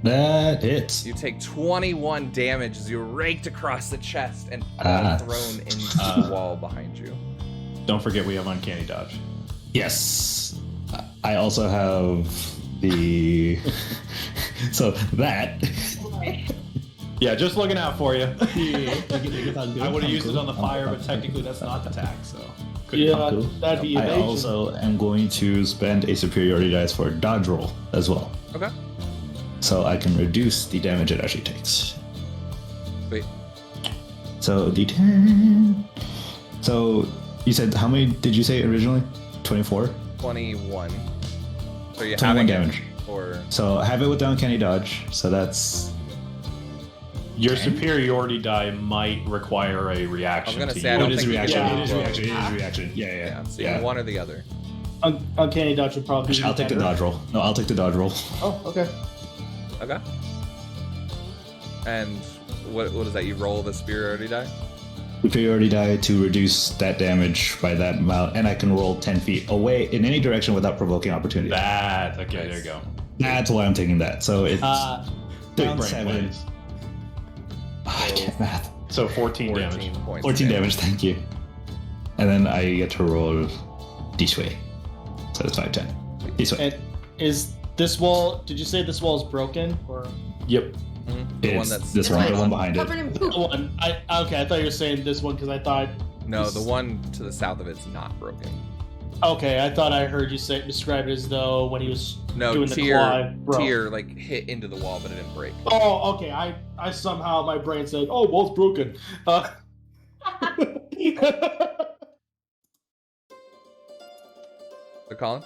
That hits. You take 21 damage as you're raked across the chest and thrown into the wall behind you. Don't forget we have uncanny dodge. Yes. I also have the... so that... Yeah, just looking out for you. I would have used it on the Cool. fire, but technically that's not attack, so... Yeah, Cool. that'd be I evasion. also am going to spend a superiority dice for dodge roll as well. Okay. So I can reduce the damage it actually takes. Wait. So D10. So you said, how many did you say originally? 24? 21. So you 21 have damage. Or So I have it with the uncanny dodge. So that's... Your superiority die might require a reaction. I'm gonna to say I you. don't it is think you reaction. can It is roll. reaction. It is reaction. Yeah. Yeah, so you have one or the other. Uncanny dodge would probably be I'll take the better. dodge roll. No, I'll take the dodge roll. Oh, okay. Okay. And what is that? You roll the superiority die? Superiority die to reduce that damage by that amount, and I can roll 10 feet away in any direction without provoking opportunity. That. Okay, there you go. That's why I'm taking that. So it's down Brain 7. wins. Oh, I can't math. So 14 damage. points. 14 damage, thank you. And then I get to roll this way. So it's 5, 10. This way. And is this wall? Did you say this wall is broken or Yep. Mhm. The one It's that's this one, the one behind it. Covered in poop. the one? Okay, I thought you were saying this one because I thought. No, the one to the south of it's not broken. Okay, I thought I heard you say describe it as though when he was No, doing the claw, Tyr, it broke. Tyr like hit into the wall, but it didn't break. Oh, okay. I somehow my brain said, "Oh, wall's broken." So Colin?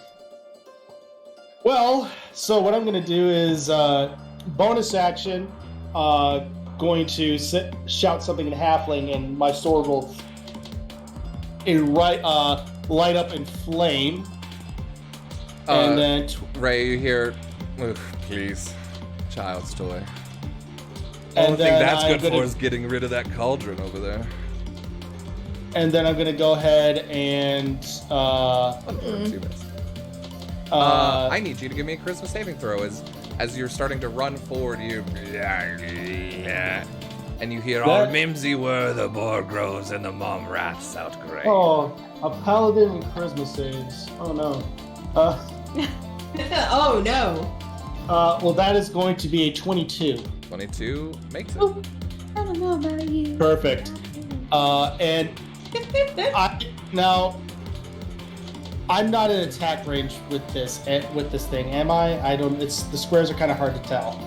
Well, so what I'm going to do is bonus action, going to shout something in Halfling, and my sword will light up in flame. And then Ray, you hear, "Ugh, please, child's toy. And Only thing then that's I'm good gonna- for is getting rid of that cauldron over there." and then I'm going to go ahead and 2 minutes. I need you to give me a charisma saving throw as you're starting to run forward. You and you hear, "All That- mimsy were the boar grows and the mom wraths out great." oh, a paladin and charisma saves. Oh no. Oh no. Well, that is going to be a 22. 22 makes it. I don't know about you. Perfect. And Now, I'm not in attack range with this thing, am I? I don't. It's the squares are kind of hard to tell.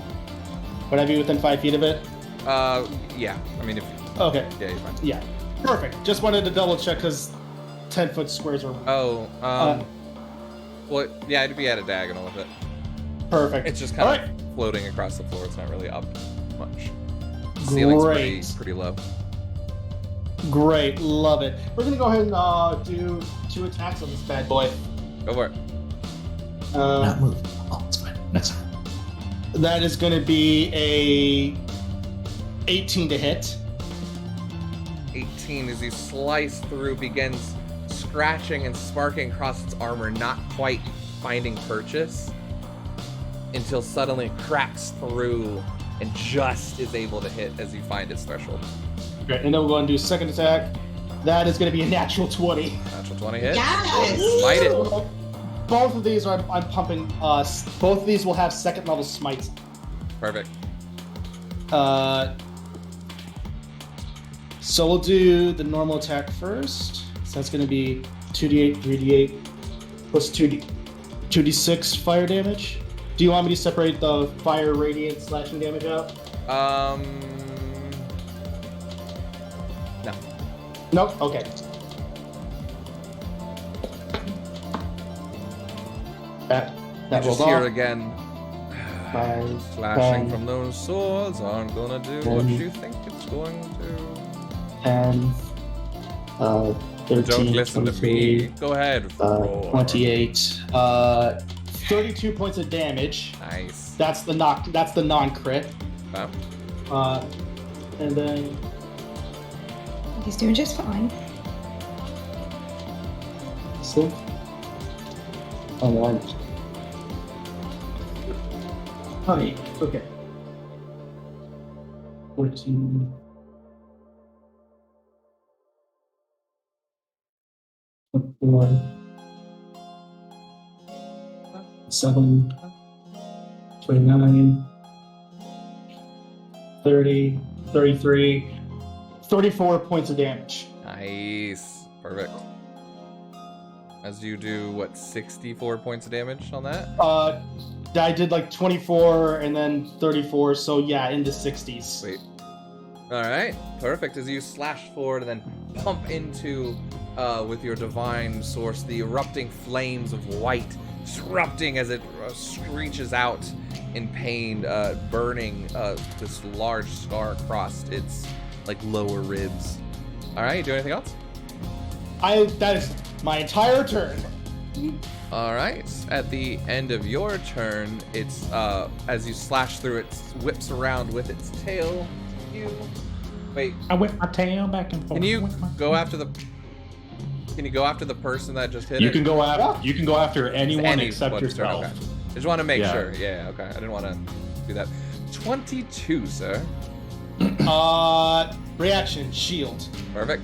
Would I be within 5 feet of it? Yeah. I mean, if. Okay. Yeah, you're fine. Yeah. Perfect. Just wanted to double check because 10-foot squares are. Oh. Well, yeah, it'd be at a diagonal with it. Perfect. It's just kind of floating across the floor. It's not really up much. The ceiling's pretty low. Great, love it. We're gonna go ahead and do 2 attacks on this bad boy. Go for it. Not move. Oh, it's fine. Next time. That is gonna be a 18 to hit. 18 as you slice through begins scratching and sparking across its armor, not quite finding purchase until suddenly it cracks through and just is able to hit as you find its threshold. Okay, and then we'll go and do second attack. That is going to be a natural 20. Natural 20 hit. Yes! Smite it. Both of these I'm pumping. Both of these will have second level smites. Perfect. So we'll do the normal attack first. So that's going to be 2d8, 3d8, plus 2d6 fire damage. Do you want me to separate the fire, radiant, slashing damage out? No. Nope. Okay. That You rolls just hear off. again. 5, Flashing 10, from those swords aren't gonna do what you think it's going to. 10, 13, Don't listen to 23, me. Go ahead. roar. 28, 32 points of damage. Nice. That's the non-crit. Wow. And then He's doing just fine. so. Oh, honey. Okay. 14. 21. 7. 29. 30. 33. 34 points of damage. Nice. Perfect. As you do, what, 64 points of damage on that? I did like 24 and then 34, so yeah, in the 60s. Sweet. Alright, perfect. As you slash forward and then pump into, with your divine source, the erupting flames of white, disrupting as it screeches out in pain, burning this large scar across its, like, lower ribs. Alright, you do anything else? That is my entire turn. Alright, at the end of your turn, it's, as you slash through it, whips around with its tail. Wait, I whip my tail back and forth. can you go after the person that just hit You it? can go after. You can go after anyone Any except one's turn, yourself. okay. I just want to make Yeah. sure. Yeah, okay. I didn't want to do that. 22, sir. Reaction, shield. Perfect.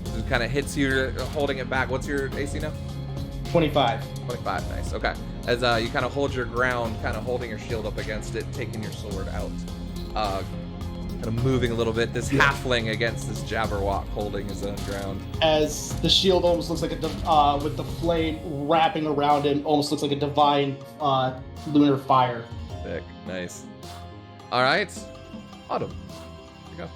Just kind of hits you, holding it back. What's your AC now? 25. 25, nice. Okay. As you kind of hold your ground, kind of holding your shield up against it, taking your sword out. Kind of moving a little bit. This halfling against this Jabberwock holding his own ground. As the shield almost looks like with the flame wrapping around it, almost looks like a divine lunar fire. Sick. Nice. All right. Autumn. Here you go.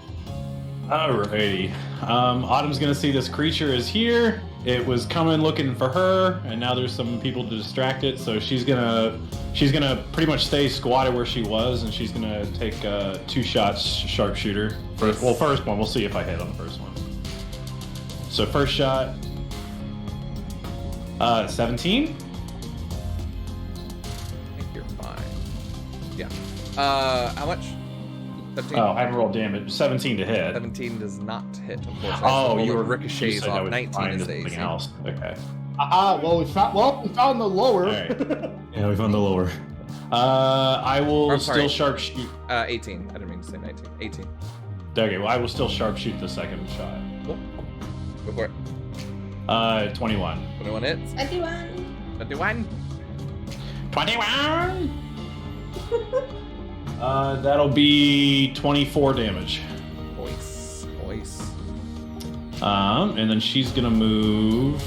Alrighty. Autumn's gonna see this creature is here. It was coming looking for her, and now there's some people to distract it. So she's gonna pretty much stay squatted where she was, and she's gonna take 2 shots sharpshooter. First one. We'll see if I hit on the first one. So first shot, 17. I think you're fine. Yeah. How much? 17? Oh, I haven't rolled damage. 17 to hit. 17 does not hit, unfortunately. Oh, So you were ricochets said I off. was 19 fine is to the something AC. else. Okay. We found the lower. All right. Yeah, we found the lower. I will I'm sorry. still sharpshoot. 18. I didn't mean to say 19. 18. Okay, well, I will still sharpshoot the second shot. Cool. Go for it. 21. 21 hits. 21. 21. 21! That'll be 24 damage. Voice. And then she's gonna move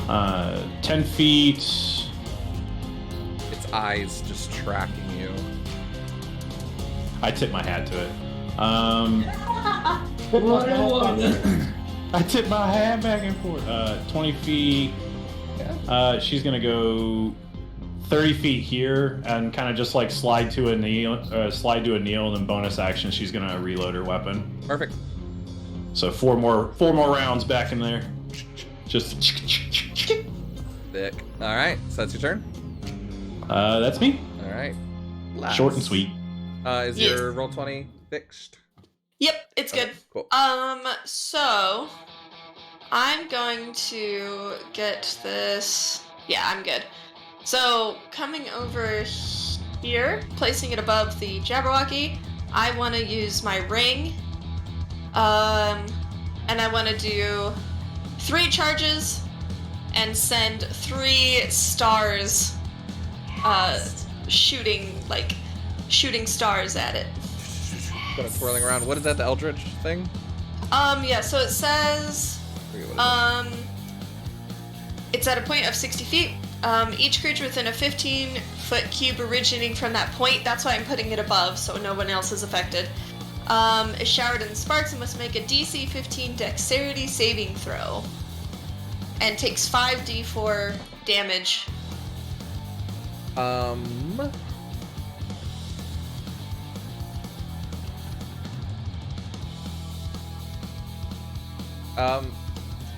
10 feet. Its eyes just tracking you. I tip my hat to it. I tip my hat back and forth. 20 feet. She's gonna go 30 feet here and kind of just like slide to a kneel, and then bonus action she's gonna reload her weapon. Perfect. So four more rounds back in there. Just Thick. All right, so that's your turn. that's me. All right. Short and sweet. Is Yes. your roll 20 fixed? Yep, it's good. Okay, cool. So I'm going to get this. Yeah, I'm good. So coming over here, placing it above the Jabberwocky, I want to use my ring. And I want to do 3 charges and send 3 stars, shooting stars at it. Kind of twirling around. What is that? The Eldritch thing? Yeah. So it says, I forget what it is. it's at a point of 60 feet. Each creature within a 15-foot cube originating from that point, that's why I'm putting it above, so no one else is affected, is showered in sparks and must make a DC 15 dexterity saving throw. And takes 5d4 damage.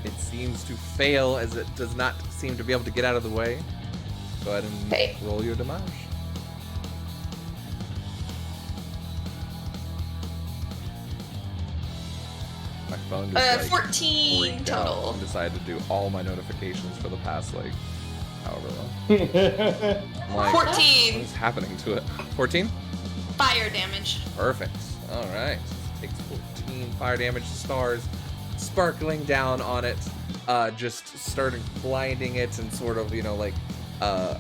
It seems to fail as it does not seem to be able to get out of the way. Go ahead and Okay. roll your damage. My phone just 14 freaked out total. and decided to do all my notifications for the past however long. I'm like, 14 what is happening to it? 14? fire damage. Perfect. All right. Takes 14 fire damage to stars, sparkling down on it, just starting blinding it and sort of,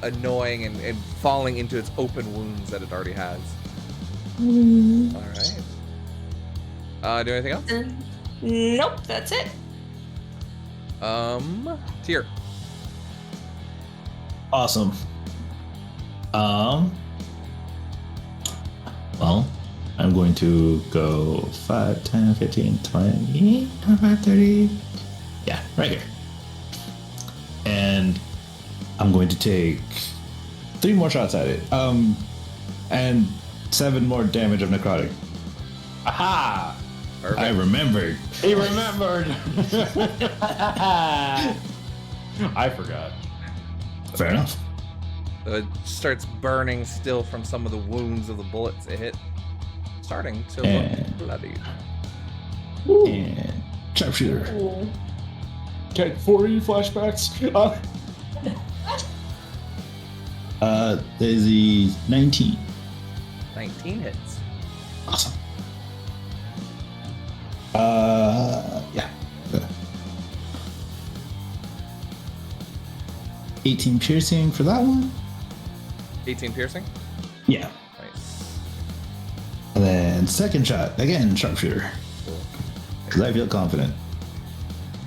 annoying and falling into its open wounds that it already has. All right. Do anything else? Nope, that's it. Tyr. Awesome. Well, I'm going to go 5, 10, 15, 20, 25, 30. Yeah, right here. And I'm going to take 3 more shots at it. And 7 more damage of necrotic. Aha! Perfect. I remembered. He remembered. I forgot. Fair enough. It starts burning still from some of the wounds of the bullets it hit. Starting to look And- bloody. And sharpshooter. Okay, 40 flashbacks. There's the 19. 19 hits. Awesome. Yeah. 18 piercing for that one. 18 piercing. Yeah. Nice. And then second shot, again, sharpshooter. Cool. Because I feel confident.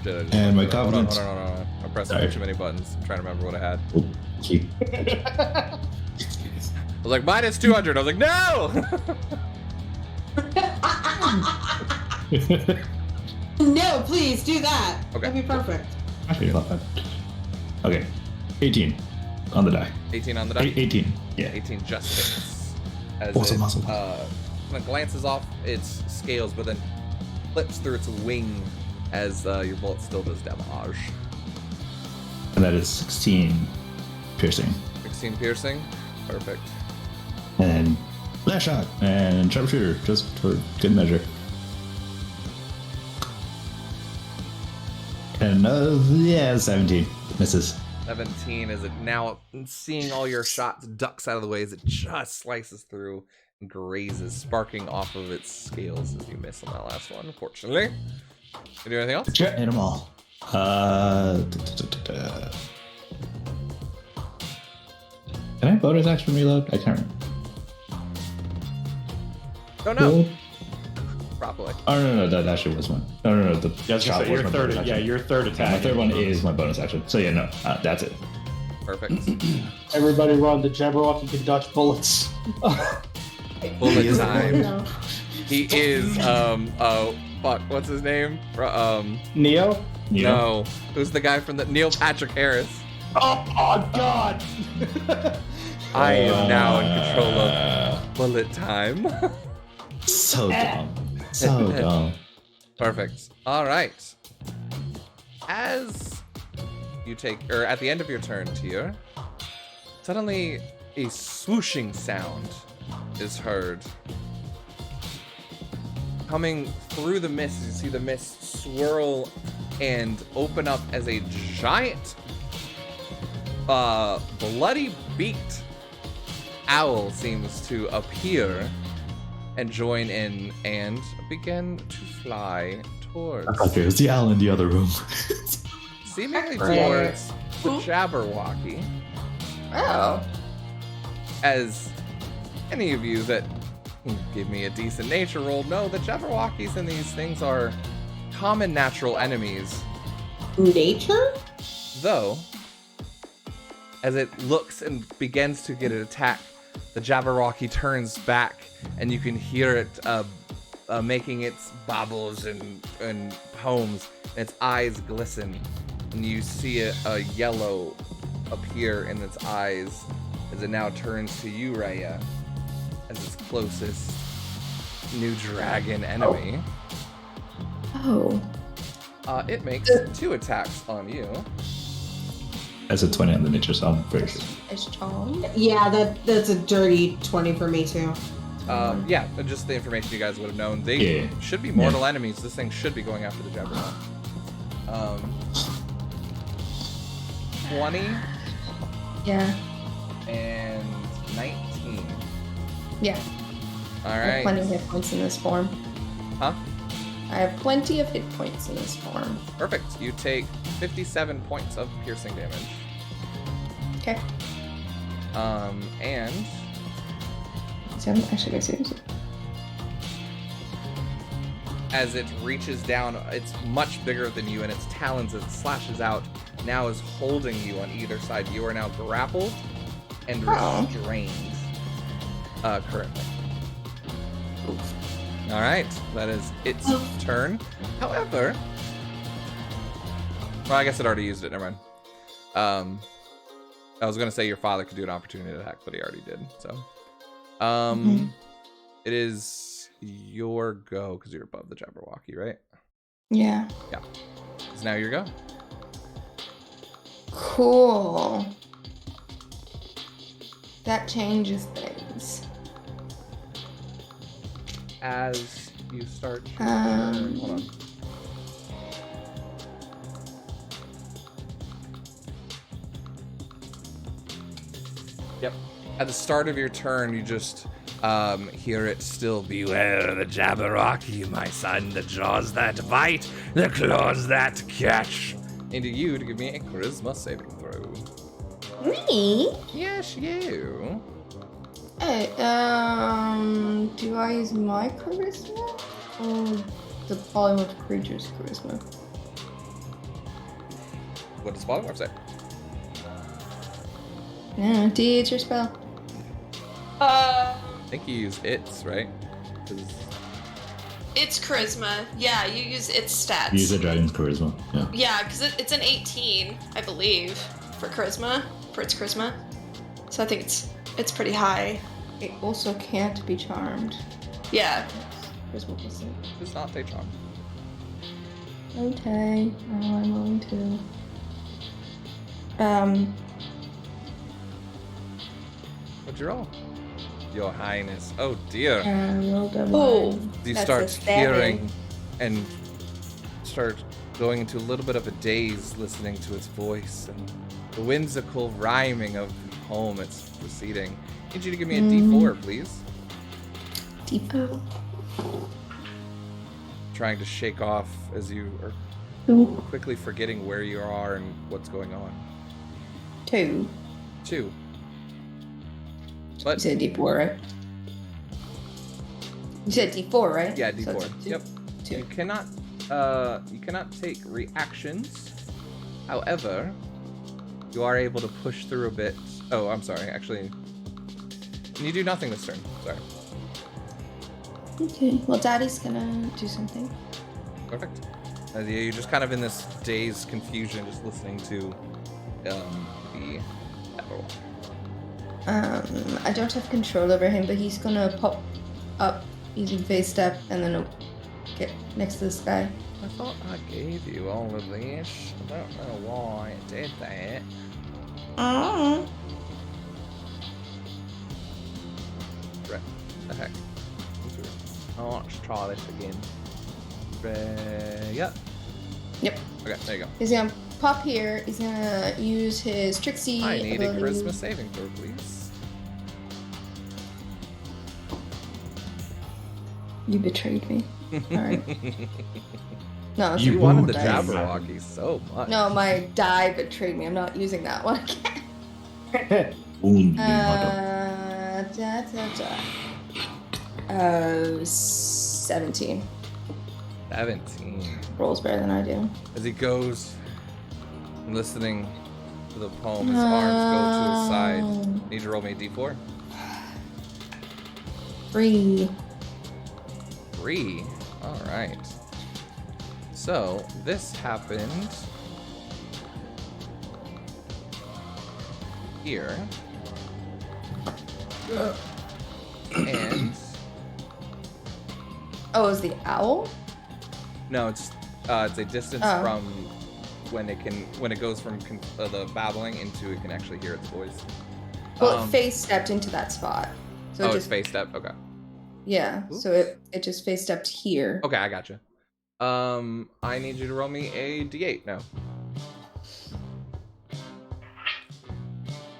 Shit, I just And my hold on, confidence- Hold on. I'm pressing Sorry. way too many buttons. I'm trying to remember what I had. Oh, gee. I was like, minus 200. I was like, no! No, please do that. Okay. That'd be perfect. Actually, not bad. Okay. 18 on the die. 18 on the die. 18. Yeah. 18 just hits. As Awesome, it awesome. kind of glances off its scales, but then flips through its wing as your bullet still does damage. And that is 16 piercing. 16 piercing. Perfect. And last shot. And sharpshooter, just for good measure. And 17. Misses. 17 as it now, seeing all your shots, ducks out of the way as it just slices through and grazes, sparking off of its scales as you miss on that last one, unfortunately. You do anything else? Hit them all. Can I bonus action reload? I can't remember. Oh no. properly. Oh no, that actually was one. No. The Yeah, I was gonna say, your my third. bonus Yeah, action. your third attack. My third one is my bonus action. So yeah, no, that's it. Perfect. Everybody run. The Jabberwocky can dodge bullets. Bullet time. No. He is fuck, what's his name? Neo? No. Who's the guy from the Neil Patrick Harris? Oh God! I am now in control of bullet time. So dumb. So dumb. Perfect. All right. As you take, or at the end of your turn, Tyr, suddenly a swooshing sound is heard. Coming through the mist, you see the mist swirl and open up as a giant, bloody beaked owl seems to appear and join in and begin to fly towards, I thought there was the owl in the other room. seemingly Right. towards the Jabberwocky. Oh. As any of you that give me a decent nature roll know, the Jabberwockies and these things are common natural enemies. Nature? Though, as it looks and begins to get an attack, the Jabberwocky turns back, and you can hear it making its bobbles and poems, and its eyes glisten, and you see a yellow appear in its eyes as it now turns to you, Raya, as its closest new dragon enemy. Oh. It makes 2 attacks on you. That's a 20 on the nature, so I'm very good. It's charmed. Yeah, that's a dirty 20 for me too. Yeah, just the information you guys would have known. They Yeah. should be mortal enemies. This thing should be going after the Jabberwocky. 20 Yeah. and 19. Yeah. All I have plenty of right. hit points in this form. Huh? I have plenty of hit points in this form. Perfect. You take 57 points of piercing damage. Okay. And So I'm actually going to seriously. as it reaches down, it's much bigger than you, and its talons, as it slashes out, now is holding you on either side. You are now grappled and Oh. restrained currently. All right, that is its turn. However, well, I guess it already used it. Never mind. I was gonna say your father could do an opportunity attack, but he already did. So, it is your go because you're above the Jabberwocky, right? Yeah. Yeah. It's now your go. Cool. That changes things. As you start. Hold on. Yep. At the start of your turn, you just hear it still. Beware the Jabberwocky, my son, the jaws that bite, the claws that catch. Into you to give me a charisma saving throw. Me? Yes, you. Hey, do I use my charisma? Or the polymorph creature's charisma? What does Polymorph say? No, D, it's your spell. I think you use its, right? 'Cause- It's charisma. Yeah, you use its stats. Use a dragon's charisma. Yeah. Yeah, because it's an 18, I believe, for charisma, for its charisma. So I think it's pretty high. It also can't be charmed. Yeah. Charisma plus 6. does not take charm. Okay, I'm going to. What'd you roll? Your Highness. Oh dear. Rolled a Oh. one. You That's start a 7. hearing and start going into a little bit of a daze listening to its voice and the whimsical rhyming of the poem it's reciting. I need you to give me a D4, please. D4. Trying to shake off as you are Two. quickly forgetting where you are and what's going on. 2. 2. You But said D4, right? You said D4, right? Yeah, So D4. it's two. Yep. Two. You cannot take reactions. However, you are able to push through a bit. Oh, I'm sorry. Actually, you do nothing this turn. Sorry. Okay. Well, Daddy's gonna do something. Perfect. You're just kind of in this dazed confusion, just listening to the battle. I don't have control over him, but he's gonna pop up using phase step and then get next to this guy. I thought I gave you all of this. I don't know why it did that. Right. The heck? Oh, let's try this again. Yep. Yep. Okay, there you go. He's gonna pop here. He's gonna use his Trixie I need a ability. charisma saving throw, please. You betrayed me. Alright. No, it's You a wanted the dice. Jabberwocky so much. No, my die betrayed me. I'm not using that one again. Only mother. 17. 17. Rolls better than I do. As he goes, listening to the poem, his arms go to his side. Need to roll me a d4. 3. 3. All right. So this happened here, and Oh, is the owl? no, it's a distance Oh. from when it goes from the babbling into it can actually hear its voice. Well, it face stepped into that spot. So Oh, it it's just face step. Okay. yeah. So it just face stepped here. Okay, I gotcha. I need you to roll me a d8 now.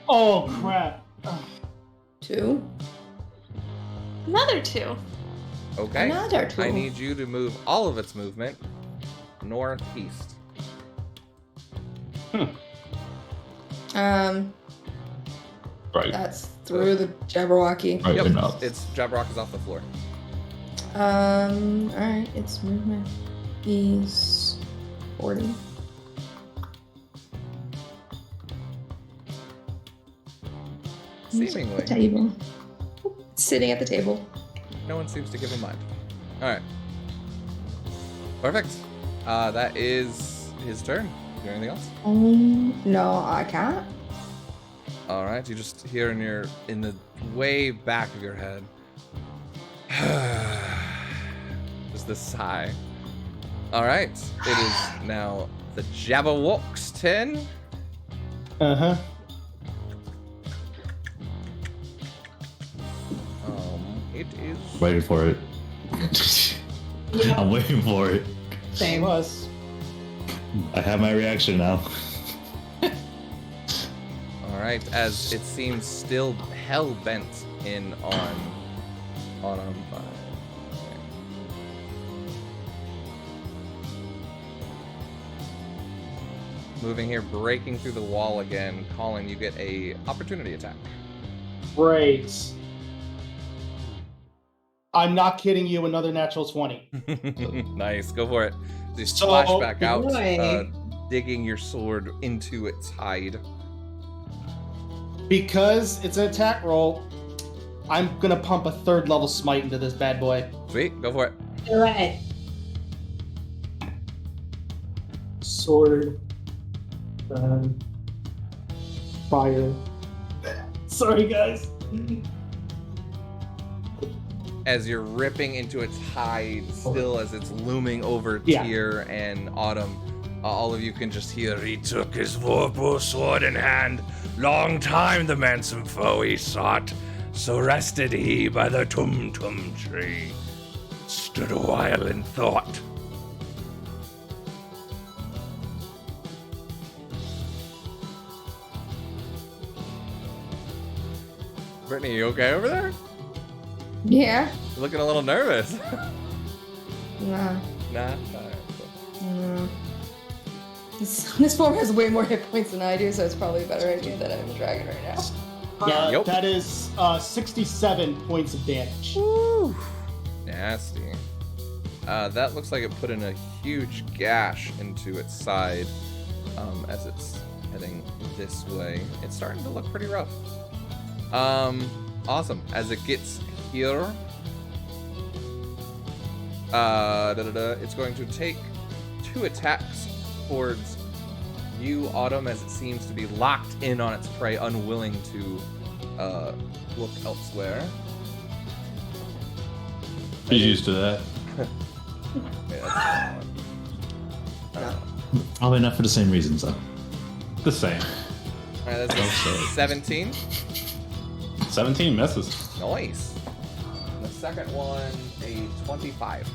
Oh crap! 2. Another 2. Okay. Another 2. I need you to move all of its movement northeast. Right. That's through the Jabberwocky. Right. Yep. Enough. It's Jabberwock is off the floor. Alright, its movement is 40. Seemingly. Table. Sitting at the table. No one seems to give a mind. Alright. Perfect. That is his turn. Is there anything else? No, I can't. Alright, you just hear in the way back of your head. Just this sigh. Alright. It is now the Jabberwock's turn. Uh-huh. It is Waiting for it. I'm waiting for it. Same. Was. Uh, I have my reaction now. alright, as it seems still hell bent in on fire. Moving here, breaking through the wall again. Colin, you get a opportunity attack. Great. I'm not kidding you. Another natural 20. Nice, go for it. You So, splash back out, boy. digging your sword into its hide. Because it's an attack roll, I'm gonna pump a 3rd level smite into this bad boy. Sweet, go for it. All right. Sword. Fire. Sorry, guys. As you're ripping into its hide, still as it's looming over Yeah. Tyr and Autumn, all of you can just hear, He took his warbow sword in hand. Long time the manson foe he sought. So rested he by the tum-tum tree. Stood a while in thought. Brittany, you okay over there? Yeah. You're looking a little nervous. Nah. Nah. Alright, cool. No. This form has way more hit points than I do, so it's probably a better idea that I'm a dragon right now. Yeah, Yup. that is 67 points of damage. Woo. nasty. That looks like it put in a huge gash into its side as it's heading this way. It's starting to look pretty rough. Awesome. As it gets here, it's going to take 2 attacks towards you, Autumn, as it seems to be locked in on its prey, unwilling to look elsewhere. He's used to that. Yeah, that's Probably not for the same reasons, though. The same. Alright, that's a 17. 17 misses. Nice. And the second one, a 25.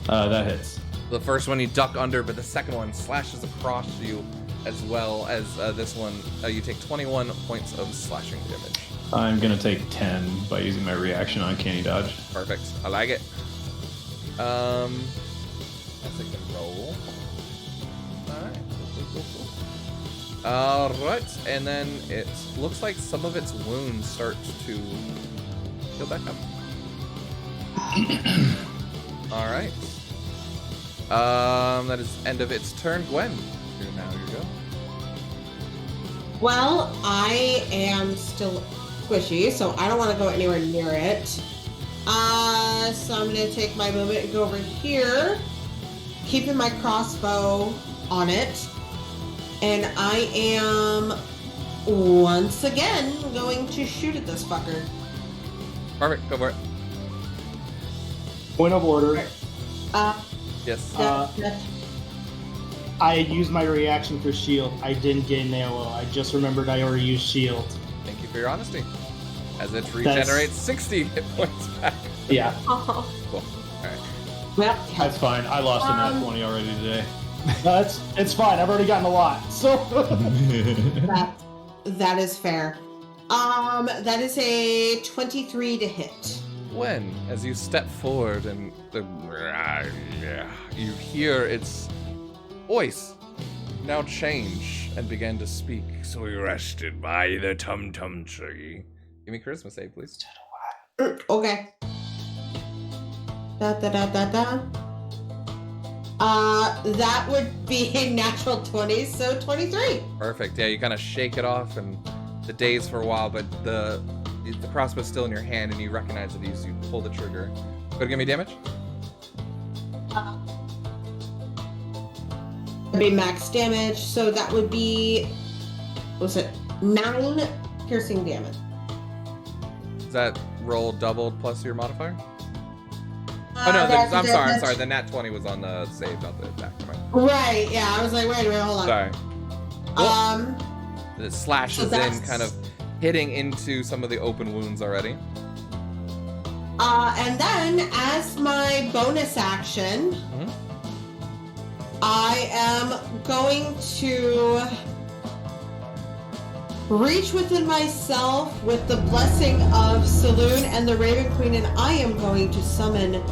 That hits. The first one you duck under, but the second one slashes across you, as well as this one. You take 21 points of slashing damage. I'm gonna take 10 by using my reaction on Canny Dodge. Perfect. I like it. That's a good roll. Alright. Cool. Alright, and then it looks like some of its wounds start to heal back up. Alright. That is end of its turn. Gwen, now you go. Well, I am still squishy, so I don't want to go anywhere near it. So I'm going to take my movement and go over here, keeping my crossbow on it. And I am, once again, going to shoot at this fucker. Perfect, go for it. Point of order. Yes. I used my reaction for shield. I didn't get an AOO. I just remembered I already used shield. Thank you for your honesty. As it regenerates 60 hit points back. Yeah. Oh. Cool. Alright. Well, That's fine. I lost a nat 20 already today. It's fine. I've already gotten a lot. So that is fair. That is a 23 to hit. When, as you step forward and you hear its voice now change and begin to speak. So we rested by the tum-tum tree. Give me charisma save, please. Okay. That would be a natural 20, so 23. Perfect. Yeah, you kind of shake it off and the daze for a while, but the crossbow's still in your hand and you recognize it as you pull the trigger. Go ahead and give me damage. That'd be max damage, so that would be, what was it, 9 piercing damage. Is that roll doubled plus your modifier? Oh no, I'm sorry. The nat 20 was on the save, not the attack. Right, yeah, I was like, wait a minute, hold on. Sorry. It slashes so in, kind of hitting into some of the open wounds already. And then, as my bonus action, I am going to reach within myself with the blessing of Saloon and the Raven Queen, and I am going to summon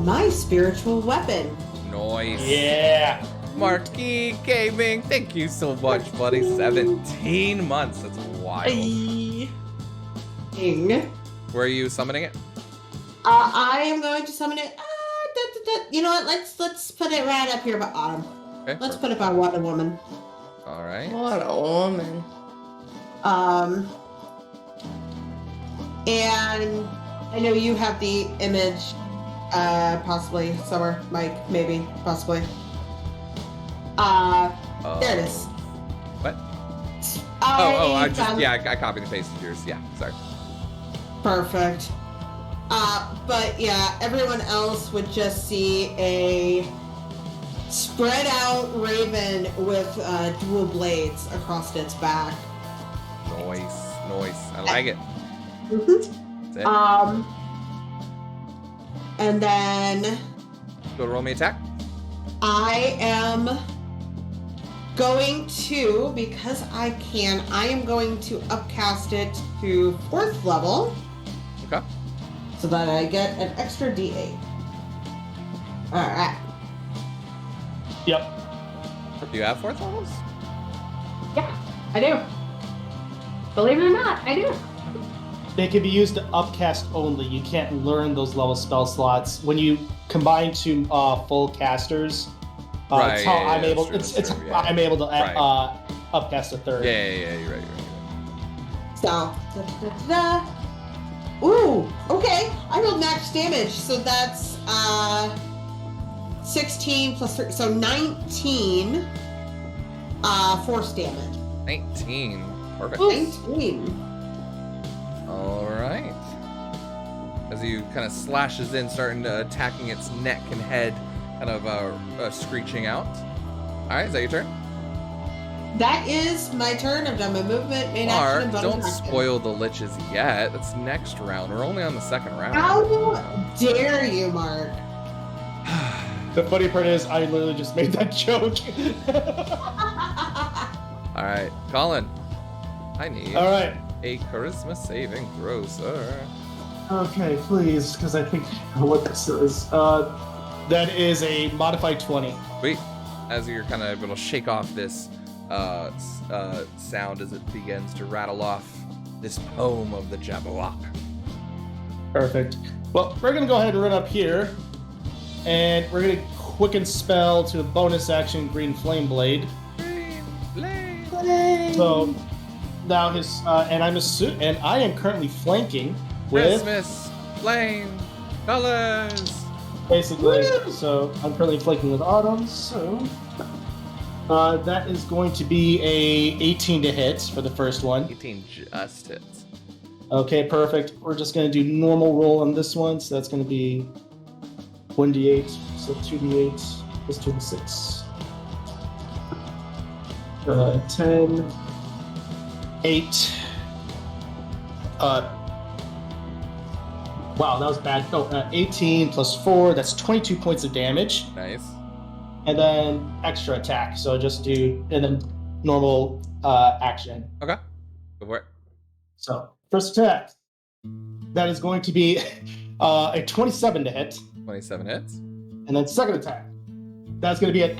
my spiritual weapon. Nice. yeah. Marquee Gaming, thank you so much, buddy. 17 months. That's wild. Where are you summoning it? I am going to summon it. You know what? Let's put it right up here by Autumn. Okay. Let's put it by Wonder Woman. All right. What a woman. And I know you have the image, possibly somewhere, Mike, maybe, possibly. There it is. What? I I copied and pasted yours. Yeah, sorry. Perfect. But yeah, everyone else would just see a spread out raven with dual blades across its back. Nice. I like it. Mm-hmm. That's it. And then Go roll me attack. I am going to, because I am going to upcast it to 4th level. Okay. So that I get an extra D8. Alright. Yep. Do you have 4th levels? Yeah, I do. Believe it or not, I do. They can be used to upcast only. You can't learn those level spell slots. When you combine two full casters, Right, it's how yeah, I'm yeah, able. that's It's true, how I'm able to Right. Upcast a third. Yeah, you're right. So, ooh, okay. I rolled max damage, so that's 16 plus 3, so 19 force damage. 19. Perfect. 19. All right. As you kind of slashes in, starting to attacking its neck and head, kind of screeching out. All right, is that your turn? That is my turn. I've done my movement, main action, Mark, and bonus don't action. spoil the liches yet. That's next round. We're only on the second round. How dare you, Mark? The funny part is, I literally just made that joke. All right, Colin. I need All right. a charisma saving throw, sir. Okay, please, because I think I know what this is. That is a modified 20. Sweet. As you're kind of able to shake off this sound as it begins to rattle off this poem of the Jabberwock. Perfect. Well, we're gonna go ahead and run up here, and we're gonna quicken spell to a bonus action Green Flame Blade. So now and I am currently flanking with Christmas flame colors. basically. So I'm currently flanking with Autumn. So that is going to be a 18 to hit for the first one. 18 just hits. Okay, perfect. We're just going to do normal roll on this one. So that's going to be 1d8. So 2d8 plus 2 to 6. 10. 8. Wow, that was bad. No, 18 plus 4. That's 22 points of damage. Nice. And then extra attack. So just do, and then normal action. Okay. Go for it. So first attack. That is going to be a 27 to hit. 27 hits. And then second attack. That's going to be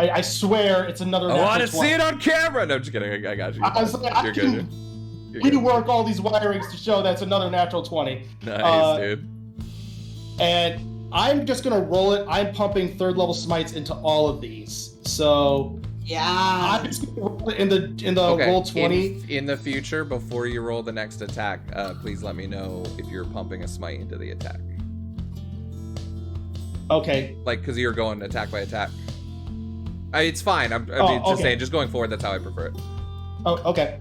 I swear it's another I natural want to 20. see it on camera. No, just kidding. I got you. I was like, You're I good. can You're good. rework all these wirings to show that's another natural 20. Nice, dude. And I'm just going to roll it. I'm pumping third level smites into all of these. So Yeah. I'm just going to roll it in the Okay. roll 20. In the future, before you roll the next attack, please let me know if you're pumping a smite into the attack. Okay. Like, because you're going attack by attack. It's fine. I mean, just okay. saying, just going forward, that's how I prefer it. Oh, okay.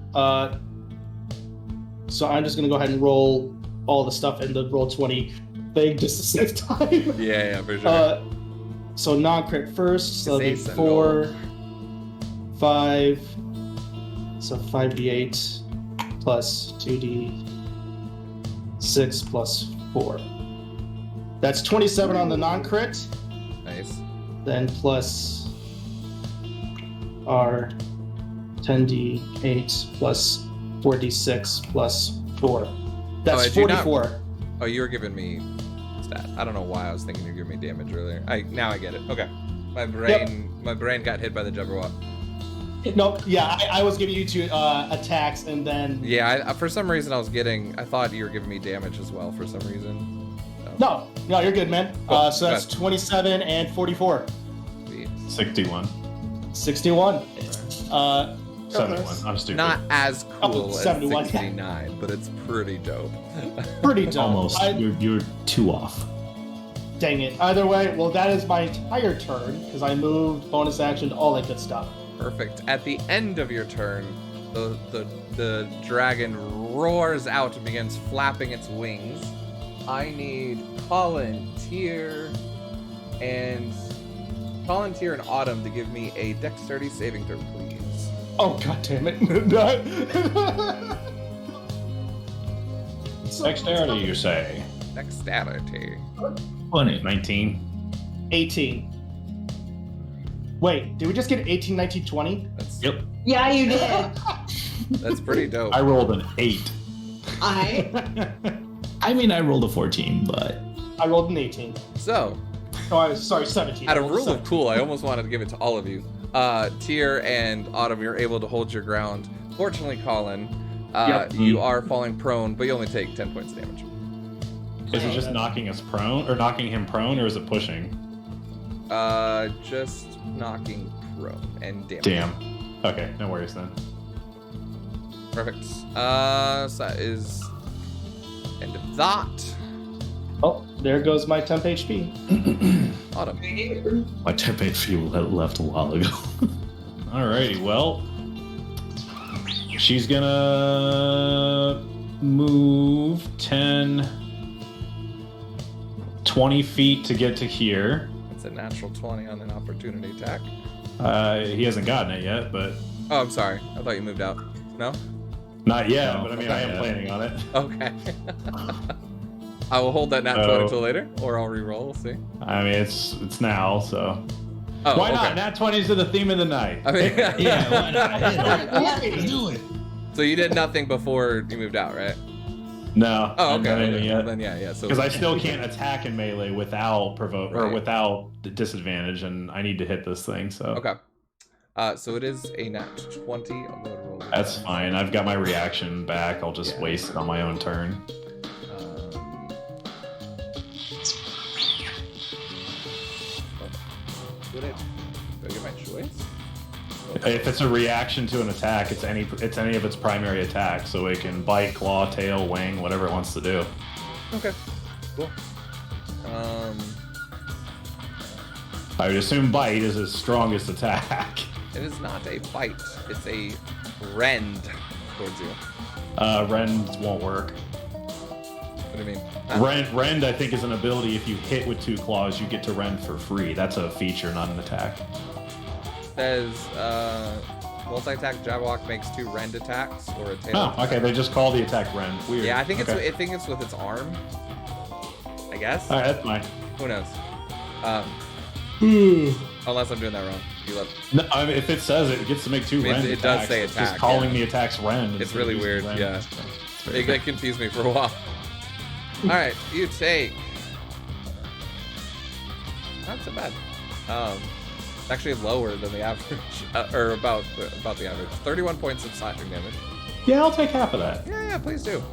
So I'm just going to go ahead and roll all the stuff in the roll 20 thing just to save time. Yeah, for sure. So non-crit first, so that'll be Save 4, 5, so 5d8 plus 2d6 plus 4. That's 27 on the non-crit, Nice. then plus our 10d8 plus 4d6 plus 4. That's I do not- 44. Oh, you were giving me stat. I don't know why I was thinking you were giving me damage earlier. Now I get it. Okay. My brain got hit by the Jabberwock. No, yeah, I was giving you two attacks and then... Yeah, for some reason I thought you were giving me damage as well for some reason. So, No, you're good, man. Cool. So that's Good. 27 and 44. sweet. 61. 61. 71. I'm stupid. Not as cool as 71. 69, but it's pretty dope. Pretty dope. Almost. You're 2 off. Dang it. Either way, well, that is my entire turn because I moved, bonus action, all that good stuff. Perfect. At the end of your turn, the dragon roars out and begins flapping its wings. I need Colin, Tyr, and Autumn to give me a dexterity saving throw, please. Oh, god damn it. Dexterity, you say? Dexterity. 20. 19. 18. Wait, did we just get 18, 19, 20? That's Yep. Yeah, you did. that's pretty dope. I rolled an 8. I mean, I rolled a 14, but I rolled an 18. So, Oh, sorry, 17. out I of rolled a rule of 17. cool, I almost wanted to give it to all of you. Tyr and Autumn, you're able to hold your ground. Fortunately, Colin, You are falling prone, but you only take 10 points of damage. Is it just knocking us prone, or knocking him prone, or is it pushing? Just knocking prone and damage. Damn. Okay, no worries then. Perfect. So that is end of that. Oh, there goes my temp HP. Autumn. My temp HP left a while ago. Alrighty, well, she's gonna move 10, 20 feet to get to here. It's a natural 20 on an opportunity attack. He hasn't gotten it yet, but Oh, I'm sorry. I thought you moved out. No? not yet. No, But I mean, not I am yet. planning on it. Okay. I will hold that nat 20 Oh. until later, or I'll re-roll. We'll see. I mean, it's now, so Oh, why okay. not? Nat 20s are the theme of the night. I mean, Yeah, why not? Let's do it. So you did nothing before you moved out, right? No. Oh, I okay. haven't done anything yet. Then yeah. So Because I still can't attack in melee without provoke or Right. without the disadvantage, and I need to hit this thing. So Okay. So it is a nat 20. I'll go ahead and roll it. that's fine. I've got my reaction back. I'll just Yeah. waste it on my own turn. Did I get my choice? If it's a reaction to an attack, it's any of its primary attacks, so it can bite, claw, tail, wing, whatever it wants to do. Okay. Cool. I would assume bite is its strongest attack. It is not a bite. It's a rend towards you. Rend won't work. What do you mean? Rend, I think, is an ability. If you hit with 2 claws, you get to rend for free. That's a feature, not an attack. Says multi-attack Jabberwock makes 2 rend attacks or a tail. Oh, okay. They just call the attack rend. Weird. Yeah, I think Okay. it's with its arm. I guess. All right, that's fine. Who knows? Unless I'm doing that wrong. You let. No, I mean, if it says it gets to make 2 I mean, rend it attacks. does say It's attack, just calling yeah. the attacks rend. It's instead of really using weird. rend. Yeah. It's It very got confused me for a while. All right, you take. Not so bad. It's actually lower than the average, or about the average. 31 points of slashing damage. Yeah, I'll take half of that. Yeah, please do.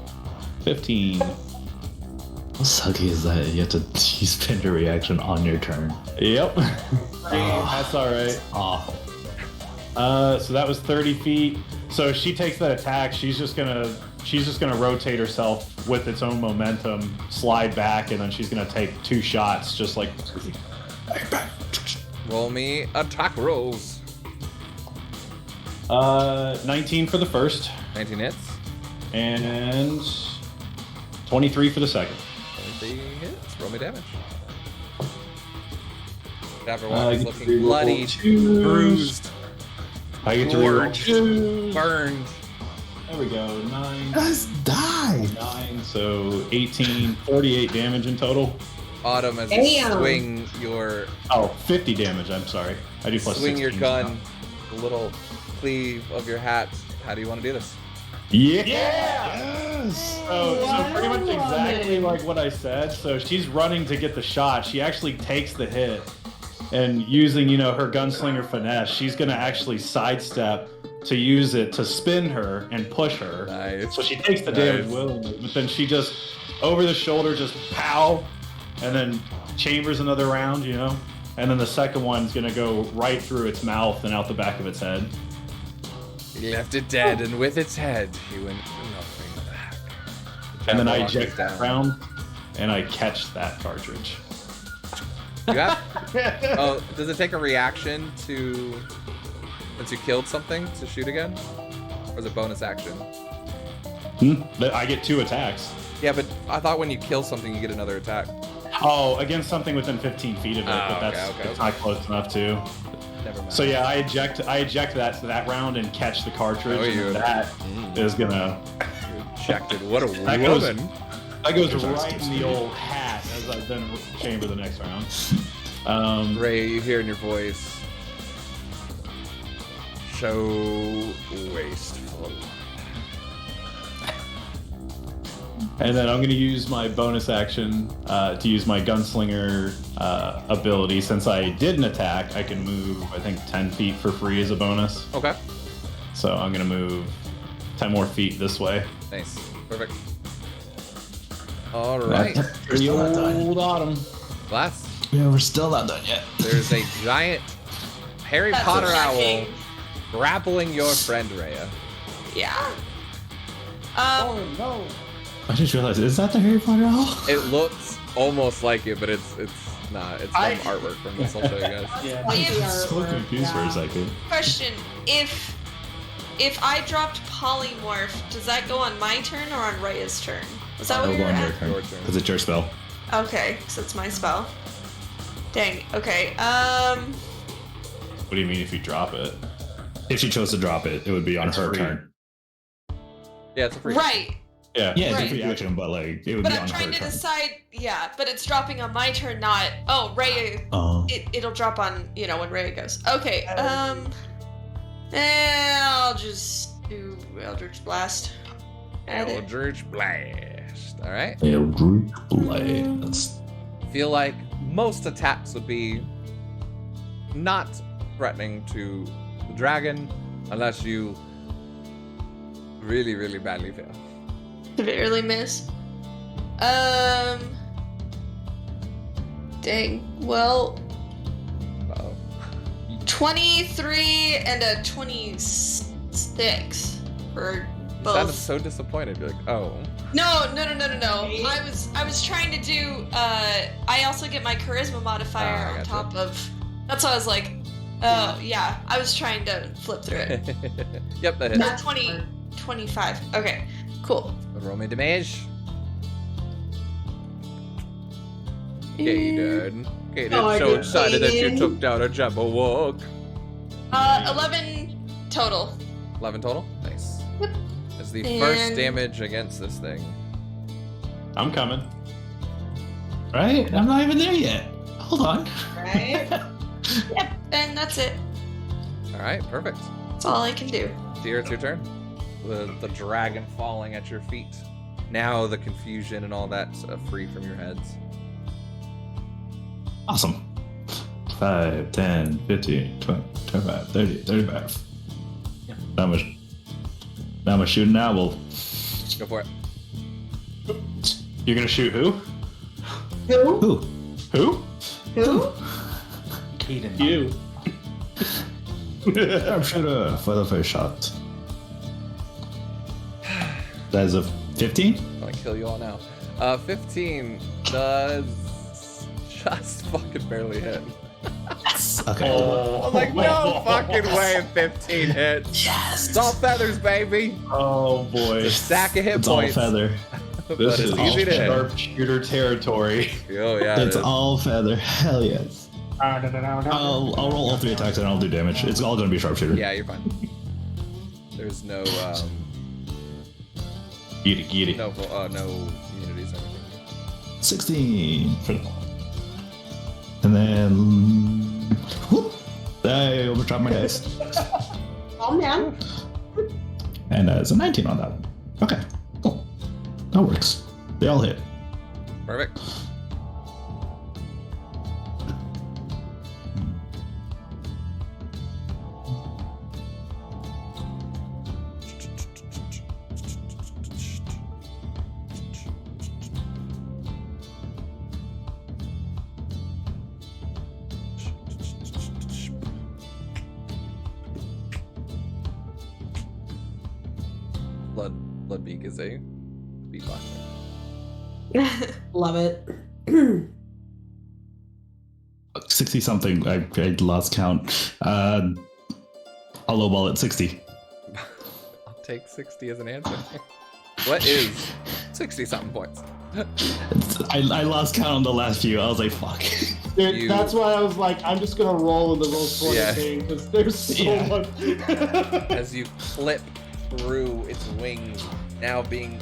15. How sucky is that? You have to spend a reaction on your turn. Yep. That's all right. Oh, So that was 30 feet. So if she takes that attack, she's just gonna rotate herself with its own momentum, slide back, and then she's gonna take 2 shots, just like. Roll me attack rolls. 19 for the first, 19 hits. and 23 for the second. 23 hits. Roll me damage. I Jabberwock is get to looking reroll bloody, twos. bruised, I get to reroll Gorged. 2s. burned. There we go. 9. let's die. 9, so 18, 48 damage in total. Autumn, as you Damn. swing your 50 damage, I'm sorry. I do plus swing your 16 gun, the little sleeve of your hat. How do you want to do this? Yeah! Yes. So pretty much Wow. exactly like what I said. So she's running to get the shot. She actually takes the hit. And using, her gunslinger finesse, she's going to actually sidestep to use it to spin her and push her. Nice. So she takes the damage Nice. willingly, but then she just, over the shoulder, just pow, and then chambers another round, And then the second one's going to go right through its mouth and out the back of its head. He left it dead, and with its head, he went nothing back. The And then I Jabberwock is eject that down. round, and I catch that cartridge. You have? Oh, does it take a reaction to once you killed something to shoot again, or is it bonus action? I get 2 attacks. Yeah, but I thought when you kill something, you get another attack. Oh, against something within 15 feet of it, Oh, but okay, that's okay, it's okay. not close enough to. Never mind. So yeah, I eject that round and catch the cartridge, Oh, you- and that is gonna You ejected. What a That goes- woman. that goes There's right ours in the old hat as I then chamber the next round. Ray, you hear in your voice. So wasteful. And then I'm going to use my bonus action to use my gunslinger ability. Since I did an attack, I can move, I think, 10 feet for free as a bonus. Okay. So I'm going to move 10 more feet this way. Nice. Perfect. All right. The old autumn. Last, Yeah, we're still not done yet. there's a giant Harry That's Potter owl attacking. grappling your friend Rhea. Yeah. No. I just realized, is that the Harry Potter owl? It looks almost like it, but it's not. It's some I- artwork from this. I'll show you guys. Yeah. If- So confused for a second. Question: If I dropped polymorph, does that go on my turn or on Rhea's turn? Was that what It'll you go were on your at? turn. Your turn. Because it's your spell. Okay, so it's my spell. Dang. Okay. What do you mean if you drop it? If she chose to drop it, it would be on That's her free. turn. Yeah, it's a free. Right. Yeah. Yeah, it's Right. a free action, but like it would But be I'm on her trying to turn. decide. Yeah, but it's dropping on my turn, not. Oh, Rhea. Oh. It'll drop on when Rhea goes. Okay. I'll just do Eldritch Blast. Add it. Eldritch Blast. All right. Eldritch Blast. Feel like most attacks would be not threatening to the dragon unless you really, really badly fail. Severely miss. Dang. Well, Uh-oh. 23 and a 26 for You sounded both. so disappointed. You're like, oh. No. I was trying to do. I also get my charisma modifier on gotcha. top of. That's why I was like, oh yeah. I was trying to flip through it. Yep, that hits. Not 20, 25. Okay, cool. Roll me damage. Okay, dude. Okay, dude. Oh, So you're excited that you kidding. took down a Jabberwock. 11 total. 11 total? Nice. Yep. That's the first And- damage against this thing. I'm coming. Right? I'm not even there yet. Hold on. Right? Yep, and that's it. Alright, perfect. That's all I can do. Dear, it's your turn. The dragon falling at your feet. Now the confusion and all that's free from your heads. Awesome. 5, 10, 15, 20, 25, 30, 35. Now I'm a shooting owl. Go for it. You're gonna shoot who? Who? Ooh. Who? Who? Caden. You. Sharpshooter for the first shot. That is a 15? I'm gonna kill you all now. 15 does just fucking barely hit. Okay. Oh, I'm like, no fucking way 15 hits. Yes! It's all feathers, baby. Oh boy. It's a stack of hit It's all points. feather. But This it's is all easy to hit. sharpshooter territory. Oh, yeah. it It's is. all feather. Hell yes. I'll roll all 3 attacks and I'll do damage. It's all gonna be sharpshooter. Yeah, you're fine. There's no, Get it, get it. no immunities or anything. 16. And then. Whoop, I overdropped my dice. Oh man. And it's a 19 on that one. Okay, cool. That works. They all hit. Perfect. Bloodbeak is a beatboxer. Love it. 60 something. I lost count. I'll lowball at 60. I'll take 60 as an answer. What is 60 something points? I lost count on the last few. I was like, fuck. Dude, You- that's why I was like, I'm just gonna roll in the roll scoring Yeah. thing because there's so Yeah. much. As you clip through its wings, now being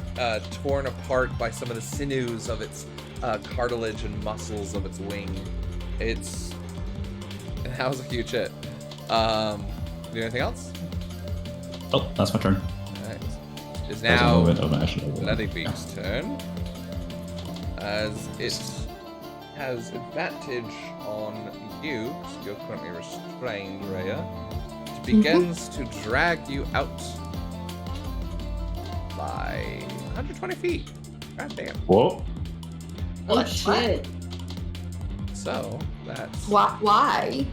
torn apart by some of the sinews of its cartilage and muscles of its wing. That was a huge hit. Do anything else? Oh, that's my turn. Alright. It's That's a now moment of action. Bloodbeak's turn. As it has advantage on you, because you're currently restrained, Rhea. It begins to drag you out by 120 feet. God damn. Whoa. Oh What? shit. So that's Why?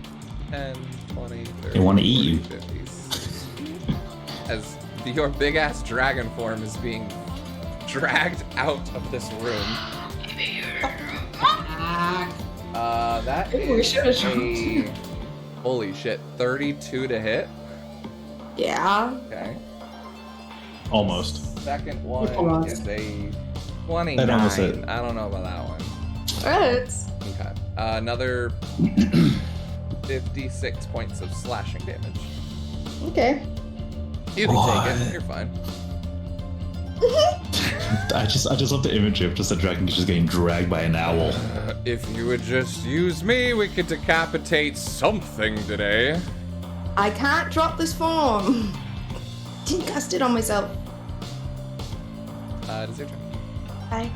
10, 20, 30, They wanna eat you. 40, 50. As your big ass dragon form is being dragged out of this room. Ah, That Maybe we is should've a holy shit, 32 to hit. Yeah. Okay. Almost. Second one Almost. is a 29. That almost hit. I don't know about that one. It's Okay. Another 56 points of slashing damage. okay. You can What? take it. You're fine. I just love the image of just a dragon just getting dragged by an owl. If you would just use me, we could decapitate something today. I can't drop this form. Didn't cast it on myself. It is your turn. Bye.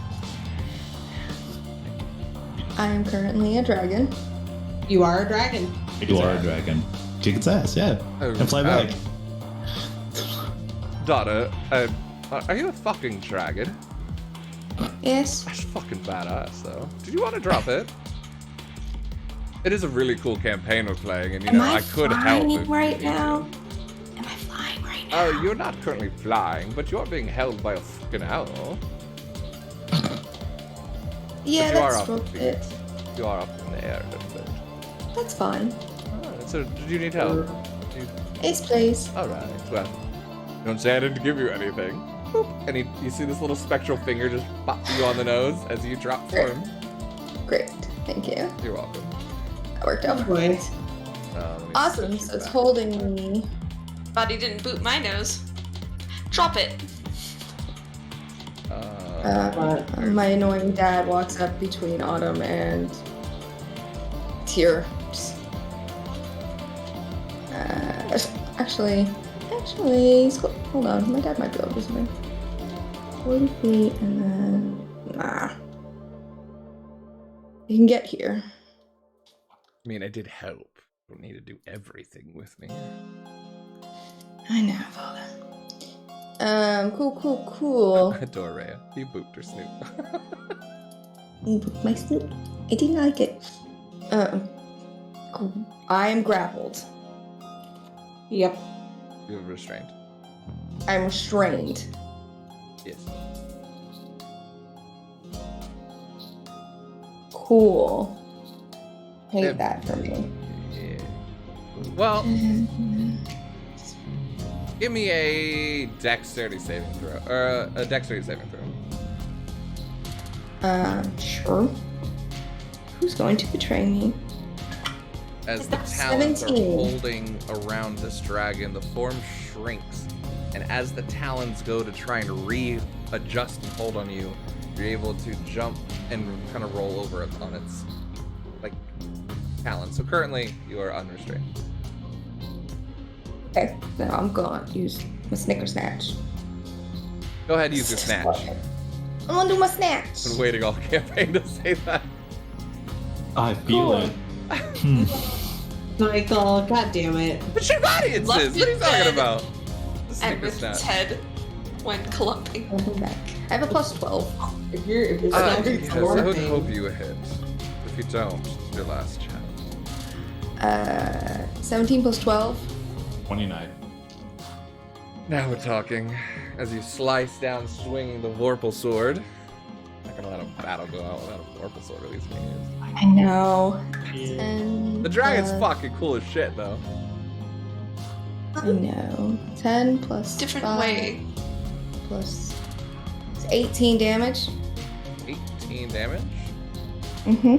I am currently a dragon. you are a dragon. You are a dragon. Kick its ass, yeah. And fly back. Daughter, are you a fucking dragon? Yes. That's fucking badass, though. Did you want to drop it? It is a really cool campaign we're playing, and you Am know, I I could help flying if right you needed. now? Am I flying right now? Oh, you're not currently flying, but you're being held by a fucking owl. Yeah, But you are that's up. what it. You are up in the air a little bit. That's fine. So, did you need help? Yes, please. Alright, well, don't say I didn't give you anything. Boop. And you see this little spectral finger just pop you on the nose as you drop form. Great. Thank you. You're welcome. That worked out. Boy. Let me Awesome. switch you So it's back. holding me. Body didn't boot my nose. Drop it. My annoying dad walks up between Autumn and Tyr. Actually, hold on. My dad might be able to do something. 40 feet and then. Nah. You can get here. I mean, I did help. Don't need to do everything with me. I know, Father. Cool. Dorea, you booped her snoot. My snoot. I didn't like it. Cool. I am grappled. Yep. You're restrained. I'm restrained. Yes. Cool. Hate Yeah. that for me. Yeah. Well, give me a dexterity saving throw. Or a dexterity saving throw. Sure. Who's going to betray me? As the talons are 17. holding around this dragon, the form shrinks. And as the talons go to try and readjust and hold on you, you're able to jump and kind of roll over on its talons. So currently, you are unrestrained. Okay, now I'm gonna use my snicker snatch. Go ahead and use your snatch. I'm gonna do my snatch. Been waiting all campaign to say that. I feel Cool. it. Michael, god damn it. But your audience Left is. What are you in talking bed. about? The And sneaker with snatch. its head went clumping. I'll be back. I have a plus 12. If you're Yes, standing I would for hope you hit. If you don't, your last chance. 17 plus 12. 29. Now we're talking. As you slice down, swinging the Vorpal sword. Not gonna let a battle go out without a Vorpal sword, at least me. I know. 10 The dragon's plus- fucking cool as shit, though. I know. 10 plus Different 5 way. plus it's 18 damage. 18 damage. Mm-hmm.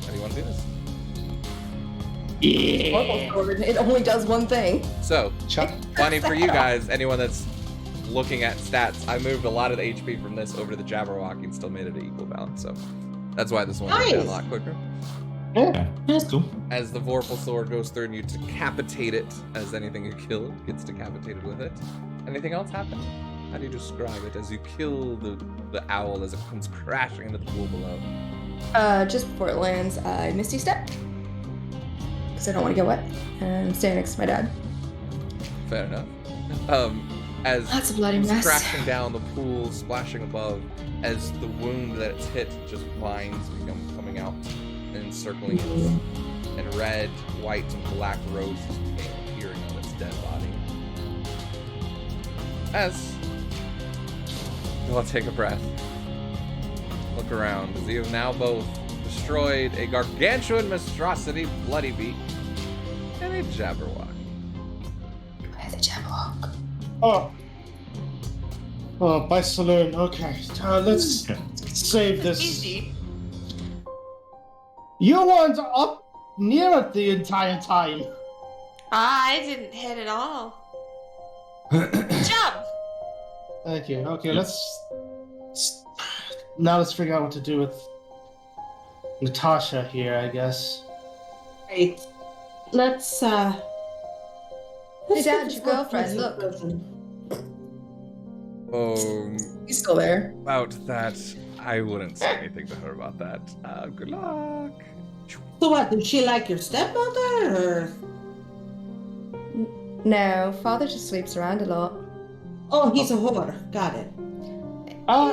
How do you want to do this? It only does one thing. So, funny for you guys, anyone that's looking at stats, I moved a lot of the HP from this over to the Jabberwocky and still made it an equal balance. So, that's why this one went down a Nice. lot quicker. Yeah, that's cool. As the Vorpal sword goes through and you decapitate it, as anything you kill gets decapitated with it. Anything else happen? How do you describe it as you kill the owl as it comes crashing into the pool below? Just before it lands, I Misty Step. Because I don't want to get wet. And stand next to my dad. Fair enough. as That's a bloody it's mess. crashing down, the pool splashing above, as the wound that it's hit, just vines become coming out and encircling it, and red, white, and black roses begin appearing on its dead body. As you'll take a breath, look around, as you have now both destroyed a gargantuan monstrosity, Bloody Beak, and a Jabberwock. Where's the Jabberwock? Oh, by saloon. Okay, let's save this. Easy. You weren't up near it the entire time. I didn't hit at all. Good job. Thank you. Okay, let's figure out what to do with Natasha here, I guess. Right. Let's Hey, get Dad, this your girlfriend, girlfriend look. prison. He's still there. About that, I wouldn't say anything to her about that. Good luck. So what? Did she like your stepmother, or? No, Father just sleeps around a lot. Oh, he's a whore. Got it.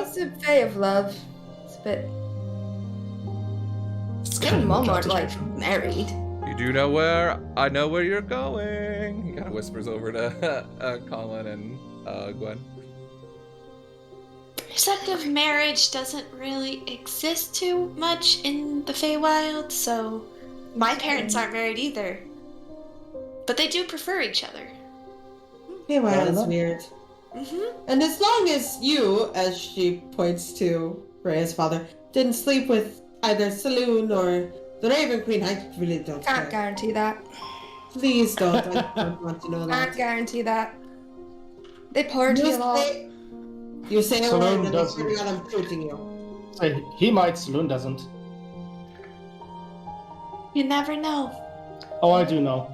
He's a fay of love. It's a bit. Him and Mom aren't like married. You do know where I know where you're going. He kind of whispers over to Colin and Gwen. Acceptive marriage doesn't really exist too much in the Feywild, so my parents aren't married either. But they do prefer each other. Okay, well, that's weird. Mm-hmm. And as long as you, as she points to Rhea's father, didn't sleep with either Saloon or the Raven Queen, I really don't Can't care. guarantee that. Please don't. I don't want to know Can't that. guarantee that. They party a lot. You say a Saloon word and doesn't. I'm shooting you. Say, he might, Saloon doesn't. You never know. Oh, I do know.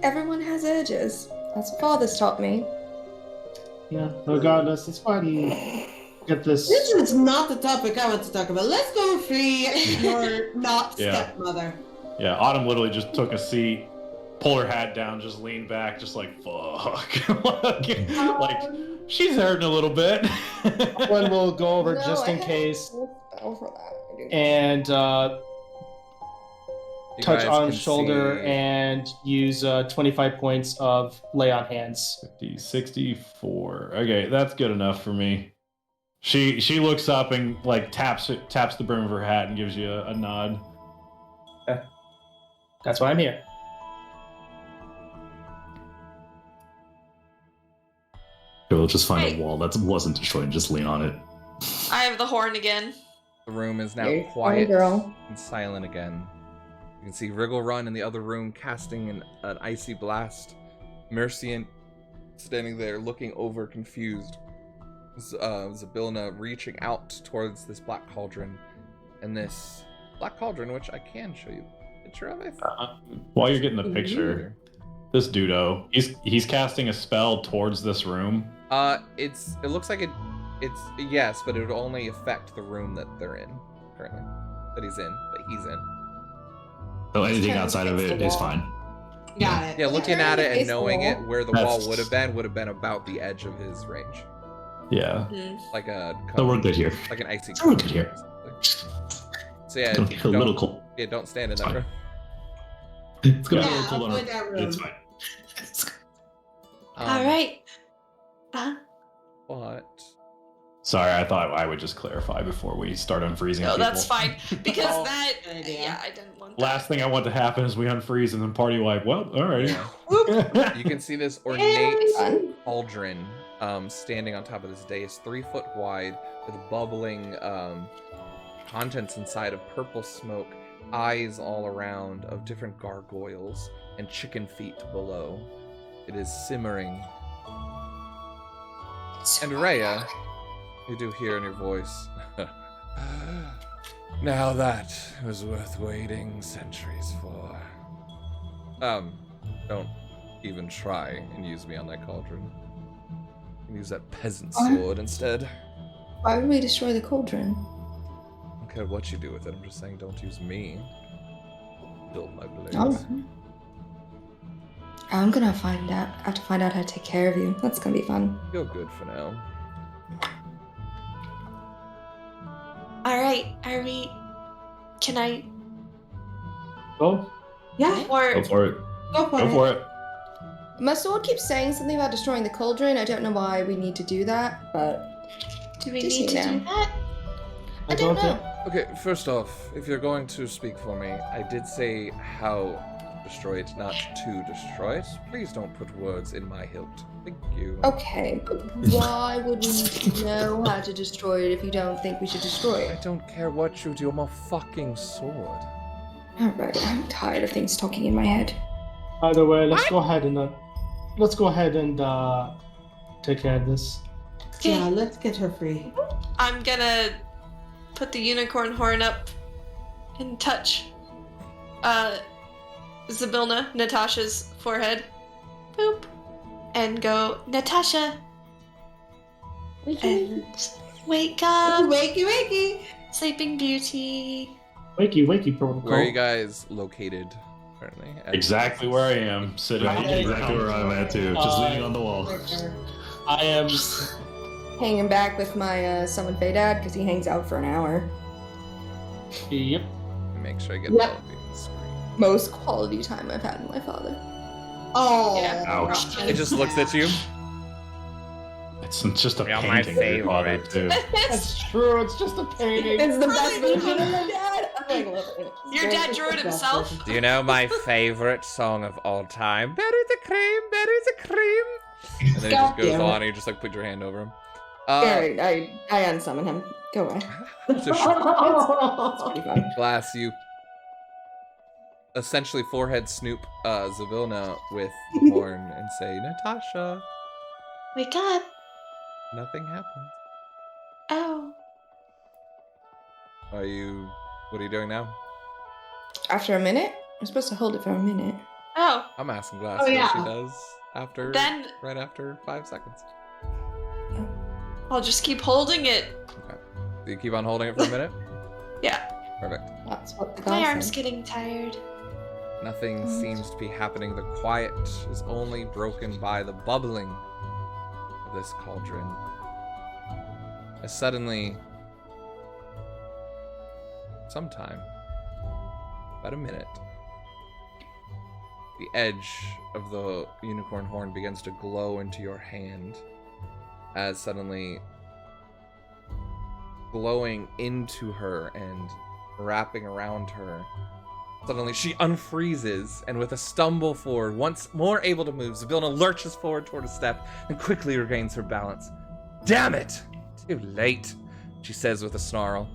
Everyone has urges. That's what Father's taught me. Yeah, regardless, it's fine to get this. This is not the topic I want to talk about. Let's go free your not Yeah. stepmother. Yeah, Autumn literally just took a seat, pulled her hat down, just leaned back, just like, fuck. like, she's hurting a little bit. One will go over No, just I in have case, a spell for that. I do. and You touch guys Autumn's can shoulder see- and use 25 points of lay on hands. 50, 64. Okay, that's good enough for me. She looks up and like taps the brim of her hat and gives you a nod. That's why I'm here. We'll just find Hey. a wall that wasn't destroyed and just lean on it. I have the horn again. The room is now You're quiet fine, girl. and silent again. You can see Wriggle Run in the other room casting an icy blast. Mercian standing there looking over confused. Zabilna reaching out towards this black cauldron. And this black cauldron, which I can show you a picture of it. While you're getting the picture, this dudo, he's casting a spell towards this room. It looks like it's yes, but it would only affect the room that they're in currently. That he's in. So anything Kind of outside of against it the is wall. fine. Got it. Yeah, looking Turn at to it and face the knowing wall. it, where the That's- wall would have been about the edge of his range. Yeah. Hmm. Like a So we're good here. like an icy So we're good here. So yeah, It's gonna be a little cold. Yeah, don't stand in that Fine. room. It's gonna be a Yeah, little cold on avoid that our. room. It's fine. All right. But Sorry, I thought I would just clarify before we start unfreezing No, people. that's fine. Because Oh, that, good idea. yeah, I didn't want that. Last thing I want to happen is we unfreeze and then party wipe. Well, all right. yeah. You can see this ornate Fun. cauldron standing on top of this dais, 3 foot wide, with bubbling contents inside of purple smoke, eyes all around of different gargoyles, and chicken feet below. It is simmering. And Rhea, you do hear in your voice, now that was worth waiting centuries for. Don't even try and use me on that cauldron. You can use that peasant sword instead. Why would we destroy the cauldron? I don't care what you do with it, I'm just saying don't use me. Build my blade. Oh. I'm gonna have to find out how to take care of you. That's gonna be fun. You're good for now. All right, can I, Go. Yeah, or Go for it. go for Go it. for it. My sword keeps saying something about destroying the cauldron. I don't know why we need to do that, but do we Just need to you do know. that? I don't know. Okay, first off, if you're going to speak for me, I did say how to destroy it, not to destroy it. Please don't put words in my hilt. Thank you. Okay, but why would we need to know how to destroy it if you don't think we should destroy I it? don't care what you do, I'm a fucking sword. Alright, I'm tired of things talking in my head. Either way, let's go ahead and take care of this. Yeah, let's get her free. I'm gonna put the unicorn horn up and touch Zybilna, Natasha's forehead. Boop. And go, Natasha. And wake up. Wakey, wakey. Sleeping Beauty. Wakey protocol. Where are you guys located currently? Exactly where I am, sitting. Right, exactly where I'm at too. Just leaning on the wall. I am. Hanging back with my summon Fey Dad because he hangs out for an hour. Yep. Make sure I get Yep. all of the screen. Most quality time I've had with my father. Oh. Yeah. Ouch. It just looks at you. It's just a You're my painting of your father, favorite. too. That's true. It's just a painting. It's the best version of my dad. I love it. Your dad drew it himself? Do you know my favorite song of all time? Bury the cream, bury the cream. And then he just goes damn it. on and you just like put your hand over him. Alright, I unsummon him. Go away. So Pretty fun. Glass, you essentially forehead snoop Zybilna with the horn and say, Natasha, Wake up. nothing happened. Oh. What are you doing now? After a minute? I'm supposed to hold it for a minute. Oh. I'm asking Glass Oh, what yeah. she does after, Then right after 5 seconds. I'll just keep holding it. Do you keep on holding it for a minute? Yeah. Perfect. That's what the My guy arm's said. getting tired. Nothing seems to be happening. The quiet is only broken by the bubbling of this cauldron. As suddenly, sometime, about a minute, the edge of the unicorn horn begins to glow into your hand, as suddenly glowing into her and wrapping around her. Suddenly she unfreezes, and with a stumble forward, once more able to move, Zybilna lurches forward toward a step and quickly regains her balance. Damn it! Too late, she says with a snarl.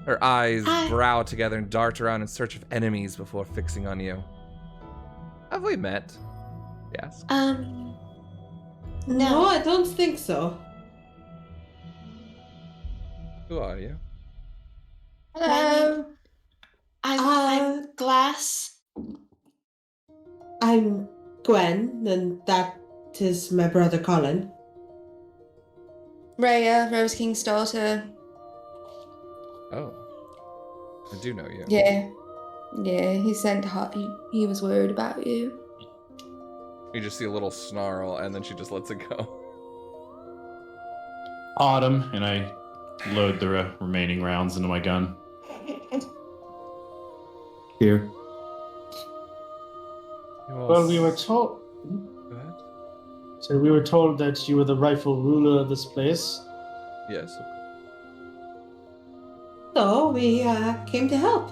Her eyes brow together and dart around in search of enemies before fixing on you. Have we met? Yes. No, I don't think so. Who are you? Hello. I'm Glass. I'm Gwen, and that is my brother Colin. Rhea, Rose King's daughter. Oh. I do know you. Yeah. Yeah, he sent her. He was worried about you. You just see a little snarl, and then she just lets it go. Autumn, and I load the remaining rounds into my gun. Here. Well, we were told. Go ahead. So we were told that you were the rightful ruler of this place. Yes. So we came to help.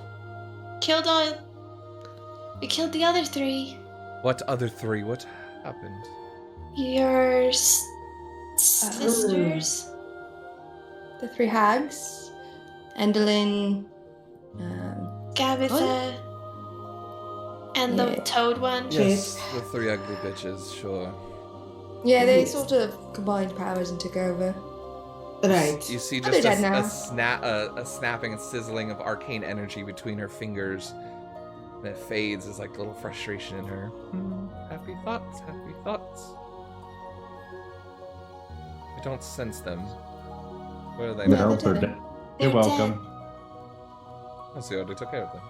We killed the other three. What other three? What happened? Your sisters. The three hags. Endelyn. Gabitha. And the Yeah. toad one. Yes, the three ugly bitches, sure. Yeah, they Yes. sort of combined powers and took over. Right. You see Oh, they're just dead now. a snapping and sizzling of arcane energy between her fingers. And it fades as like little frustration in her. Happy thoughts, happy thoughts. I don't sense them. Where are they No, now? they're they're dead. dead. You're They're welcome. dead. Oh, so you already took care of them.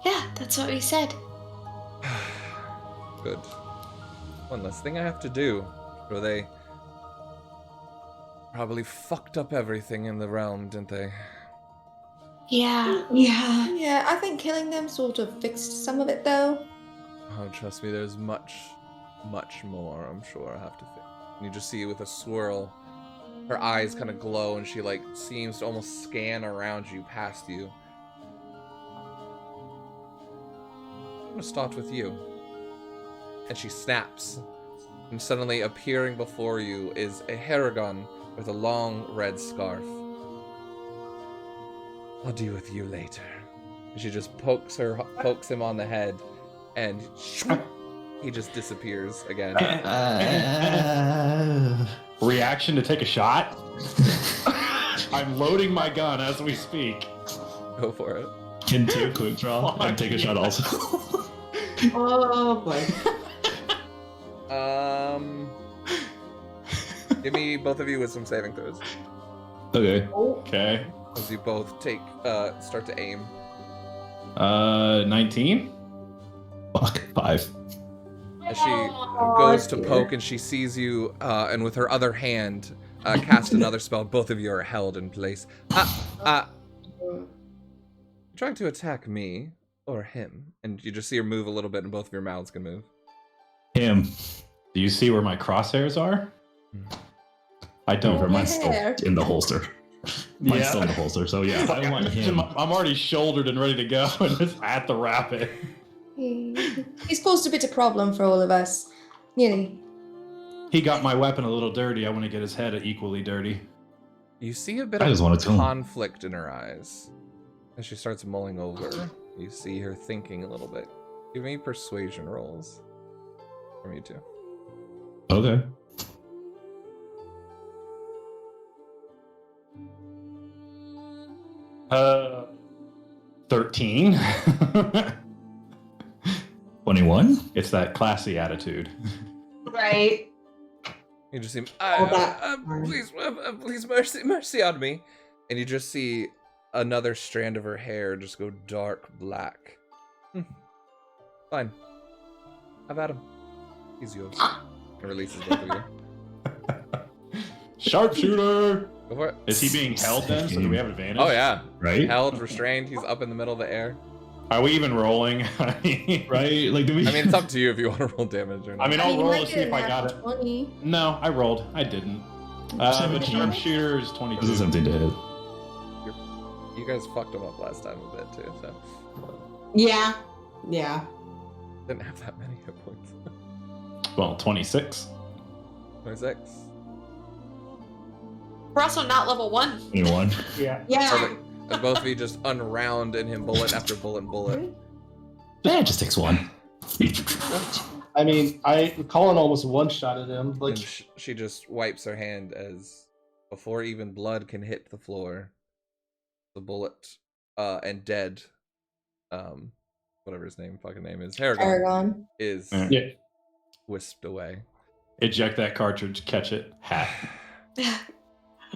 Yeah, that's what we said. Good. One less thing I have to do. Or they probably fucked up everything in the realm, didn't they? Yeah. Yeah. Yeah, I think killing them sort of fixed some of it, though. Oh, trust me, there's much more, I'm sure I have to fix. And you just see with a swirl, her eyes kind of glow, and she, like, seems to almost scan around you, past you. I'm gonna start with you. And she snaps. And suddenly appearing before you is a Haragon with a long red scarf. I'll deal with you later. And she just pokes him on the head, and he just disappears again. Reaction to take a shot? I'm loading my gun as we speak. Go for it. Can two quick draw and take a shot also. Oh boy. Give me both of you with some saving throws. Okay. Okay. As you both start to aim. 19? Fuck. 5. As she goes to poke and she sees you, and with her other hand, cast another spell. Both of you are held in place. Trying to attack me or him, and you just see her move a little bit, and both of your mouths can move. Him. Do you see where my crosshairs are? I don't. Over mine's still hair. in the holster. Mine's Yeah. still in the holster, so yeah, I want him. I'm already shouldered and ready to go, and just at the rapid. He's caused a bit of problem for all of us. You know. He got my weapon a little dirty. I want to get his head equally dirty. You see a bit I just of wanted to. conflict in her eyes. As she starts mulling over, you see her thinking a little bit. Give me persuasion rolls. From you two. Okay. Uh, 13. 21. It's that classy attitude. Right. You just see, that. please, mercy on me. And you just see another strand of her hair just go dark black. Fine. Have at him. He's yours. And releases both of you. Sharpshooter! Go for it. Is he being held then? So do we have advantage? Oh yeah. Right? Held, restrained, he's up in the middle of the air. Are we even rolling? Right? Like, do we? I mean, it's up to you if you want to roll damage or not. I mean, I'll roll to see if I got it. 20. No, I rolled. I didn't. But 17. sharpshooter is This is 22. something to hit. You guys fucked him up last time a bit too, so Yeah. Yeah. didn't have that many hit points. Well, 26. 26. We're also not level 1. 21. Yeah. Yeah. Perfect. And both of you just unround in him bullet after bullet and bullet. Yeah, it just takes one. I mean, Colin almost one-shotted him. Like, And she just wipes her hand as before even blood can hit the floor, the bullet and dead whatever his fucking name is, Aragon. is Yeah. whisked away. Eject that cartridge, catch it, hat.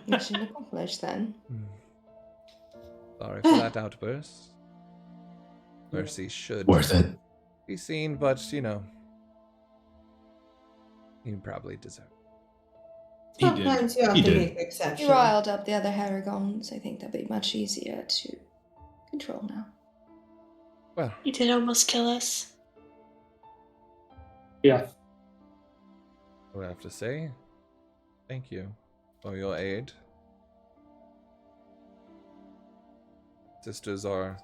Mission accomplished then. Sorry for that outburst. Mercy should Worth it. be seen, but you know, you probably deserve it. He did. Sometimes you have He to did. make You exceptions. riled up the other Haragons. I think that'd be much easier to control now. Well, You did almost kill us. yeah. I would have to say thank you for your aid. Sisters are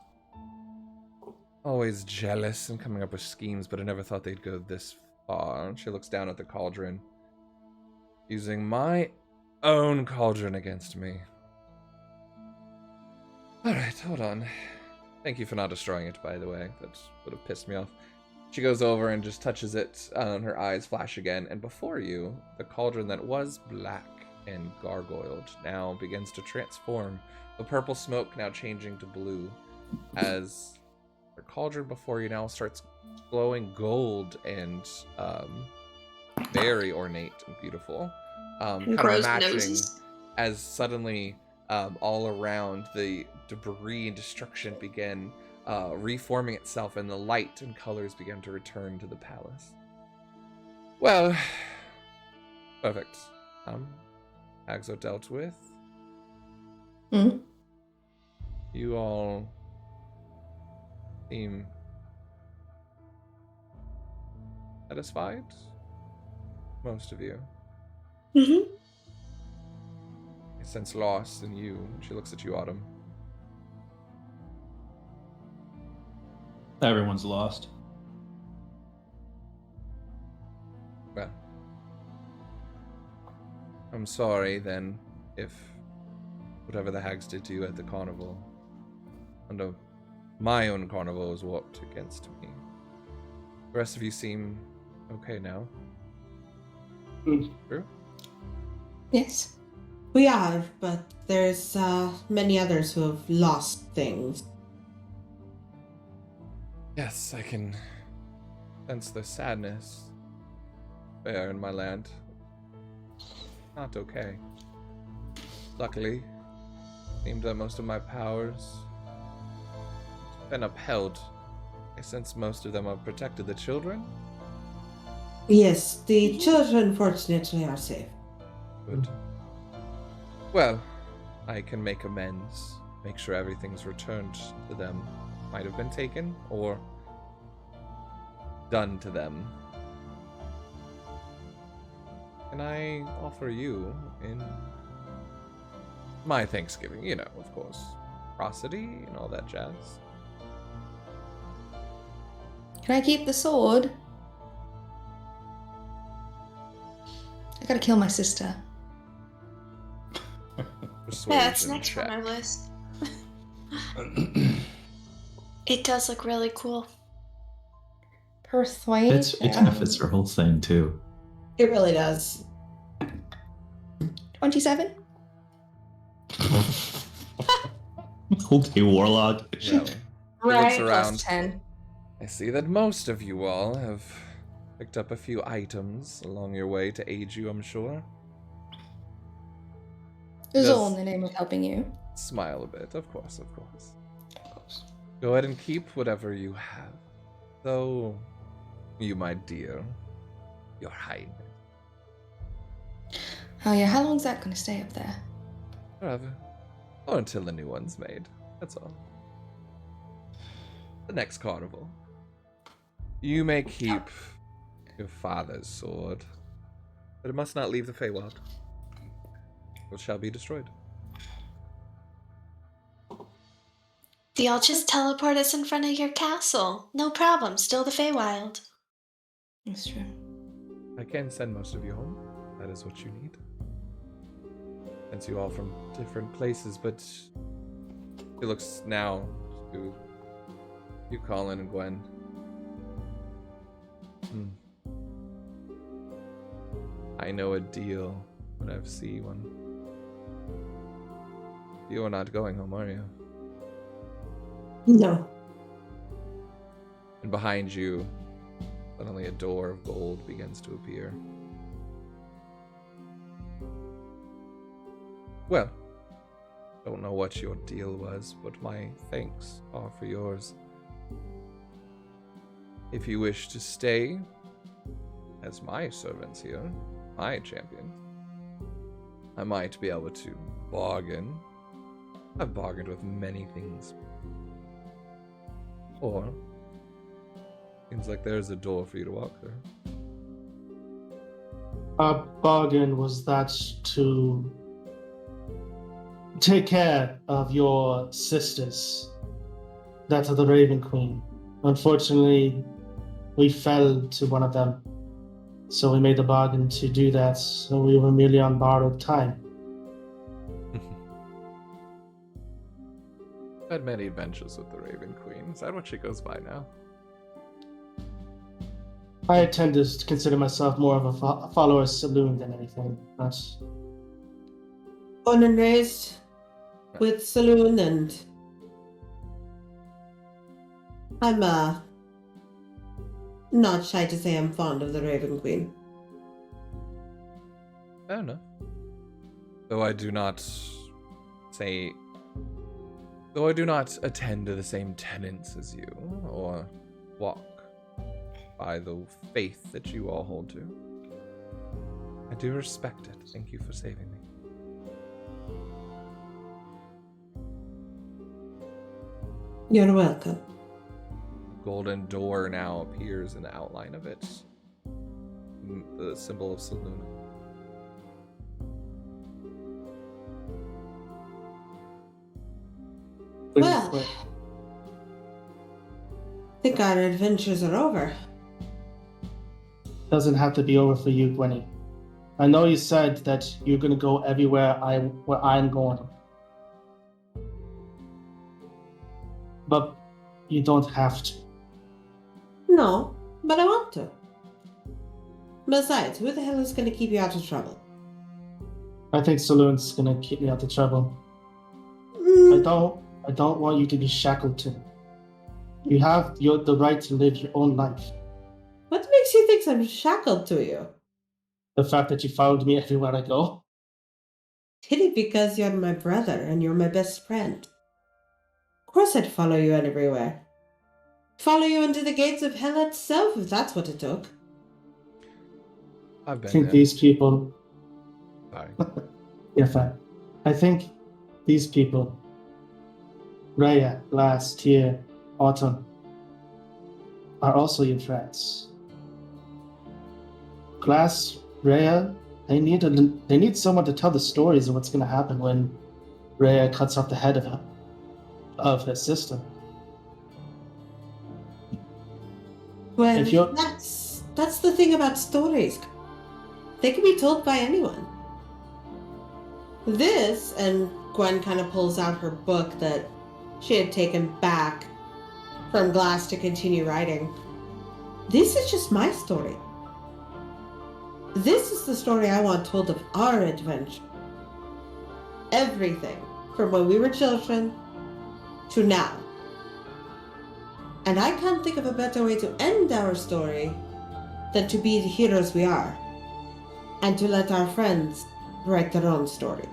always jealous and coming up with schemes, but I never thought they'd go this far. She looks down at the cauldron, using my own cauldron against me. Alright, hold on. Thank you for not destroying it, by the way. That would have pissed me off. She goes over and just touches it, and her eyes flash again, and before you, the cauldron that was black and gargoyled now begins to transform, the purple smoke now changing to blue, as the cauldron before you now starts glowing gold and very ornate and beautiful. Kind of Gross matching noses. as suddenly all around the debris and destruction begin reforming itself, and the light and colors begin to return to the palace. Well, perfect. Hags are dealt with. Hmm? You all seem satisfied? Most of you. Mm-hmm. I sense loss in you. She looks at you, Autumn. Everyone's lost. Well, I'm sorry then if whatever the hags did to you at the carnival, under my own carnival, was warped against me. The rest of you seem okay now. True? Yes. We are, but there's many others who have lost things. Yes, I can sense the sadness there in my land. Not okay. Luckily, it seemed that most of my powers have been upheld. I sense most of them have protected the children. Yes, the children fortunately are safe. Good. Well, I can make amends. Make sure everything's returned to them. Might have been taken or done to them. Can I offer you in my Thanksgiving? You know, of course. Prosody and all that jazz. Can I keep the sword? I gotta kill my sister. Persuasion Yeah, that's next check. on my list. It does look really cool. Persuasion. It kind of fits her whole thing too. It really does. 27? Okay, warlock. Well, Right. looks around. Plus 10. I see that most of you all have picked up a few items along your way to aid you, I'm sure. It was Does- all in the name of helping you. Smile a bit, of course, of course. Go ahead and keep whatever you have. Though, you, my dear, you're hiding it. Oh yeah, how long's that gonna stay up there? Forever. Or until the new one's made. That's all. The next carnival. You may keep your father's sword, but it must not leave the Feywild. It shall be destroyed. They'll just teleport us in front of your castle. No problem, still the Feywild. That's true. I can send most of you home. That is what you need. Since you all from different places, but it looks now to you, Colin and Gwen. I know a deal when I see one. You are not going home, are you? No. And behind you, suddenly a door of gold begins to appear. Well, don't know what your deal was, but my thanks are for yours. If you wish to stay as my servants here, my champion, I might be able to bargain. I've bargained with many things. Or, seems like there's a door for you to walk through. Our bargain was that to take care of your sisters, that of the Raven Queen. Unfortunately, we fell to one of them, so we made the bargain to do that. So we were merely on borrowed time. I've had many adventures with the Raven Queen. Is that what she goes by now? I tend to consider myself more of a follower of Saloon than anything. That's Born and raised with Saloon, and I'm not shy to say I'm fond of the Raven Queen. I don't know. Though I do not attend to the same tenets as you, or walk by the faith that you all hold to. I do respect it. Thank you for saving me. You're welcome. Golden door now appears in the outline of it. The symbol of Selûne. Well, I think our adventures are over. Doesn't have to be over for you, Gwenny. I know you said that you're gonna go everywhere where I'm going. But you don't have to. No, but I want to. Besides, who the hell is going to keep you out of trouble? I think Saloon's gonna keep me out of trouble. I don't want you to be shackled to. You have the right to live your own life. What makes you think I'm shackled to you? The fact that you followed me everywhere I go. Did it because you're my brother and you're my best friend? Of course I'd follow you everywhere. Follow you into the gates of hell itself if that's what it took. I've I been think there. these people. Sorry. Yeah, fine. I think these people, Rhea, Glass, Tyr, Autumn, are also your friends. Glass, Rhea, they need someone to tell the stories of what's going to happen when Rhea cuts off the head of her sister. Well, If you're- that's the thing about stories. They can be told by anyone. This, and Gwen kind of pulls out her book that she had taken back from Glass to continue writing. This is just my story. This is the story I want told of our adventure. Everything from when we were children to now. And I can't think of a better way to end our story than to be the heroes we are, and to let our friends write their own story.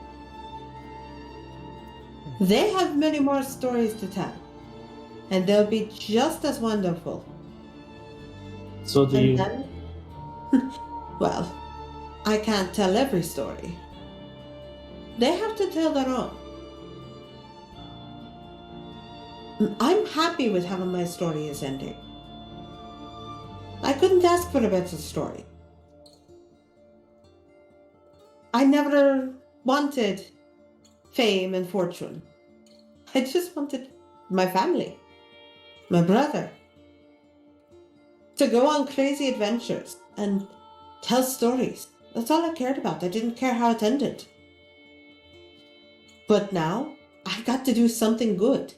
They have many more stories to tell, and they'll be just as wonderful. So do And you. then, well, I can't tell every story. They have to tell their own. I'm happy with how my story is ending. I couldn't ask for a better story. I never wanted fame and fortune. I just wanted my family, my brother, to go on crazy adventures and tell stories. That's all I cared about. I didn't care how it ended. But now, I got to do something good.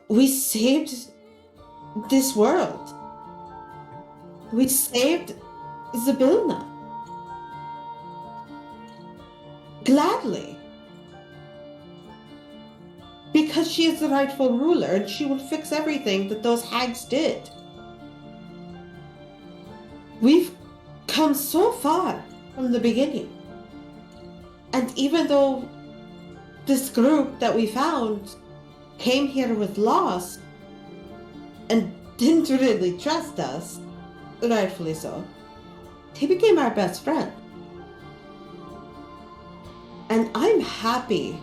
We saved this world. We saved Zybilna. Gladly. Because she is the rightful ruler and she will fix everything that those hags did. We've come so far from the beginning. And even though this group that we found came here with loss and didn't really trust us, rightfully so, they became our best friend. And I'm happy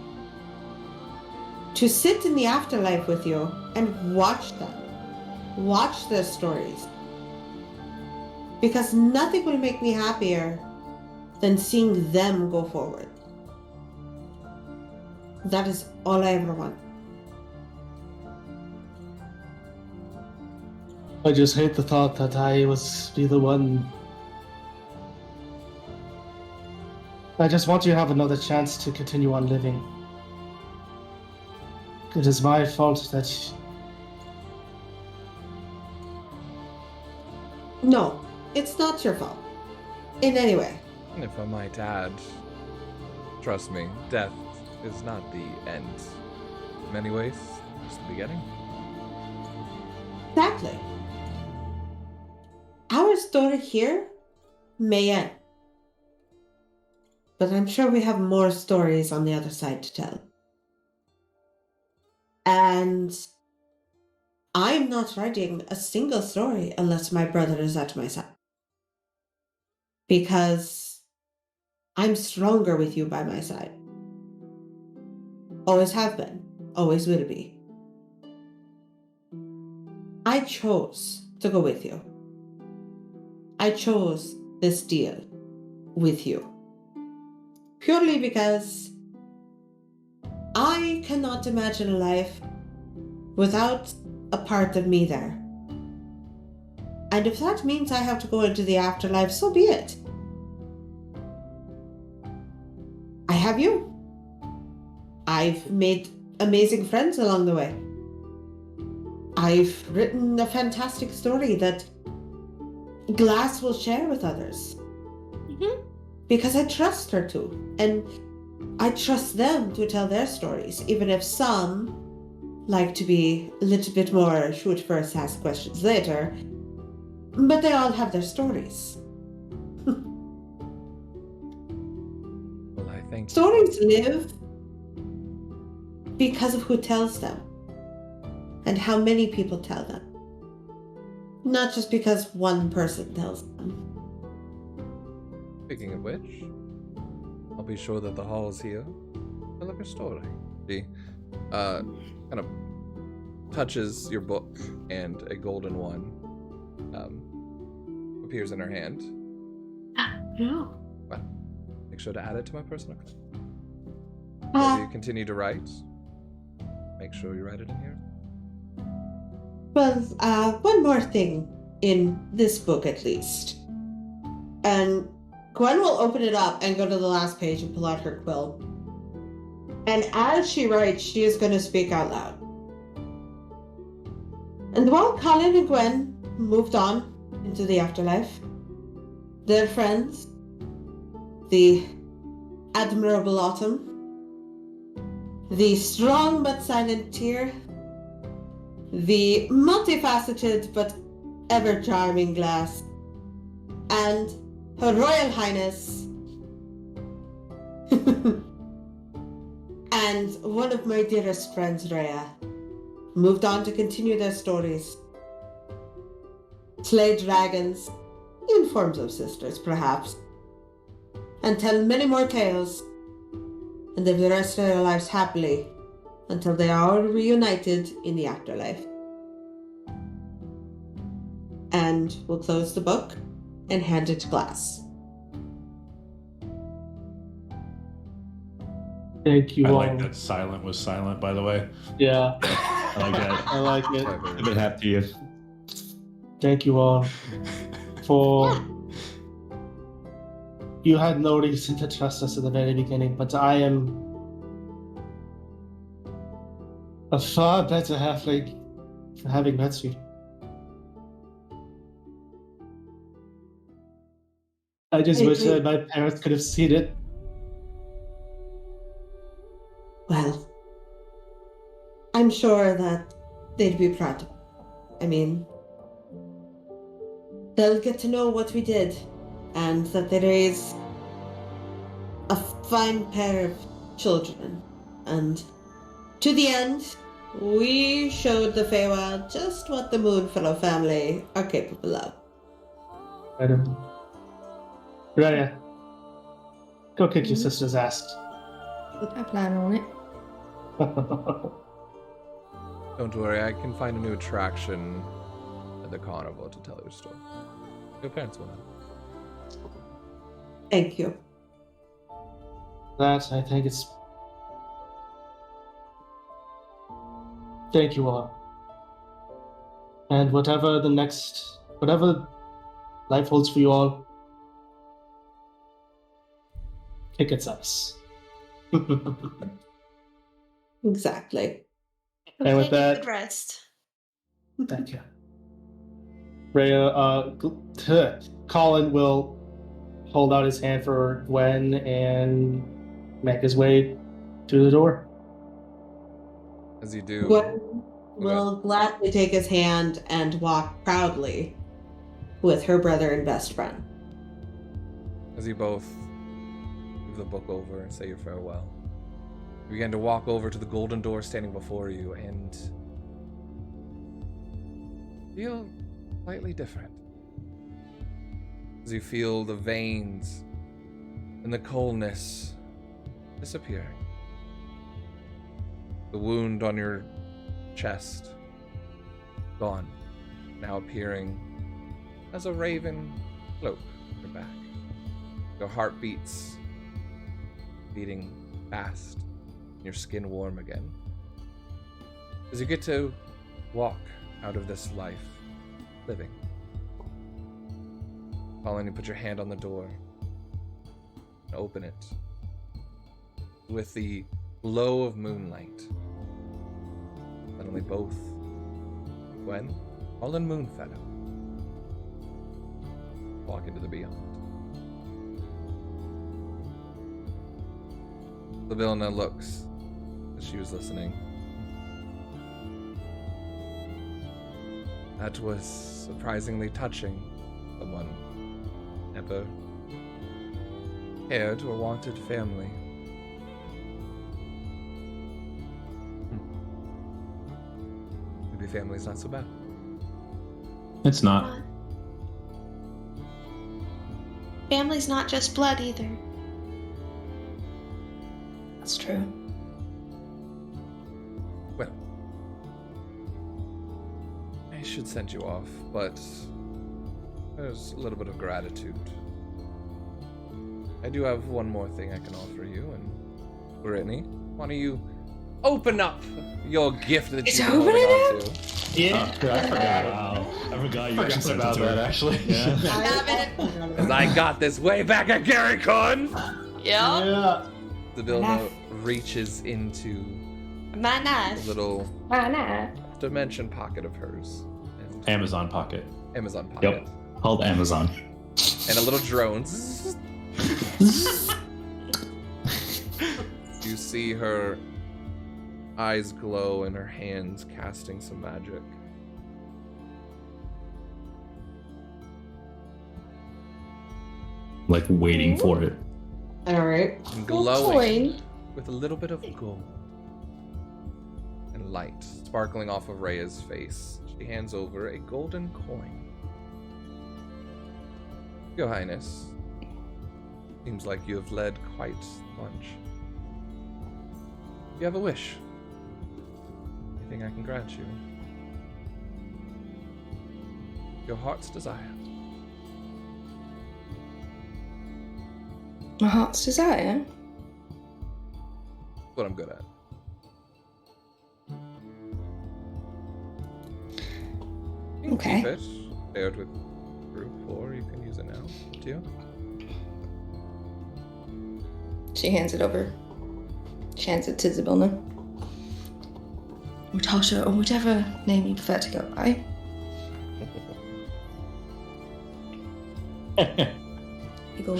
to sit in the afterlife with you and watch them, watch their stories. Because nothing will make me happier than seeing them go forward. That is all I ever want. I just hate the thought that I was be the one. I just want you to have another chance to continue on living. It is my fault that. No, it's not your fault. In any way. And if I might add, trust me, death is not the end. In many ways, it's the beginning. Exactly. Our story here may end. But I'm sure we have more stories on the other side to tell. And I'm not writing a single story unless my brother is at my side. Because I'm stronger with you by my side. Always have been. Always will be. I chose to go with you. I chose this deal with you. Purely because I cannot imagine a life without a part of me there. And if that means I have to go into the afterlife, so be it. I have you. I've made amazing friends along the way. I've written a fantastic story that Glass will share with others. Because I trust her to. And I trust them to tell their stories, even if some like to be a little bit more shoot first, ask questions later. But they all have their stories. Well, I think Stories live because of who tells them and how many people tell them. Not just because one person tells them. Speaking of which, I'll be sure that the halls here tell every story. She kind of touches your book, and a golden one appears in her hand. No. Well, make sure to add it to my personal collection. Ah. As you continue to write, make sure you write it in here. Well, one more thing in this book at least. And Gwen will open it up and go to the last page and pull out her quill. And as she writes, she is going to speak out loud. And while Colin and Gwen moved on into the afterlife, their friends, the admirable Autumn, the strong but silent Tyr, the multifaceted but ever charming Glass, and Her Royal Highness, and one of my dearest friends, Rhea, moved on to continue their stories. Slay dragons, in forms of sisters, perhaps, and tell many more tales, and live the rest of their lives happily until they are all reunited in the afterlife. And we'll close the book and hand it to Glass. Thank you I all. like that silent was silent, by the way. Yeah, I like that. I like it. I've been happy to you. Thank you all for. You had no reason to trust us at the very beginning, but I am a far better halfling for having met you. I just wish that my parents could have seen it. Well, I'm sure that they'd be proud. I mean, they'll get to know what we did, and that they raised a fine pair of children. And to the end, we showed the Feywild just what the Moonfellow family are capable of. I don't know. Raya, go kick your sister's ass. I plan on it. Don't worry, I can find a new attraction at the carnival to tell your story. Your parents will know. Thank you. That, I think it's... Thank you all. And whatever life holds for you all, it gets us. Exactly. And with Take a that- good rest. Thank you. Rhea, Colin will hold out his hand for Gwen and make his way to the door. As you do, Gwen will gladly take his hand and walk proudly with her brother and best friend. as you both give the book over and say your farewell, you begin to walk over to the golden door standing before you, and feel slightly different. As you feel the veins and the coldness disappearing. The wound on your chest gone, now appearing as a raven cloak on your back. Your heart beats, beating fast, and your skin warm again. As you get to walk out of this life, living. Falling, you put your hand on the door and open it. With the glow of moonlight, suddenly both Gwen, and Moonfellow walk into the beyond. Lavilna looks as she was listening. That was surprisingly touching. Someone never cared or wanted family. Maybe family's not so bad. It's not. Family's not just blood either. That's true. Well, I should send you off, but there's a little bit of gratitude. I do have one more thing I can offer you, and Brittany, why don't you open up your gift that It's you've been holding opening on to? Yeah. I forgot. Wow. I forgot you Forgot actually sent about it to her. that, actually. Yeah. Have it. Because I got this way back at GaryCon! Yep. Yeah. Lavilna Knife. reaches into My a knife. little Why not? dimension pocket of hers. And Amazon Pocket. Amazon pocket. Yep. Called Amazon. And a little drone. You see her eyes glow and her hands casting some magic. Like waiting for it. All right. And Gold glowing coin. with a little bit of gold and light sparkling off of Rhea's face. She hands over a golden coin. Your Highness, seems like you have led quite much. You have a wish. Anything I can grant you? Your heart's desire. My heart's desire. What I'm good at. You can Okay. keep it, shared with group, or you can use it now. Do you? She hands it over. She hands it to Zybilna. Or Tasha, or whichever name you prefer to go by. You go.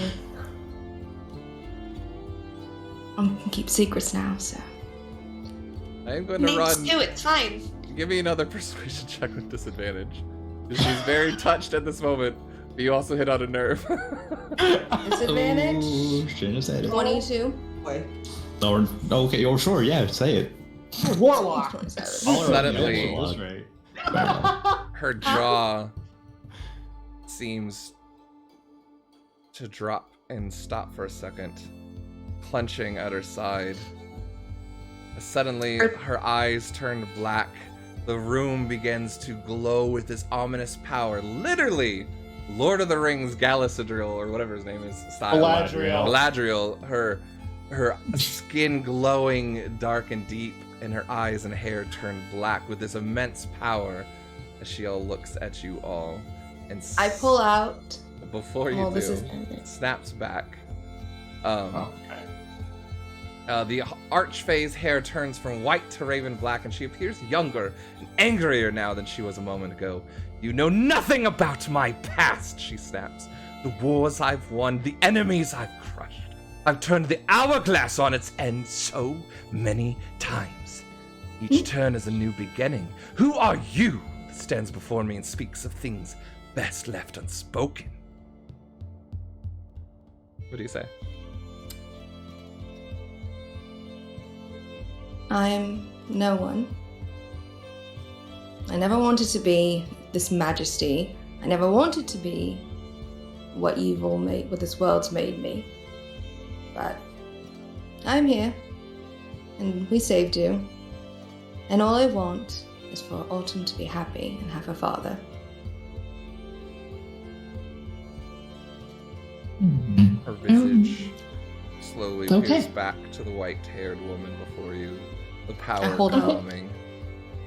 I can keep secrets now, so. I am going to Names run. too, it's fine. Give me another persuasion check with disadvantage. 'Cause she's very touched at this moment, but you also hit on a nerve. Disadvantage? Oh, shouldn't have said it. 22. Boy. Or, okay, or sure, yeah, say it. Warlock. 27. All right, Suddenly- yeah, that's right. Her jaw seems to drop and stop for a second, clenching at her side. Suddenly, her eyes turn black. The room begins to glow with this ominous power. Literally, Lord of the Rings Galadriel, or whatever his name is, style. Galadriel. Galadriel, her skin glowing dark and deep, and her eyes and hair turn black with this immense power as she all looks at you all. And I pull out. before you Oh, do, this is ended. snaps back. Okay. The archfae's hair turns from white to raven black, and she appears younger and angrier now than she was a moment ago. You know nothing about my past, she snaps. The wars I've won, the enemies I've crushed. I've turned the hourglass on its end so many times. Each turn is a new beginning. Who are you that stands before me and speaks of things best left unspoken? What do you say? I'm no one. I never wanted to be this majesty. I never wanted to be what what this world's made me. But I'm here, and we saved you. And all I want is for Autumn to be happy and have a father. Her visage slowly peers back to the white-haired woman before you. The power coming.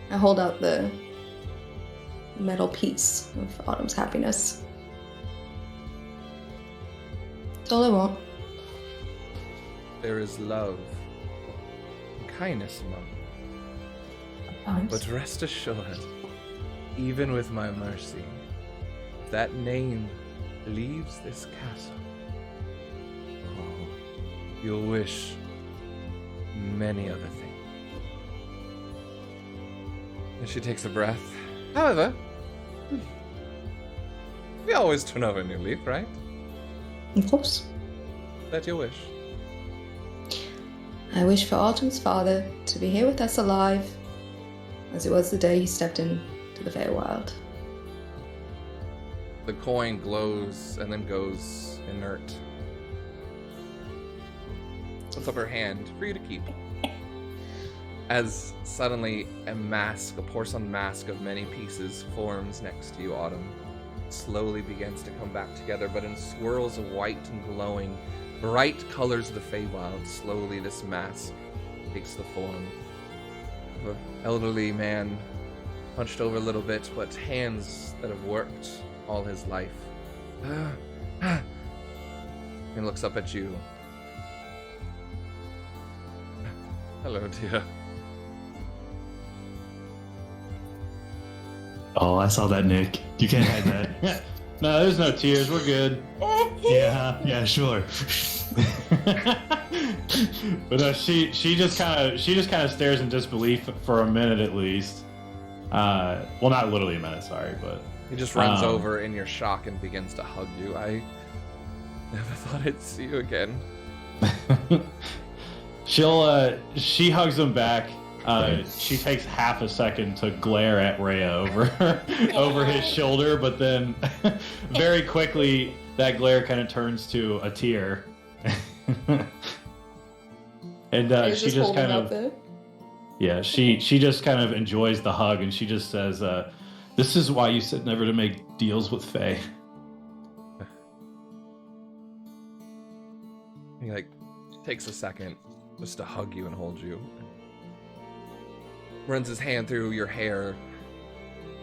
I hold out the metal piece of Autumn's happiness. That's all I want. There is love and kindness among them. But rest assured, even with my mercy, if that name leaves this castle, you'll wish many other things. And she takes a breath. However, we always turn over a new leaf, right? Of course. That's your wish. I wish for Autumn's father to be here with us alive, as it was the day he stepped into the Feywild. The coin glows and then goes inert. Puts up her hand for you to keep. As suddenly a porcelain mask of many pieces forms next to you, Autumn. Slowly begins to come back together, but in swirls of white and glowing, bright colors of the Feywild. Slowly this mask takes the form of an elderly man, hunched over a little bit, but hands that have worked all his life. And looks up at you. Hello, dear. Oh, I saw that, Nick. You can't hide that. No, there's no tears. We're good. Yeah, sure. But she just kind of stares in disbelief for a minute at least. Well, not literally a minute, sorry, but He just runs over in your shock and begins to hug you. I never thought I'd see you again. She hugs him back. She takes half a second to glare at Rhea over his shoulder, but then very quickly that glare kind of turns to a tear. And she just kind of she just kind of enjoys the hug, and she just says, "This is why you said never to make deals with Fae." He takes a second just to hug you and hold you. Runs his hand through your hair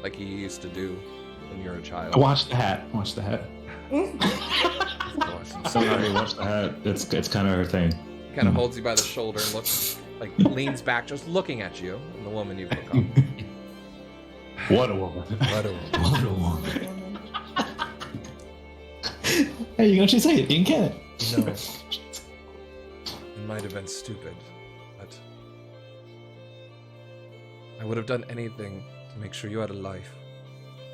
like he used to do when you were a child. Watch the hat. Sorry, watch the hat. It's kind of her thing. Kind of holds you by the shoulder and looks leans back, just looking at you and the woman you've become. What a woman! What a woman! Hey, you actually say it, didn't get it? No. It might have been stupid, but I would have done anything to make sure you had a life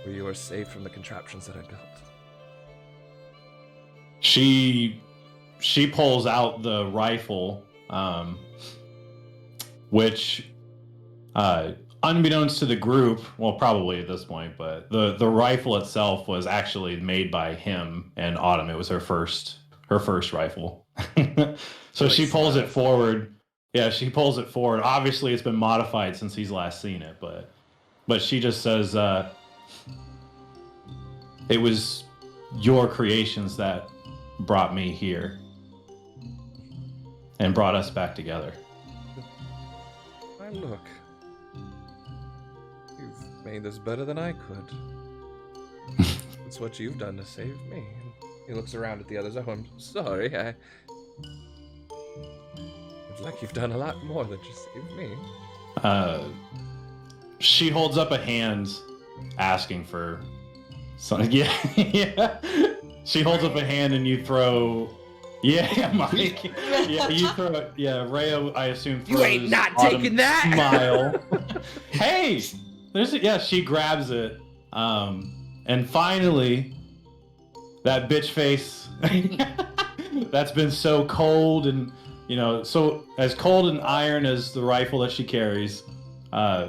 where you were safe from the contraptions that I built. She pulls out the rifle, which, unbeknownst to the group, well, probably at this point, but the rifle itself was actually made by him and Autumn. It was her first rifle. So she pulls it forward. Yeah, she pulls it forward. Obviously, it's been modified since he's last seen it, but she just says, "It was your creations that brought me here and brought us back together." Why, look. You've made this better than I could. It's what you've done to save me. And he looks around at the others. Oh, I'm sorry. It's like you've done a lot more than just save me. She holds up a hand asking for something. Yeah. She holds up a hand and you throw... Yeah, Mike. Yeah, you throw it. Yeah, Rhea, I assume, throws... You ain't not taking that! Smile. Hey! She grabs it. And finally, that bitch face that's been so cold and, so as cold and iron as the rifle that she carries,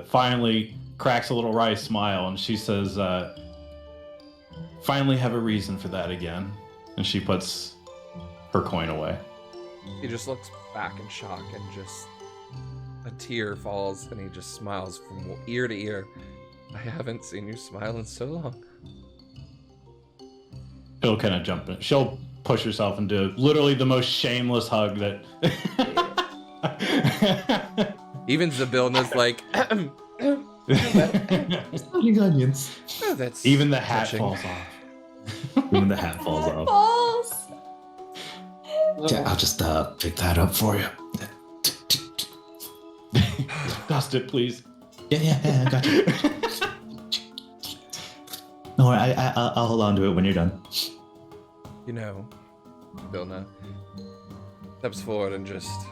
finally cracks a little wry smile, and she says, "Finally have a reason for that again." And she puts her coin away. He just looks back in shock and just a tear falls and he just smiles from ear to ear. I haven't seen you smile in so long. She'll kind of jump in. She'll push herself into literally the most shameless hug that. Even Zabilna's like, Onions. oh, that's Even the hat touching. falls off. Even the hat falls off. Balls. Yeah, I'll just pick that up for you. Dust it, please. Yeah, I got you. No, I'll hold on to it when you're done. You know, Zabilna steps forward and just...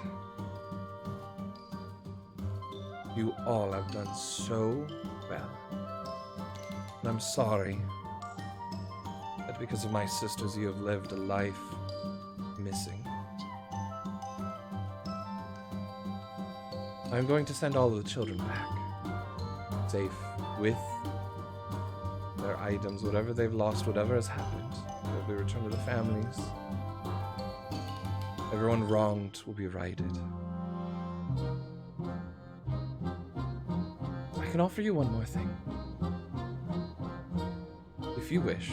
You all have done so well. And I'm sorry that because of my sisters you have lived a life missing. I'm going to send all of the children back. Safe with their items, whatever they've lost, whatever has happened. They'll be returned to the families. Everyone wronged will be righted. I can offer you one more thing. If you wish,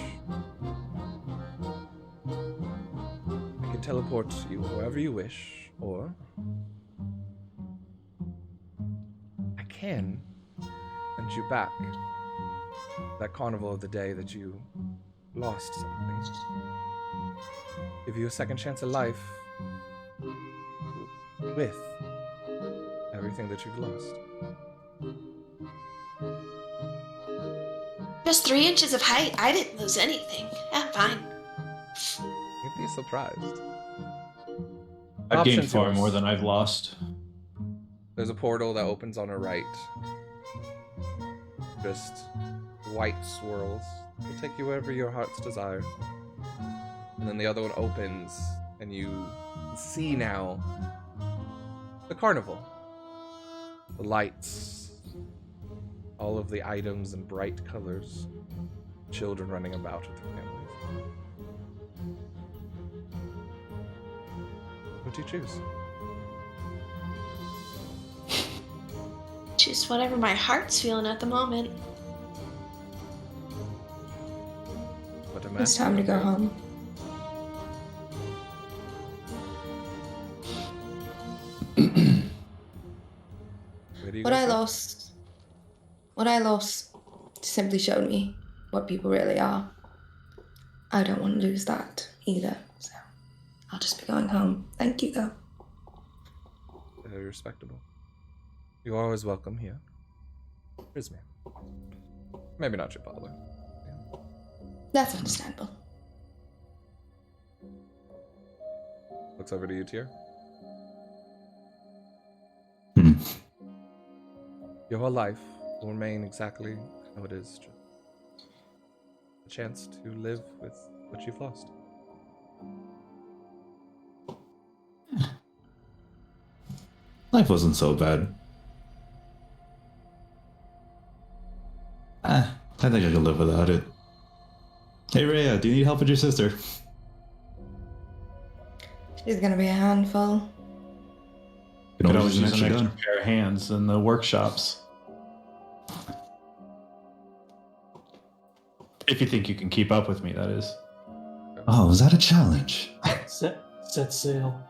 I can teleport you wherever you wish, or I can send you back that carnival of the day that you lost something. Give you a second chance at life with everything that you've lost. Just 3 inches of height. I didn't lose anything. I'm fine. You'd be surprised. I've gained Options far yours. more than I've lost. There's a portal that opens on her right. Just white swirls. Will take you wherever your heart's desire. And then the other one opens, and you see now the carnival. The lights. All of the items and bright colors. Children running about with their families. What do you choose? Just whatever my heart's feeling at the moment. What a It's master time to go prefers. home. Where do you What go I first? lost simply showed me what people really are. I don't want to lose that either, so I'll just be going home. Thank you, though. Very respectable. You're always welcome here. Here's me. Maybe not your father. That's understandable. Looks over to you, Tyr. Hmm. Your whole life will remain exactly how it is. Just a chance to live with what you've lost. Life wasn't so bad. I think I can live without it. Hey Rhea, do you need help with your sister? She's gonna be a handful. You Could know, always use use an extra gun. pair of hands in the workshops. If you think you can keep up with me, that is. Oh, is that a challenge? Set sail.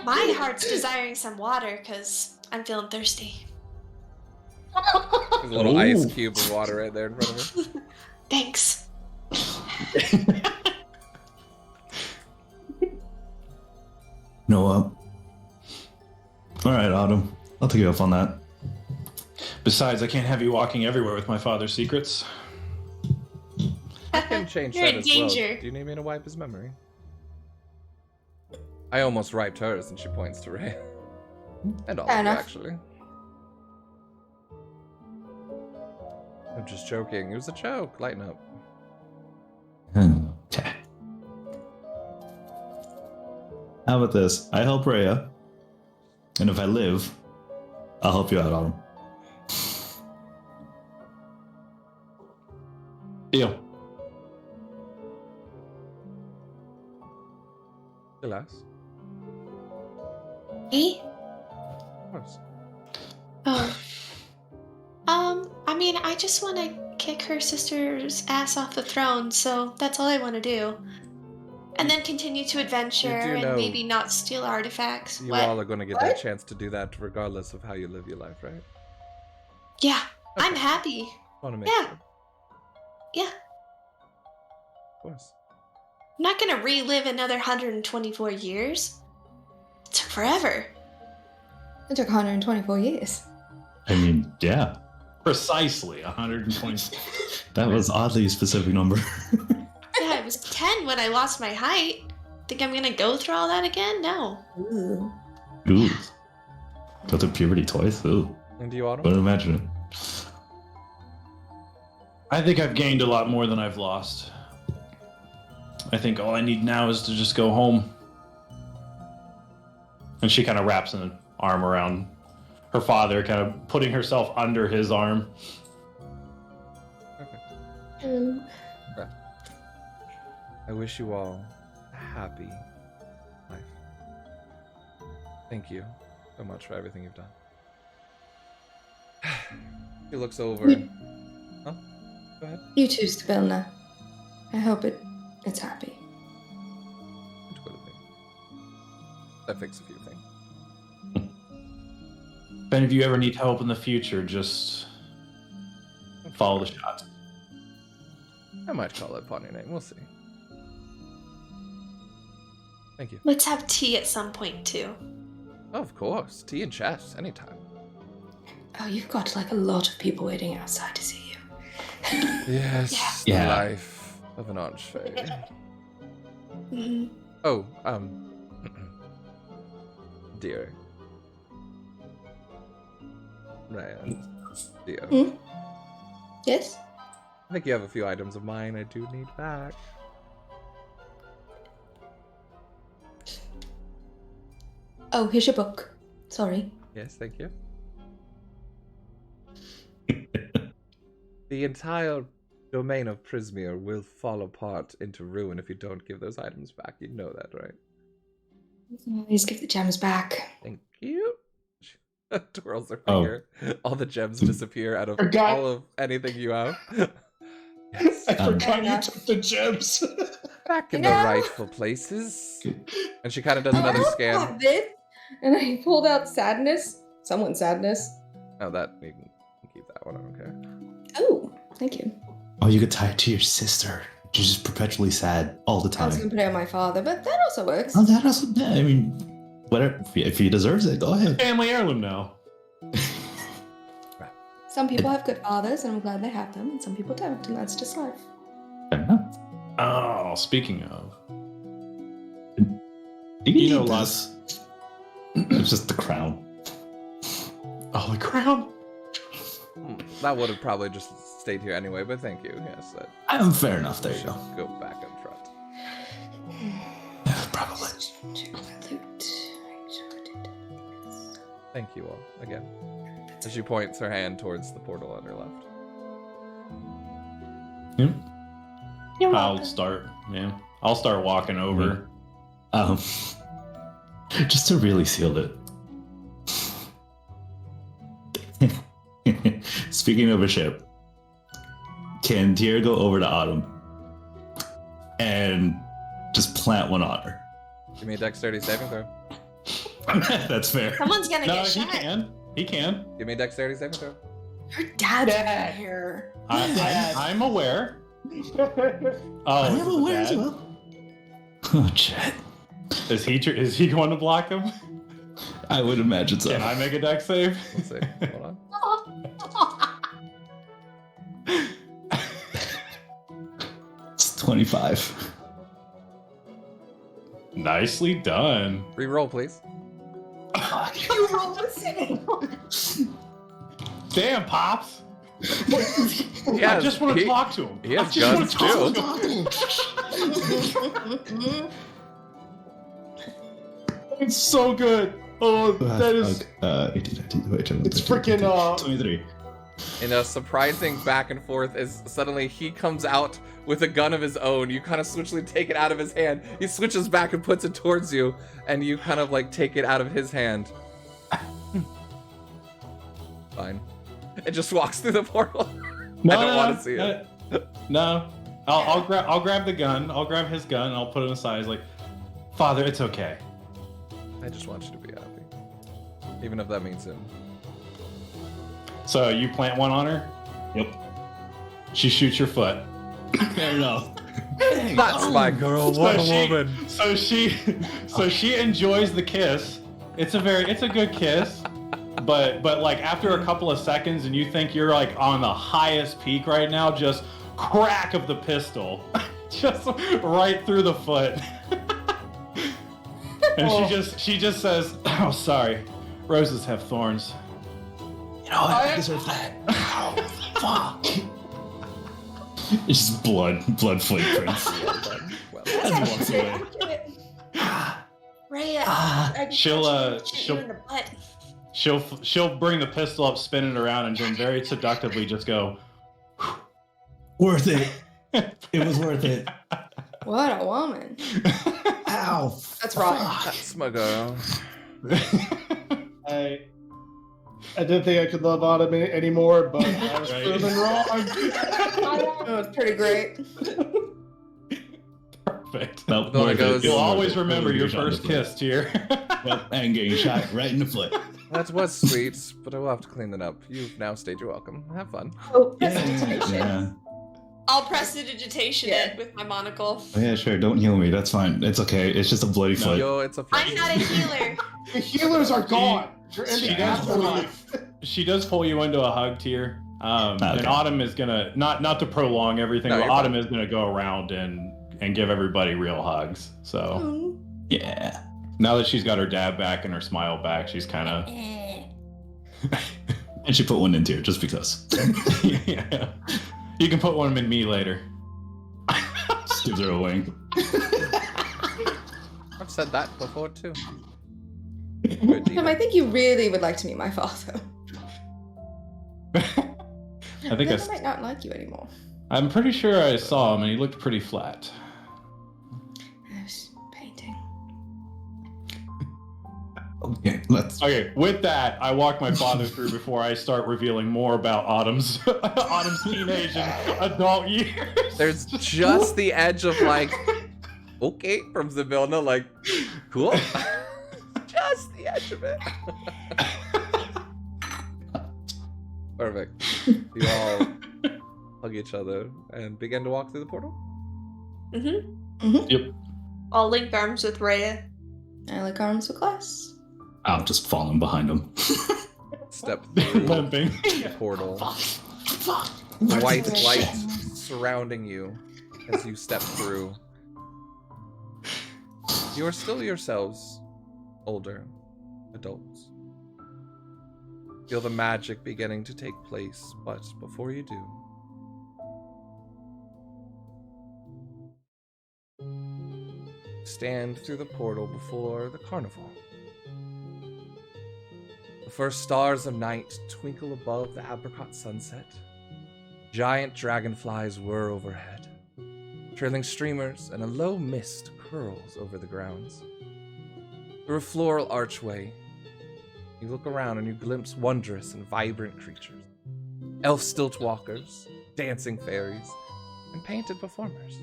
My heart's desiring some water because I'm feeling thirsty. There's a little Ooh. ice cube of water right there in front of her. Thanks. No, all right, Autumn. I'll take you up on that. Besides, I can't have you walking everywhere with my father's secrets. I can change You're that in as well. danger. Do you need me to wipe his memory? I almost wiped hers, and she points to Ray. And all Fair of you, enough. actually. I'm just joking. It was a joke. Lighten up. Okay. How about this? I help Rhea, and if I live, I'll help you out, Autumn. Deal. Alas, Me? of course. Oh. I mean, I just want to kick her sister's ass off the throne, so that's all I want to do. And then continue to adventure You do know and maybe not steal artifacts. You What? all are going to get that chance to do that regardless of how you live your life, right? Yeah, I'm Okay. happy. Want to make Yeah. sure. Yeah. Of course. I'm not gonna relive another 124 years. It took forever. It took 124 years. I mean, yeah, Precisely 120. that was oddly specific number. Yeah, I was 10 when I lost my height. Think I'm gonna go through all that again? No. Ooh. Ooh. Go through puberty twice? Ooh. And you, Autumn? Wouldn't imagine it. I think I've gained a lot more than I've lost. I think all I need now is to just go home. And she kind of wraps an arm around her father, kind of putting herself under his arm. I wish you all a happy life. Thank you so much for everything you've done. He looks over. Huh? Go ahead. You too, Stabilna. I hope it's happy. It will be. That fix a few things. If any of you ever need help in the future, just follow the shots. I might call it upon your name. We'll see. Thank you. Let's have tea at some point too. Oh, of course. Tea and chess, anytime. Oh, you've got like a lot of people waiting outside to see you. Yes, Yeah. the life of an archfey. Hmm. Oh, dear. Ryan. Dear. Hmm? Yes? I think you have a few items of mine I do need back. Oh, here's your book. Sorry. Yes, thank you. The entire domain of Prismere will fall apart into ruin if you don't give those items back. You know that, right? Please give the gems back. Thank you. She twirls her Oh. finger. All the gems disappear out of Forgot. all of anything you have. Yes. I Um, forgot you took the gems. Back in No. the rightful places. And she kind of does another scan. And I pulled out sadness. Someone's sadness. Oh, that you can keep that one. I don't care. Oh, thank you. Oh, you could tie it to your sister. She's just perpetually sad all the I was time. gonna put it on my father, but that also works. Oh, that also, yeah, I mean, whatever. If he deserves it, go ahead. Family heirloom now. Some people have good fathers, and I'm glad they have them, and some people don't, and that's just life. Fair enough. Oh, speaking of. You You know need lots- this. It's just the crown. Oh, the crown. That would have probably just stayed here anyway, but thank you. Yes, that Fair enough. There you go. should go back up front. Yeah, probably. Check my loot. Make sure I did. Thank you all again. As she points her hand towards the portal on her left. Yep. You're I'll welcome. start. Yeah. I'll start walking over. Just to really seal it. Speaking of a ship, can Tier go over to Autumn and just plant one on her? Give me a dexterity saving throw. That's fair. Someone's gonna No, get he shot. can. He can. Give me a dexterity saving throw. Her dad's Dad. right here. I'm aware. Oh, I is am it the aware as dad? well. Oh, shit. Is he going to block him? I would imagine so. Can I make a dex save? Let's see. Hold on. It's 25. Nicely done. Re-roll, please. You rolled a single. Damn, Pops. I has- just want to he- talk to him. he has I just want guns, to talk to him. It's so good. Oh, that is. 18, 19, wait, It's freaking 23. In a surprising back and forth, as suddenly he comes out with a gun of his own. You kind of switchly take it out of his hand. He switches back and puts it towards you, and you kind of like take it out of his hand. Fine. It just walks through the portal. I don't want to see it. No. I'll grab the gun. I'll grab his gun. I'll put it aside. He's like, Father, it's okay. I just want you to be happy. Even if that means him. So you plant one on her? Yep. She shoots your foot. Fair enough. That's my girl. What a woman. So she enjoys the kiss. It's a good kiss. But like after a couple of seconds and you think you're like on the highest peak right now, just crack of the pistol. Just right through the foot. And she just says, "Oh, sorry. Roses have thorns." You know what? I deserve that. Ow, fuck. It's just blood footprints. Well, As he walks away. Rhea, she'll bring the pistol up, spin it around, and then very seductively just go, Worth it. It was worth it. What a woman. Ow. That's right. that's my girl. I didn't think I could love Autumn anymore, but I was Right. proven wrong. That was pretty great. perfect. Nope, Bill worth goes- it. You'll Worth always it. remember your Shot in the first foot. kiss, Tier. Yep, and getting shot right in the foot. That was sweet, but I will have to clean that up. You've now stayed your welcome. Have fun. Oh, Yeah. I'll prestidigitation Yeah. it with my monocle. Oh, yeah, sure. Don't heal me. That's fine. It's okay. It's just a bloody foot. Yo, it's a I'm not a healer. The healers are gone. You're in the She- afterlife. She does pull you into a hug, Tier. And Okay. Autumn is gonna not to prolong everything, No, but you're Autumn fine. is gonna go around and give everybody real hugs. So Oh. Yeah. now that she's got her dab back and her smile back, she's kind of And she put one in here just because. yeah. You can put one in me later. Just gives her a wing. I've said that before too. Tim, I think you really would like to meet my father. I think Then I might not like you anymore. I'm pretty sure I saw him and he looked pretty flat. I was painting. Okay, let's. Okay, with that, I walk my father through before I start revealing more about Autumn's teenage and adult years. There's just the edge of like, okay, from Zabilna, like, cool. Just the edge of it. Perfect. You all hug each other and begin to walk through the portal. Yep. I'll link arms with Rhea. I like arms with glass. I'm just falling behind him. Step through Limping. the portal. White light surrounding you as you step through. You are still yourselves, older adults. Feel the magic beginning to take place, but before you do, stand through the portal before the carnival. The first stars of night twinkle above the apricot sunset. Giant dragonflies whir overhead. Trailing streamers and a low mist curls over the grounds. Through a floral archway, you look around and you glimpse wondrous and vibrant creatures. Elf stilt walkers, dancing fairies, and painted performers.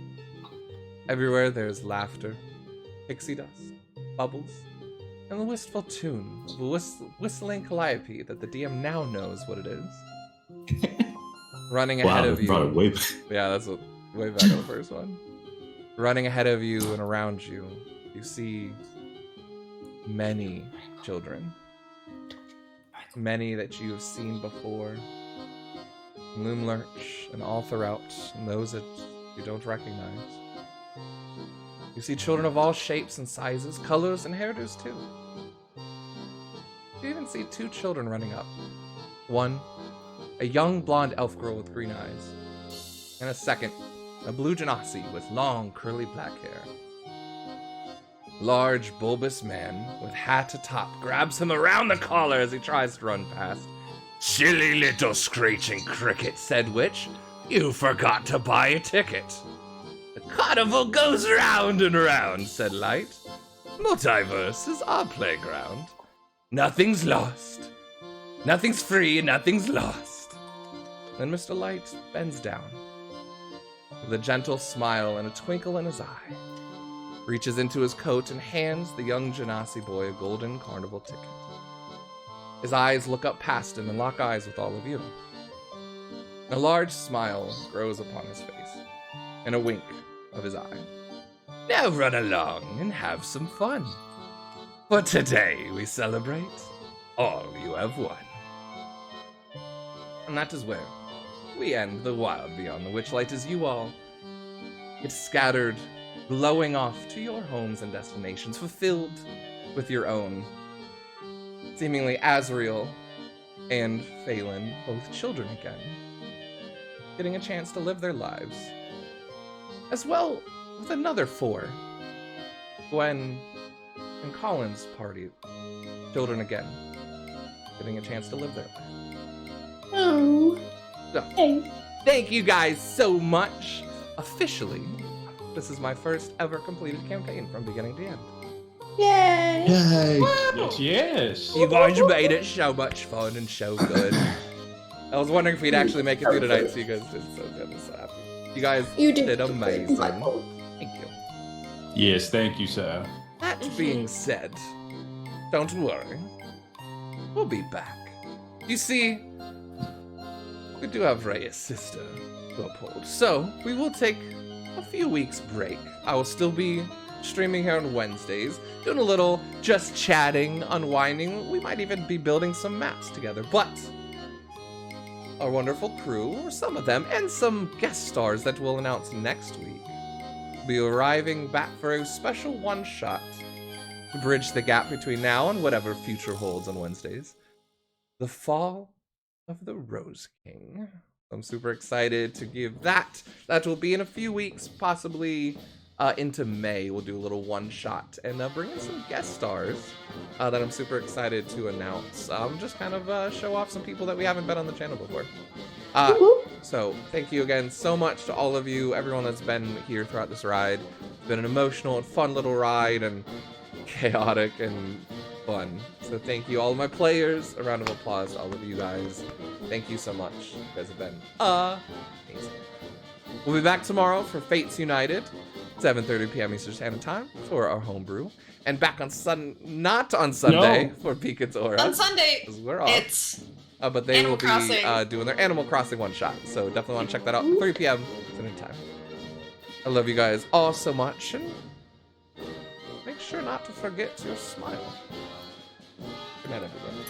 Everywhere there is laughter, pixie dust, bubbles, and the wistful tune of a whistling calliope that the DM now knows what it is. Running ahead Wow, of you. brought it way back. Yeah, that's way back on the first one. Running ahead of you and around you, you see many children. Many that you have seen before. Loomlurch and all throughout, and those that you don't recognize. You see children of all shapes and sizes, colors, and hairdos too. You even see two children running up. One, a young blonde elf girl with green eyes, and a second, a blue genasi with long curly black hair. Large, bulbous man with hat atop grabs him around the collar as he tries to run past. Silly little screeching cricket, said Witch. You forgot to buy a ticket. The carnival goes round and round, said Light. Multiverse is our playground. Nothing's lost. Nothing's free and nothing's lost. Then Mr. Light bends down with a gentle smile and a twinkle in his eye, reaches into his coat and hands the young Genasi boy a golden carnival ticket. His eyes look up past him and lock eyes with all of you. A large smile grows upon his face, and a wink of his eye. Now run along and have some fun. For today we celebrate all you have won. And that is where we end the Wild Beyond the Witchlight as you all get scattered, blowing off to your homes and destinations, fulfilled with your own, seemingly Azrael and Phelan, both children again, getting a chance to live their lives. As well with another 4, Gwen and Colin's party, children again, getting a chance to live their life. Oh. So, Hey. thank you guys so much. Officially, this is my first ever completed campaign from beginning to end. Yay. Yay! Yes. You guys made it so much fun and so good. I was wondering if we'd actually make it through tonight, so you guys did so good. I'm so happy. You guys You did amazing. Thank you. Yes, thank you, sir. That being said, don't worry. We'll be back. You see, we do have Rhea's sister to uphold, so we will take a few weeks break. I will still be streaming here on Wednesdays, doing a little just chatting, unwinding. We might even be building some maps together, but our wonderful crew, or some of them, and some guest stars that we'll announce next week, will be arriving back for a special one-shot to bridge the gap between now and whatever future holds on Wednesdays. The Fall of the Rose King. I'm super excited to give that. That will be in a few weeks, possibly into May. We'll do a little one-shot and bring in some guest stars that I'm super excited to announce. Just kind of show off some people that we haven't been on the channel before. So thank you again so much to all of you, everyone that's been here throughout this ride. It's been an emotional and fun little ride and chaotic and fun. So thank you all of my players. A round of applause to all of you guys. Thank you so much. You guys have been amazing. We'll be back tomorrow for Fates United, 7:30 p.m. Eastern Standard Time for our homebrew, and back on not on Sunday for Beacon's Aura. On Sunday, 'cause we're off. it's But they Animal will be Crossing. doing their Animal Crossing one shot. So definitely want to check that out. 3 p.m. Standard Time. I love you guys all so much, and make sure not to forget your smile. Good night, everybody.